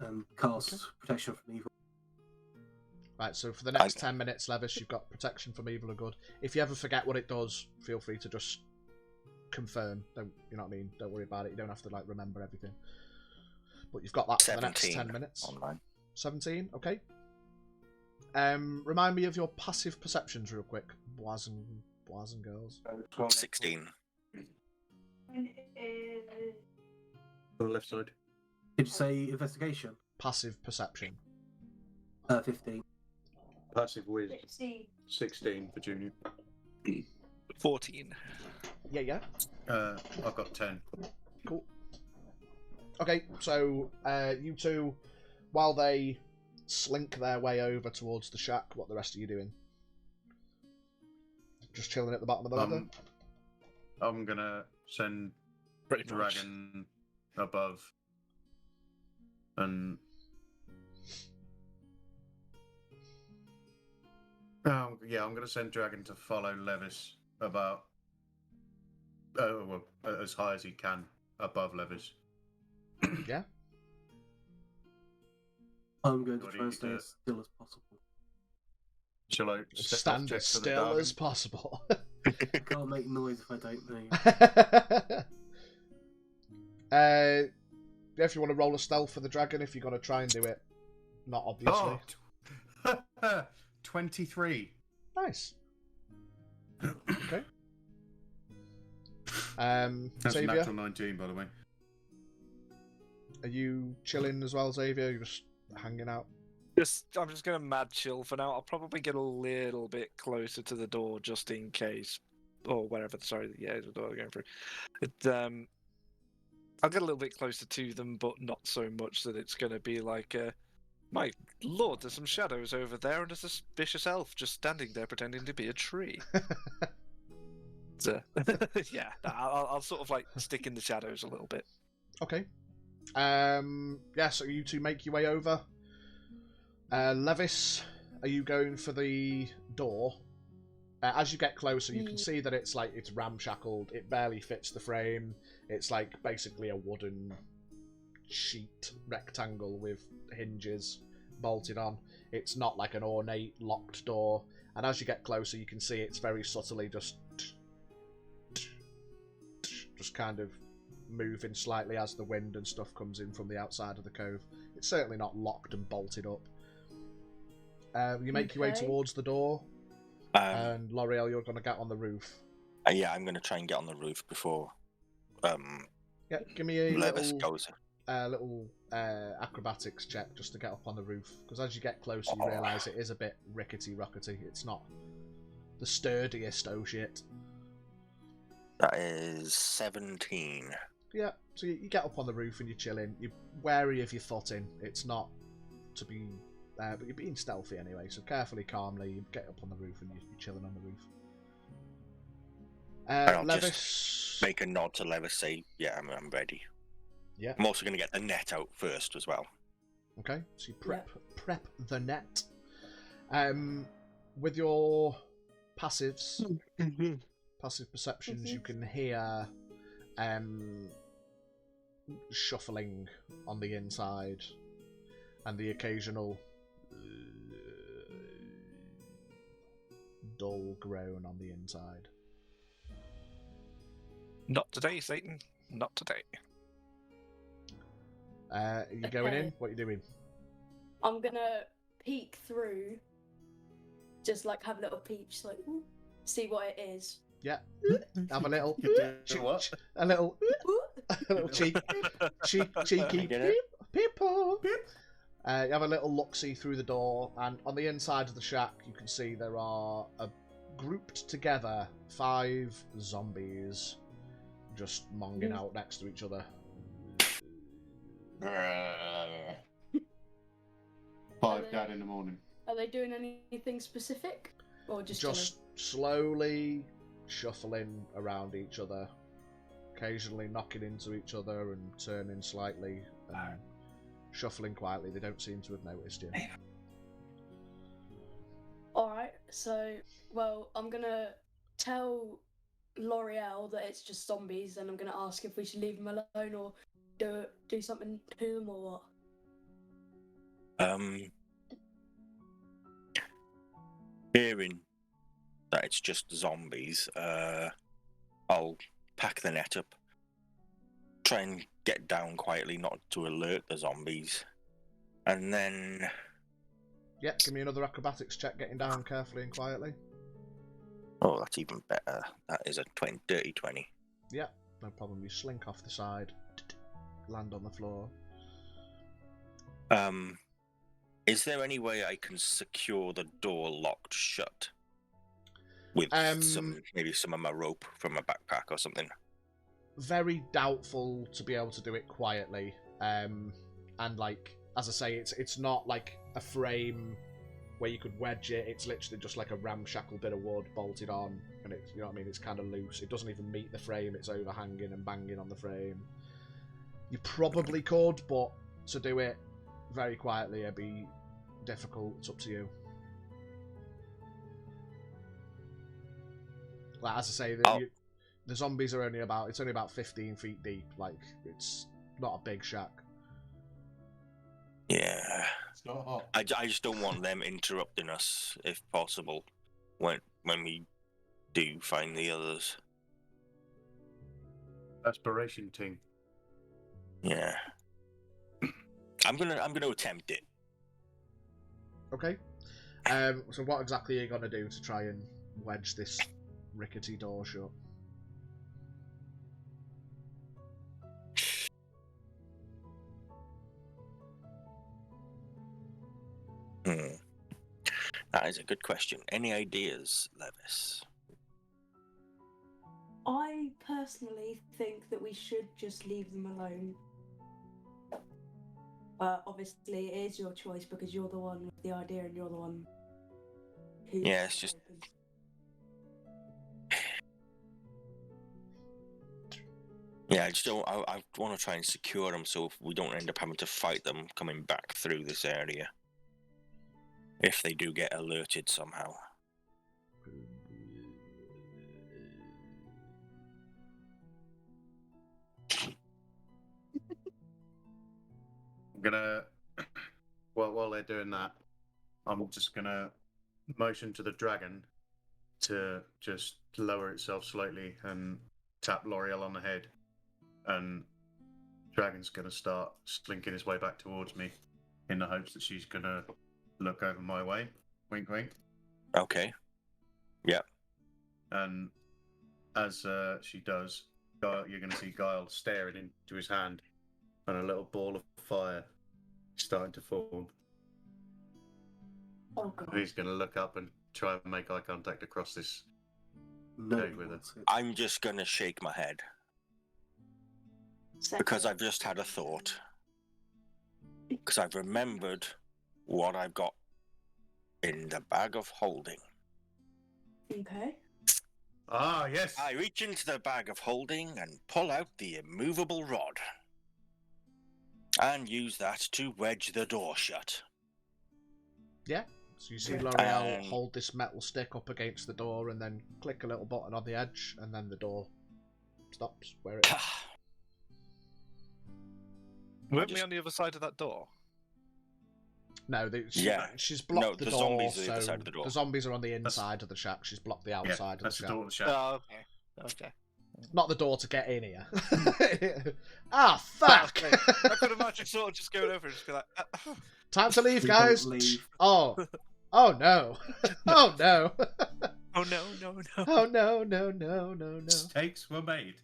And cast
Okay.
protection from evil.
Right, so for the next 10 minutes, Levis, you've got protection from evil or good. If you ever forget what it does, feel free to just confirm. Don't, you know what I mean? Don't worry about it. You don't have to like remember everything. But you've got that for the next 10 minutes.
Online.
17, okay. Remind me of your passive perceptions real quick, boys and girls.
16.
On the left side.
Did you say investigation?
Passive perception.
15.
Passive wisdom.
16.
16 for Junior.
14.
Yeah.
I've got 10.
Cool. Okay, so you two, while they slink their way over towards the shack, what the rest of you doing? Just chilling at the bottom of the ladder?
I'm gonna send
Pretty much.
Dragon above, and I'm gonna send Dragon to follow Levis about, as high as he can above Levis.
Yeah.
I'm going to
What do
try and
you
stay
do?
as still as possible.
Shall I
Stand
check
as
for the
still
Dragon?
as possible.
I can't make noise if I don't move.
If you want to roll a stealth for the dragon, if you're going to try and do it, not obviously.
Oh, 23.
Nice. Okay.
That's a
Xavier,
natural 19, by the way.
are you chilling as well, Xavier? You're just hanging out?
I'm just gonna mad chill for now. I'll probably get a little bit closer to the door just in case, or wherever. Sorry, yeah, the door going through. I'll get a little bit closer to them, but not so much that it's gonna be like, my lord, there's some shadows over there, and there's a vicious elf just standing there pretending to be a tree. Yeah, I'll sort of like stick in the shadows a little bit.
Okay. Yeah, so you two make your way over. Levis, are you going for the door? As you get closer, you can see that it's ramshackled. It barely fits the frame. It's like basically a wooden sheet rectangle with hinges bolted on. It's not like an ornate locked door. And as you get closer, you can see it's very subtly just kind of moving slightly as the wind and stuff comes in from the outside of the cove. It's certainly not locked and bolted up. You make your way towards the door, and L'Oreal, you're going to get on the roof.
Yeah, I'm going to try and get on the roof before.
Yeah, give me a
Levis goes.
little acrobatics check just to get up on the roof, because as you get closer, you realise it is a bit rickety-rockety. It's not the sturdiest shit.
That is 17.
Yeah, so you get up on the roof and you're chilling. You're wary of your footing. It's not to be, but you're being stealthy anyway. So carefully, calmly, you get up on the roof and you're chilling on the roof.
I'll
Levis,
just make a nod to Levis, say, "Yeah, I'm ready."
Yeah.
I'm also going to get the net out first as well.
Okay, so you prep the net. With your passives, passive perceptions, you can hear shuffling on the inside and the occasional dull groan on the inside.
Not today, Satan. Not today.
Are you going in? What are you doing?
I'm gonna peek through, just like have a little peep, just like see what it is.
Yeah, have a little,
What?
a little cheeky people. You have a little look-see through the door, and on the inside of the shack, you can see there are grouped together 5 zombies, just monging out next to each other.
5 dad in the morning.
Are they doing anything specific, or just
slowly shuffling around each other, occasionally knocking into each other and turning slightly and shuffling quietly? They don't seem to have noticed you.
Alright, so, well, I'm gonna tell L'Oreal that it's just zombies, and I'm gonna ask if we should leave them alone or do something to them or what.
Hearing that it's just zombies, I'll pack the net up, try and get down quietly, not to alert the zombies, and then...
Yeah, give me another acrobatics check, getting down carefully and quietly.
Oh, that's even better. That is a dirty 20.
Yeah, no problem. You slink off the side, land on the floor.
Is there any way I can secure the door locked shut? With maybe some of my rope from my backpack or something?
Very doubtful to be able to do it quietly. And like, as I say, it's not like a frame where you could wedge it. It's literally just like a ramshackle bit of wood bolted on, and it's, you know what I mean, it's kind of loose. It doesn't even meet the frame. It's overhanging and banging on the frame. You probably could, but to do it very quietly, it'd be difficult. It's up to you. Like, as I say, the zombies are only about 15 feet deep. Like, it's not a big shack.
Yeah.
It's not hot.
I just don't want them interrupting us, if possible, when we do find the others.
Aspiration ting.
Yeah. I'm gonna attempt it.
Okay. So what exactly are you gonna do to try and wedge this rickety door shut?
That is a good question. Any ideas, Levis?
I personally think that we should just leave them alone. Obviously, it is your choice because you're the one with the idea and you're the one who.
Yeah, it's just. Yeah, I just don't. I want to try and secure them so we don't end up having to fight them coming back through this area. If they do get alerted somehow.
I'm gonna, while they're doing that, I'm just gonna motion to the dragon to just lower itself slightly and tap L'Oreal on the head, and dragon's gonna start slinking his way back towards me, in the hopes that she's gonna look over my way. Wink, wink.
Okay.
And as she does, you're going to see Guile staring into his hand, and a little ball of fire starting to form.
Oh god.
He's going to look up and try and make eye contact across this.
No,
Go
he
with it.
wants it.
I'm just going to shake my head because I've just had a thought. Because I've remembered what I've got in the bag of holding.
Okay.
Ah, yes.
I reach into the bag of holding and pull out the immovable rod. And use that to wedge the door shut.
Yeah. So you see L'Oreal
And-
hold this metal stick up against the door and then click a little button on the edge, and then the door stops where it is.
Weren't we
just-
on the other side of that door?
No,
Yeah.
she's blocked
No,
the
the
door.
zombies are the
so
other side of the door.
the zombies are on the inside of the shack. She's blocked the
Yeah,
outside of
that's
the
the
shack.
door of the shack.
Oh, okay. Okay.
Not the door to get in here. Ah, fuck!
Okay. I could imagine sort of just going over and just be like,
Time to leave,
We don't
guys.
leave.
Oh, oh no! Oh no!
oh no, no, no.
Oh no! No! No! No! No!
Mistakes were made.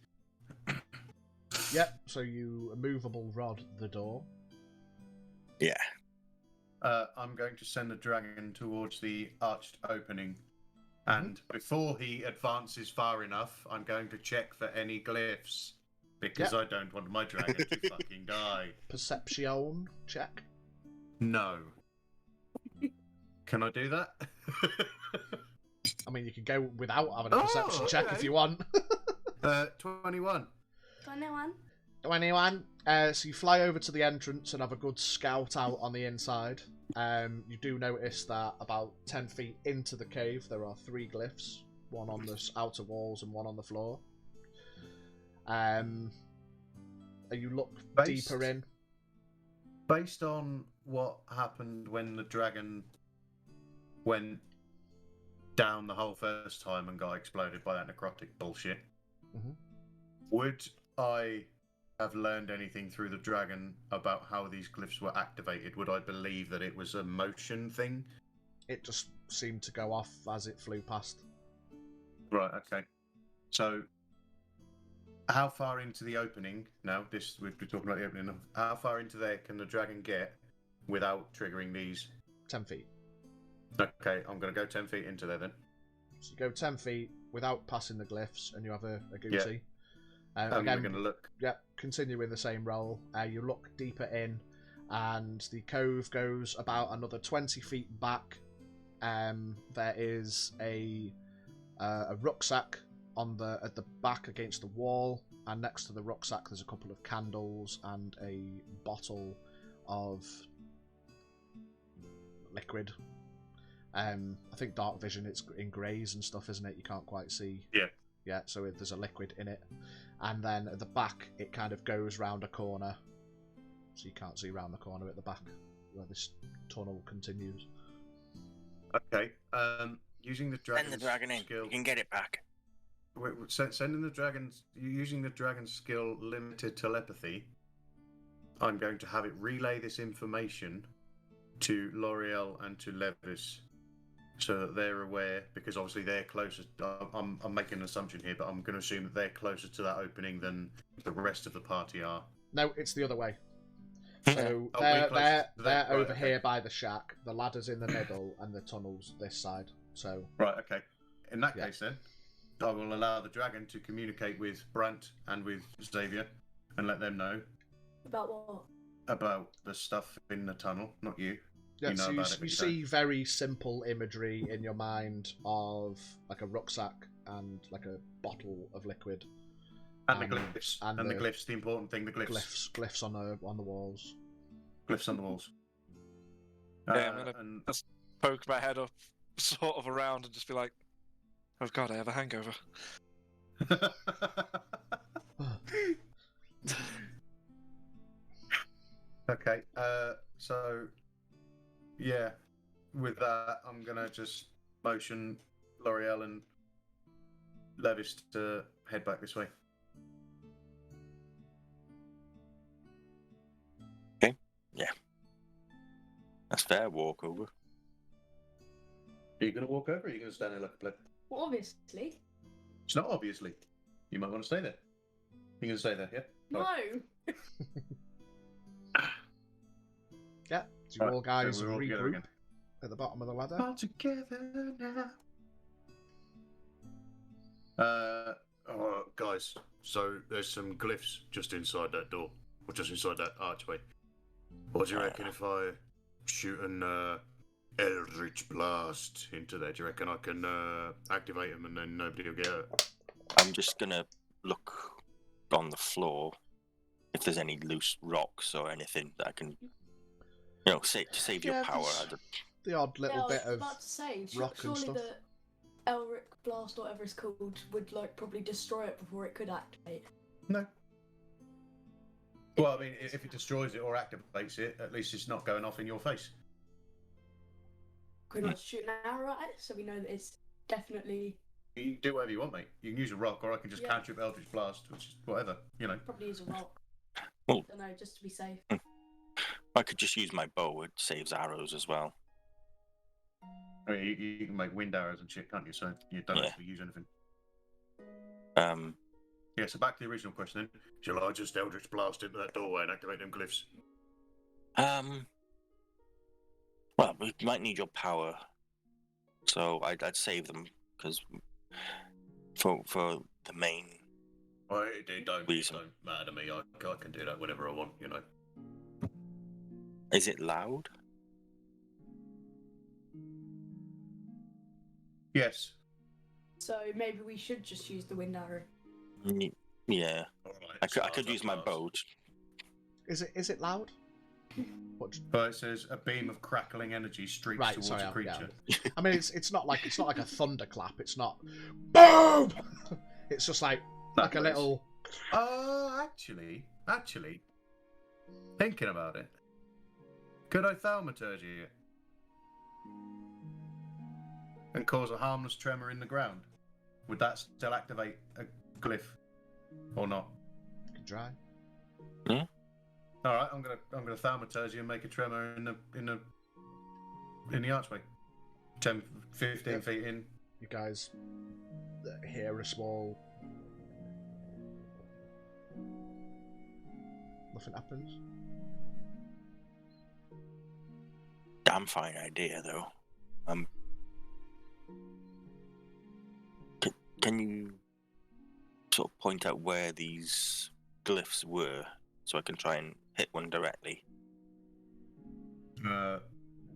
Yep. So you immovable rod the door.
Yeah.
I'm going to send the dragon towards the arched opening. And before he advances far enough, I'm going to check for any glyphs. Because I don't want my dragon to fucking die.
Perception check.
No. Can I do that?
I mean, you can go without having a
Oh,
perception check if
okay.
you want.
21.
21.
21. So you fly over to the entrance and have a good scout out on the inside. You do notice that about 10 feet into the cave there are 3 glyphs, one on the outer walls and one on the floor. You look deeper in.
Based on what happened when the dragon went down the hole first time and got exploded by that necrotic bullshit,
Mhm.
would I have learned anything through the dragon about how these glyphs were activated? Would I believe that it was a motion thing?
It just seemed to go off as it flew past.
Right, okay. So, how far into the opening, now, we're talking about the opening, how far into there can the dragon get without triggering these?
10 feet.
Okay, I'm going to go 10 feet into there then.
So you go 10 feet without passing the glyphs and you have a goosey.
And
Again,
we're going to look.
Yep, continue in the same roll. You look deeper in, and the cove goes about another 20 feet back. There is a rucksack at the back against the wall, and next to the rucksack there's a couple of candles and a bottle of liquid. I think dark vision, it's in greys and stuff, isn't it? You can't quite see.
Yeah.
Yeah, so there's a liquid in it. And then at the back, it kind of goes round a corner. So you can't see round the corner at the back where this tunnel continues.
Okay, using the dragon's
Send the dragon in.
skill.
You can get it back.
Sending the dragon's, using the dragon's skill limited telepathy, I'm going to have it relay this information to L'Oreal and to Levis, so that they're aware, because obviously they're closer. I'm making an assumption here, but I'm going to assume that they're closer to that opening than the rest of the party are.
No, it's the other way. So
Oh, we're closer
they're
to that, right,
over
okay.
here by the shack. The ladder's in the middle, and the tunnel's this side. So
Right, okay. In that
Yeah.
case, then, I will allow the dragon to communicate with Brant and with Xavier and let them know
About what?
about the stuff in the tunnel, not you.
yeah,
You know
so
about it, but
you
you
see very simple imagery in your mind of like a rucksack and like a bottle of liquid.
And the glyphs. And the glyphs, the important thing, the glyphs.
Glyphs on the walls.
Glyphs on the walls.
Yeah, I'm gonna just poke my head up, sort of around, and just be like, "Oh God, I have a hangover."
Okay, so yeah, with that, I'm gonna just motion L'Oreal and Levis to head back this way.
Okay, yeah, that's fair. Walk over.
Are you gonna walk over? Or are you gonna stand there like a pleb?
Well, obviously.
It's not obviously. You might want to stay there. You're gonna stay there, yeah?
No.
Yeah. So you all guys
so we're all together
regroup
again.
at the bottom of the ladder.
All together now. Oh, guys. So there's some glyphs just inside that door, or just inside that archway. What do you reckon if I shoot an Eldritch Blast into there? Do you reckon I can activate them and then nobody will get hurt?
I'm just gonna look on the floor if there's any loose rocks or anything that I can, to save your power.
The odd little bit
I was
of
about to say,
rock and
surely
stuff.
the Elric Blast, or whatever it's called, would probably destroy it before it could activate.
No. Well, I mean, if it destroys it or activates it, at least it's not going off in your face.
Could I shoot an arrow at it so we know that it's definitely...
You can do whatever you want, mate. You can use a rock, or I can just counter it Eldritch Blast, which is whatever,
Probably use a rock.
Well,
I don't know, just to be safe.
I could just use my bow. It saves arrows as well.
I mean, you can make wind arrows and shit, can't you? So you don't actually use anything. Yeah, so back to the original question then. Shall I just Eldritch Blast into that doorway and activate them glyphs?
Well, we might need your power, so I'd save them, because for the main
Well, it don't matter to me. I can do that whenever I want,
Is it loud?
Yes.
So maybe we should just use the wind arrow.
Yeah.
All right,
I could use my bow.
Is it loud?
But it says a beam of crackling energy streaks towards a creature.
Yeah. I mean, it's not like a thunderclap. It's not boom. It's just like a little.
Actually, thinking about it, could I thaumaturgy it and cause a harmless tremor in the ground? Would that still activate a glyph or not?
You can try.
Yeah.
All right, I'm gonna thaumaturgy and make a tremor in the archway. 10, 15 feet in.
You guys hear a small. Nothing happens.
Damn fine idea, though. Can you sort of point out where these glyphs were, so I can try and hit one directly?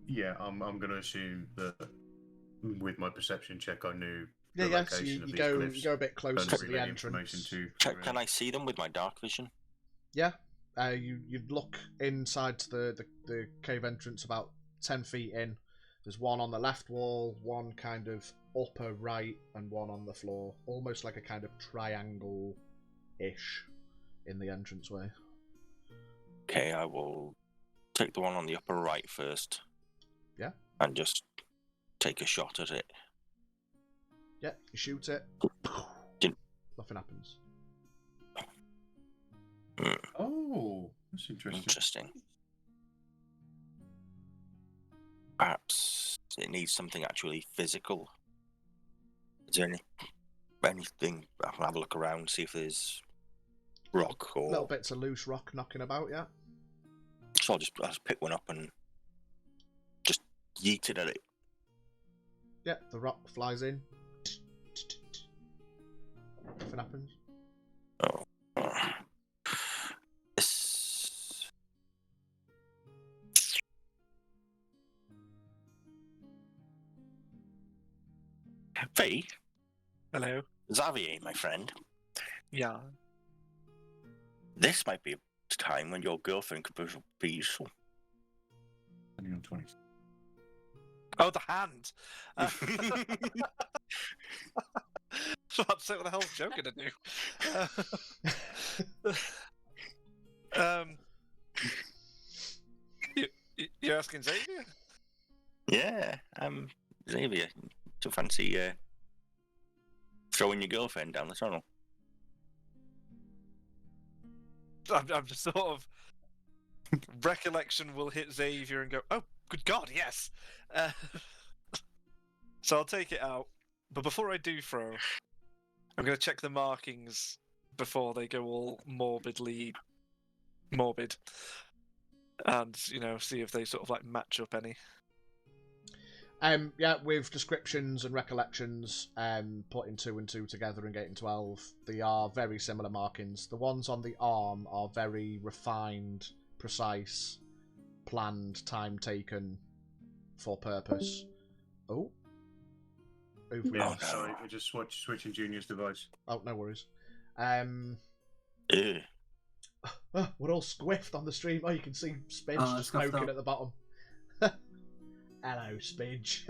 Yeah, I'm going to assume that with my perception check, I knew
Yeah,
the
yes.
location
You
of these
go
glyphs
a bit closer
and
to the
relay
entrance.
information to.
Can I see them with my dark vision?
Yeah. You'd look inside to the cave entrance about 10 feet in. There's one on the left wall, one kind of upper right, and one on the floor. Almost like a kind of triangle-ish in the entranceway.
Okay, I will take the one on the upper right first.
Yeah.
And just take a shot at it.
Yeah, you shoot it.
Didn't-
Nothing happens.
Oh, that's
Interesting. Perhaps it needs something actually physical. Is there anything? I'll have a look around, see if there's rock or
Little bits of loose rock knocking about, yeah.
So I'll just pick one up and just yeet it at it.
Yeah, the rock flies in. Nothing happens.
This... Faye?
Hello.
Xavier, my friend.
Yeah.
This might be a time when your girlfriend could be useful.
Depending on 20.
Oh, the hand. So I'm saying, what the hell's Joe gonna do? You're asking Xavier?
Yeah, Xavier, do you fancy throwing your girlfriend down the tunnel?
I'm just sort of recollection will hit Xavier and go, oh, good God, yes. So I'll take it out, but before I do throw, I'm going to check the markings before they go all morbid, and see if they sort of like match up any.
Yeah, with descriptions and recollections, putting 2 and 2 together and getting 12, they are very similar markings. The ones on the arm are very refined, precise, planned, time taken for purpose. Oh. Over.
Yeah,
Oh, no.
sorry, we're just switching Junior's device.
Oh, no worries.
Ew.
We're all squiffed on the stream. Oh, you can see Spidge
Oh,
just
scuffed
poking
up.
at the bottom. Hello, Spidge.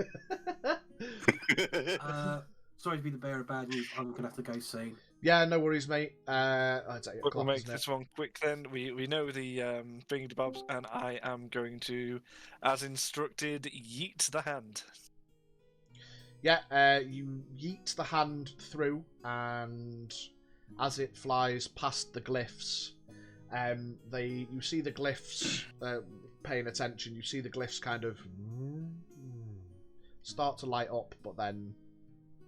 Sorry to be the bearer of bad news. I'm gonna have to go soon.
Yeah, no worries, mate. It's 8
We'll
o'clock,
make
isn't
this
it?
one quick then. We know the thingy bobs, and I am going to, as instructed, yeet the hand.
Yeah, you yeet the hand through, and as it flies past the glyphs, you see the glyphs. Paying attention, you see the glyphs kind of start to light up, but then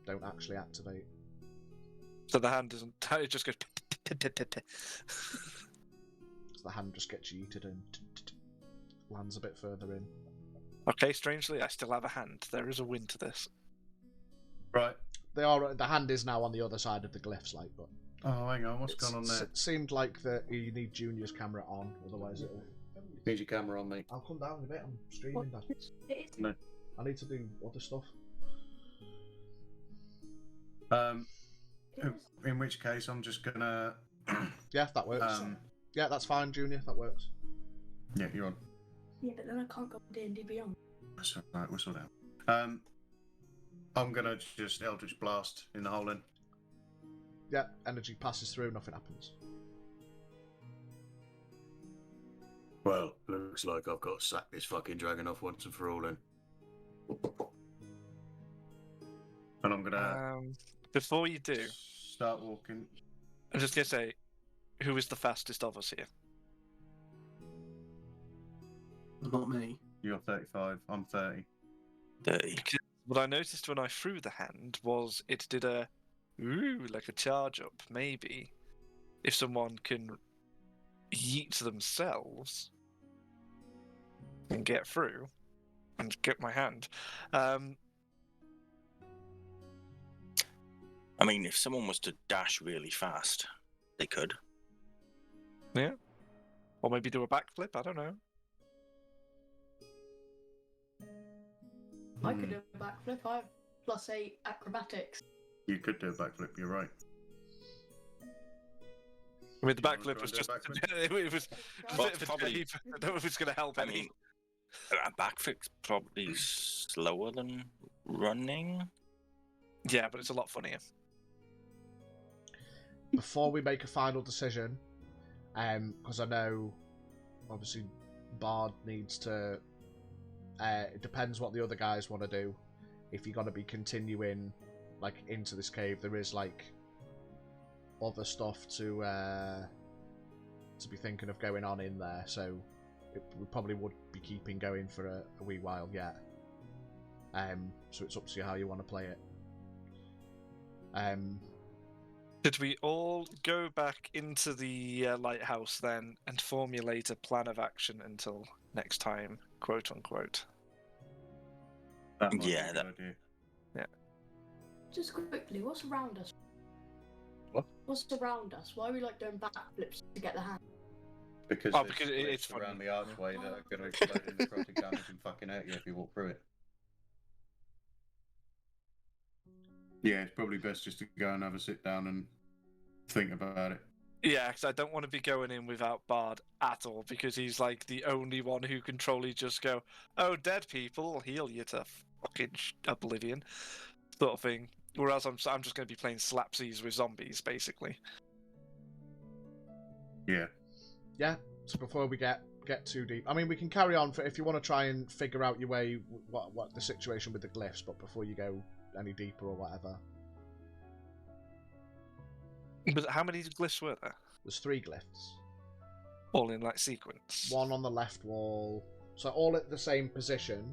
don't actually activate.
So the hand doesn't. It just goes.
So the hand just gets yeeted and lands a bit further in.
Okay, strangely, I still have a hand. There is a win to this.
Right.
The hand is now on the other side of the glyphs, like, but
Oh, hang on, what's going on there?
It seemed like that you need Junior's camera on, otherwise it'll.
Need your camera on, mate.
I'll come down in a bit. I'm streaming, Dad.
It is.
No.
I need to do other stuff.
In which case, I'm just gonna.
Yeah, that works. Yeah, that's fine, Junior. That works.
Yeah, you're on.
Yeah, but then I can't go D&D Beyond.
That's all right. We'll sort it out. I'm gonna just Eldritch Blast in the hole then.
Yeah, energy passes through, nothing happens.
Well, looks like I've got to sack this fucking dragon off once and for all then. And I'm gonna
Before you do,
start walking.
I'm just gonna say, who is the fastest of us here?
Not me.
You're 35. I'm 30.
30.
Because what I noticed when I threw the hand was it did a like a charge up. Maybe if someone can yeet themselves and get through and get my hand.
I mean, if someone was to dash really fast, they could.
Yeah. Or maybe do a backflip, I don't know.
I could do a backflip. I have +8 acrobatics.
You could do a backflip, you're right.
I mean, the
You wanna
backflip
try
was
and do a
just
backflip?
it was a
Well,
bit of a
probably-
jave. I don't know if it's going to help
I
any.
mean, a backflip's probably slower than running.
Yeah, but it's a lot funnier.
Before we make a final decision, because I know, obviously, Bard needs to. It depends what the other guys want to do. If you're going to be continuing, like, into this cave, there is like other stuff to be thinking of going on in there. So we probably would be keeping going for a wee while yet. So it's up to you how you want to play it.
Should we all go back into the lighthouse then and formulate a plan of action until next time, quote unquote?
That might be
Yeah,
a
that-
good idea.
Just quickly, what's around us?
What?
What's around us? Why are we like doing backflips to get the hand?
Because
Oh,
there's
because
cliffs
it's funny.
around the archway that are going to explode in necrotic damage and fucking hurt you if you walk through it. Yeah, it's probably best just to go and have a sit down and think about it.
Yeah, because I don't want to be going in without Bard at all, because he's like the only one who can truly just go, "Oh, dead people, I'll heal you to fucking oblivion," sort of thing. Whereas I'm just going to be playing slapsies with zombies, basically.
Yeah.
Yeah. So before we get too deep, I mean, we can carry on if you want to try and figure out your way what the situation with the glyphs, but before you go any deeper or whatever.
But how many glyphs were there?
There's 3 glyphs.
All in like sequence.
One on the left wall, so all at the same position.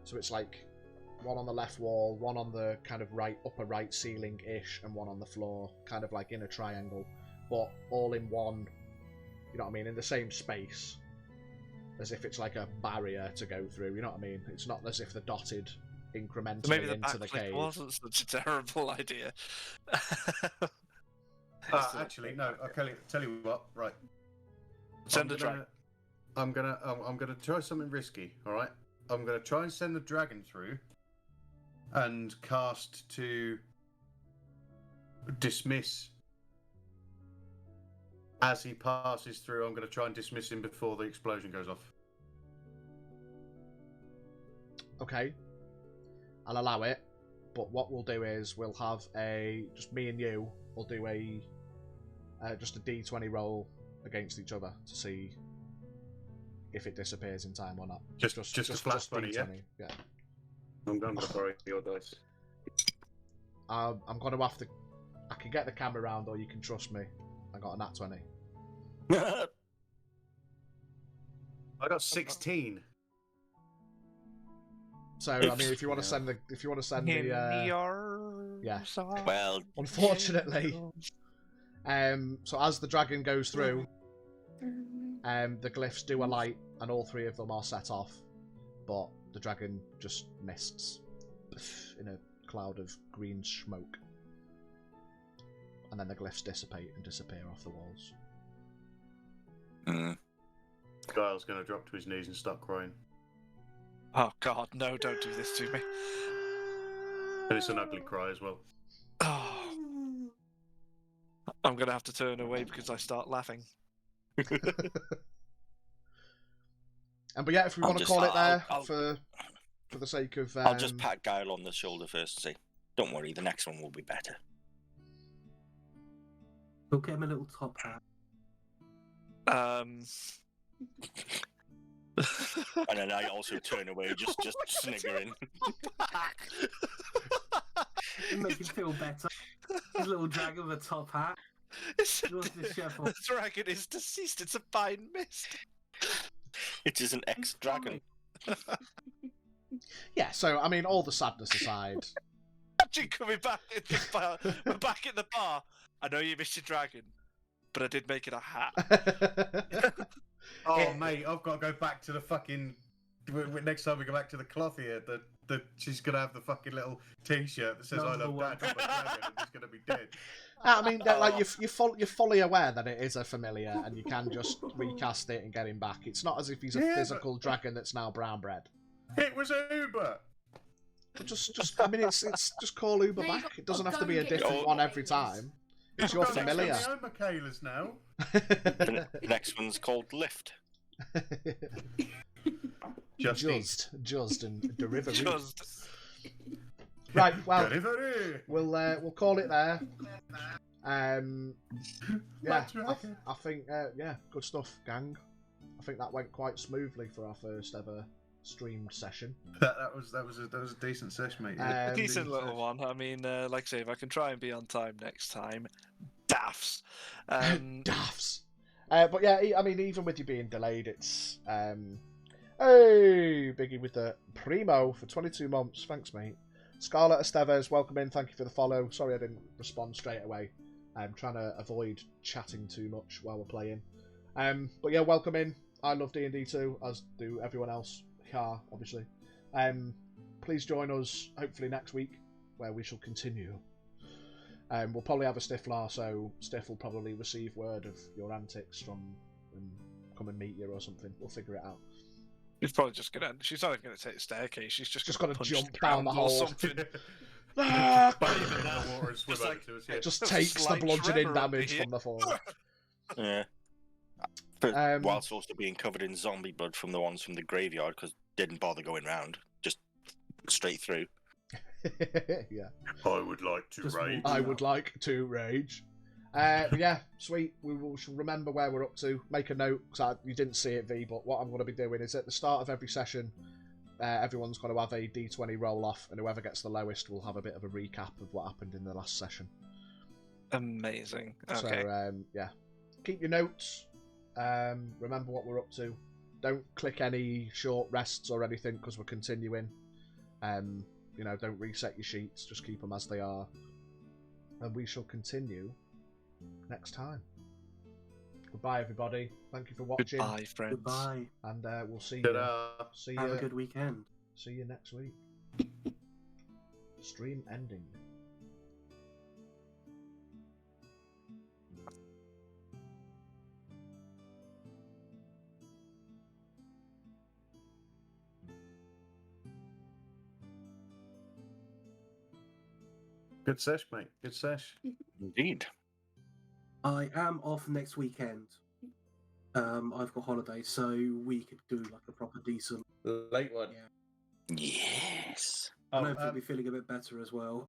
So it's like one on the left wall, one on the kind of upper right ceiling-ish, and one on the floor, kind of like in a triangle, but all in one. You know what I mean? In the same space, as if it's like a barrier to go through. You know what I mean? It's not as if they're dotted incrementally
Maybe the
into the
backflip
cave.
wasn't such a terrible idea.
Actually, no. I'll tell you what. Right.
Send the dragon.
I'm gonna try something risky. All right. I'm gonna try and send the dragon through, and cast to dismiss. As he passes through, I'm going to try and dismiss him before the explosion goes off.
Okay. I'll allow it, but what we'll do is we'll have just me and you will do just a D20 roll against each other to see if it disappears in time or not.
Just a flat 20, yeah?
Yeah.
I'm going to borrow your dice.
I'm going to have to... I can get the camera round, or you can trust me. I got a nat 20.
I got 16.
So I mean, if you want to send yeah.
Well,
Unfortunately, so as the dragon goes through, the glyphs do alight, and all 3 of them are set off, but the dragon just mists in a cloud of green smoke. And then the glyphs dissipate and disappear off the walls.
Giles going to drop to his knees and start crying.
Oh God, no! Don't do this to me.
And it's an ugly cry as well.
Oh. I'm gonna have to turn away because I start laughing.
But yeah, if we want to call it there for the sake of,
I'll just pat Guile on the shoulder first and say, "Don't worry, the next one will be better."
We'll get him a little top hat.
And then I also turn away, just sniggering.
Make him feel better. His little dragon with a top hat.
The dragon is deceased. It's a fine mist.
It is an ex-dragon.
Yeah, so I mean, all the sadness aside.
Imagine coming back in the bar. We're back in the bar. I know you missed your dragon, but I did make it a hat.
Oh, mate, I've got to go back to the fucking... Next time we go back to the cloth here, she's going to have the fucking little T-shirt that says I love Dad, I'm a dragon, and he's going to be dead.
I mean, like you're fully aware that it is a familiar, and you can just recast it and get him back. It's not as if he's a physical dragon that's now brown bread.
It was Uber!
But just I mean, it's just call Uber back. It doesn't have to be a different one every time. It's your familiar.
I'm Michaela's now.
The next one's called Lift.
Just and derivative.
Just.
Right, well, we'll call it there. Yeah, I think good stuff, gang. I think that went quite smoothly for our first ever streamed session.
That was a decent session, mate.
A decent little one. I mean, like I say, if I can try and be on time next time, daffs.
Daffs. But yeah, I mean, even with you being delayed, it's hey, Biggie with the primo for 22 months. Thanks, mate. Scarlett Estevez, welcome in. Thank you for the follow. Sorry I didn't respond straight away. I'm trying to avoid chatting too much while we're playing. But yeah, welcome in. I love D&D too, as do everyone else. Car, obviously. Please join us hopefully next week, where we shall continue. We'll probably have a Stiflar, so Stiff will probably receive word of your antics from and come and meet you or something. We'll figure it out.
She's probably just gonna. She's not even gonna take the staircase. She's just
Just got to
punch
jump
the
down the
ground or
hole.
something.
Ah!
But even
The
that,
water and swim
just
over
like-
to us, yeah.
Just
A
takes the
slight
bludgeoning
tremor under
damage
here.
from the fall.
Yeah. But
Um,
whilst also being covered in zombie blood from the ones from the graveyard, because didn't bother going round, just straight through.
Yeah.
I would like to
Just
rage.
I would like to rage. But yeah, sweet. We will remember where we're up to. Make a note, because you didn't see it, V, but what I'm going to be doing is at the start of every session, everyone's going to have a D20 roll off, and whoever gets the lowest will have a bit of a recap of what happened in the last session.
Amazing. Okay.
So, yeah. Keep your notes. Remember what we're up to. Don't click any short rests or anything, because we're continuing. Don't reset your sheets. Just keep them as they are. And we shall continue next time. Goodbye, everybody. Thank you for watching.
Goodbye, friends.
Goodbye.
And we'll see you.
Ta-da.
See
Have a
you.
good weekend.
See you next week. Stream ending.
Good sesh, mate. Good sesh.
Indeed.
I am off next weekend. I've got holidays, so we could do like a proper decent.
Late one.
Yeah.
Yes.
And hopefully be feeling a bit better as well.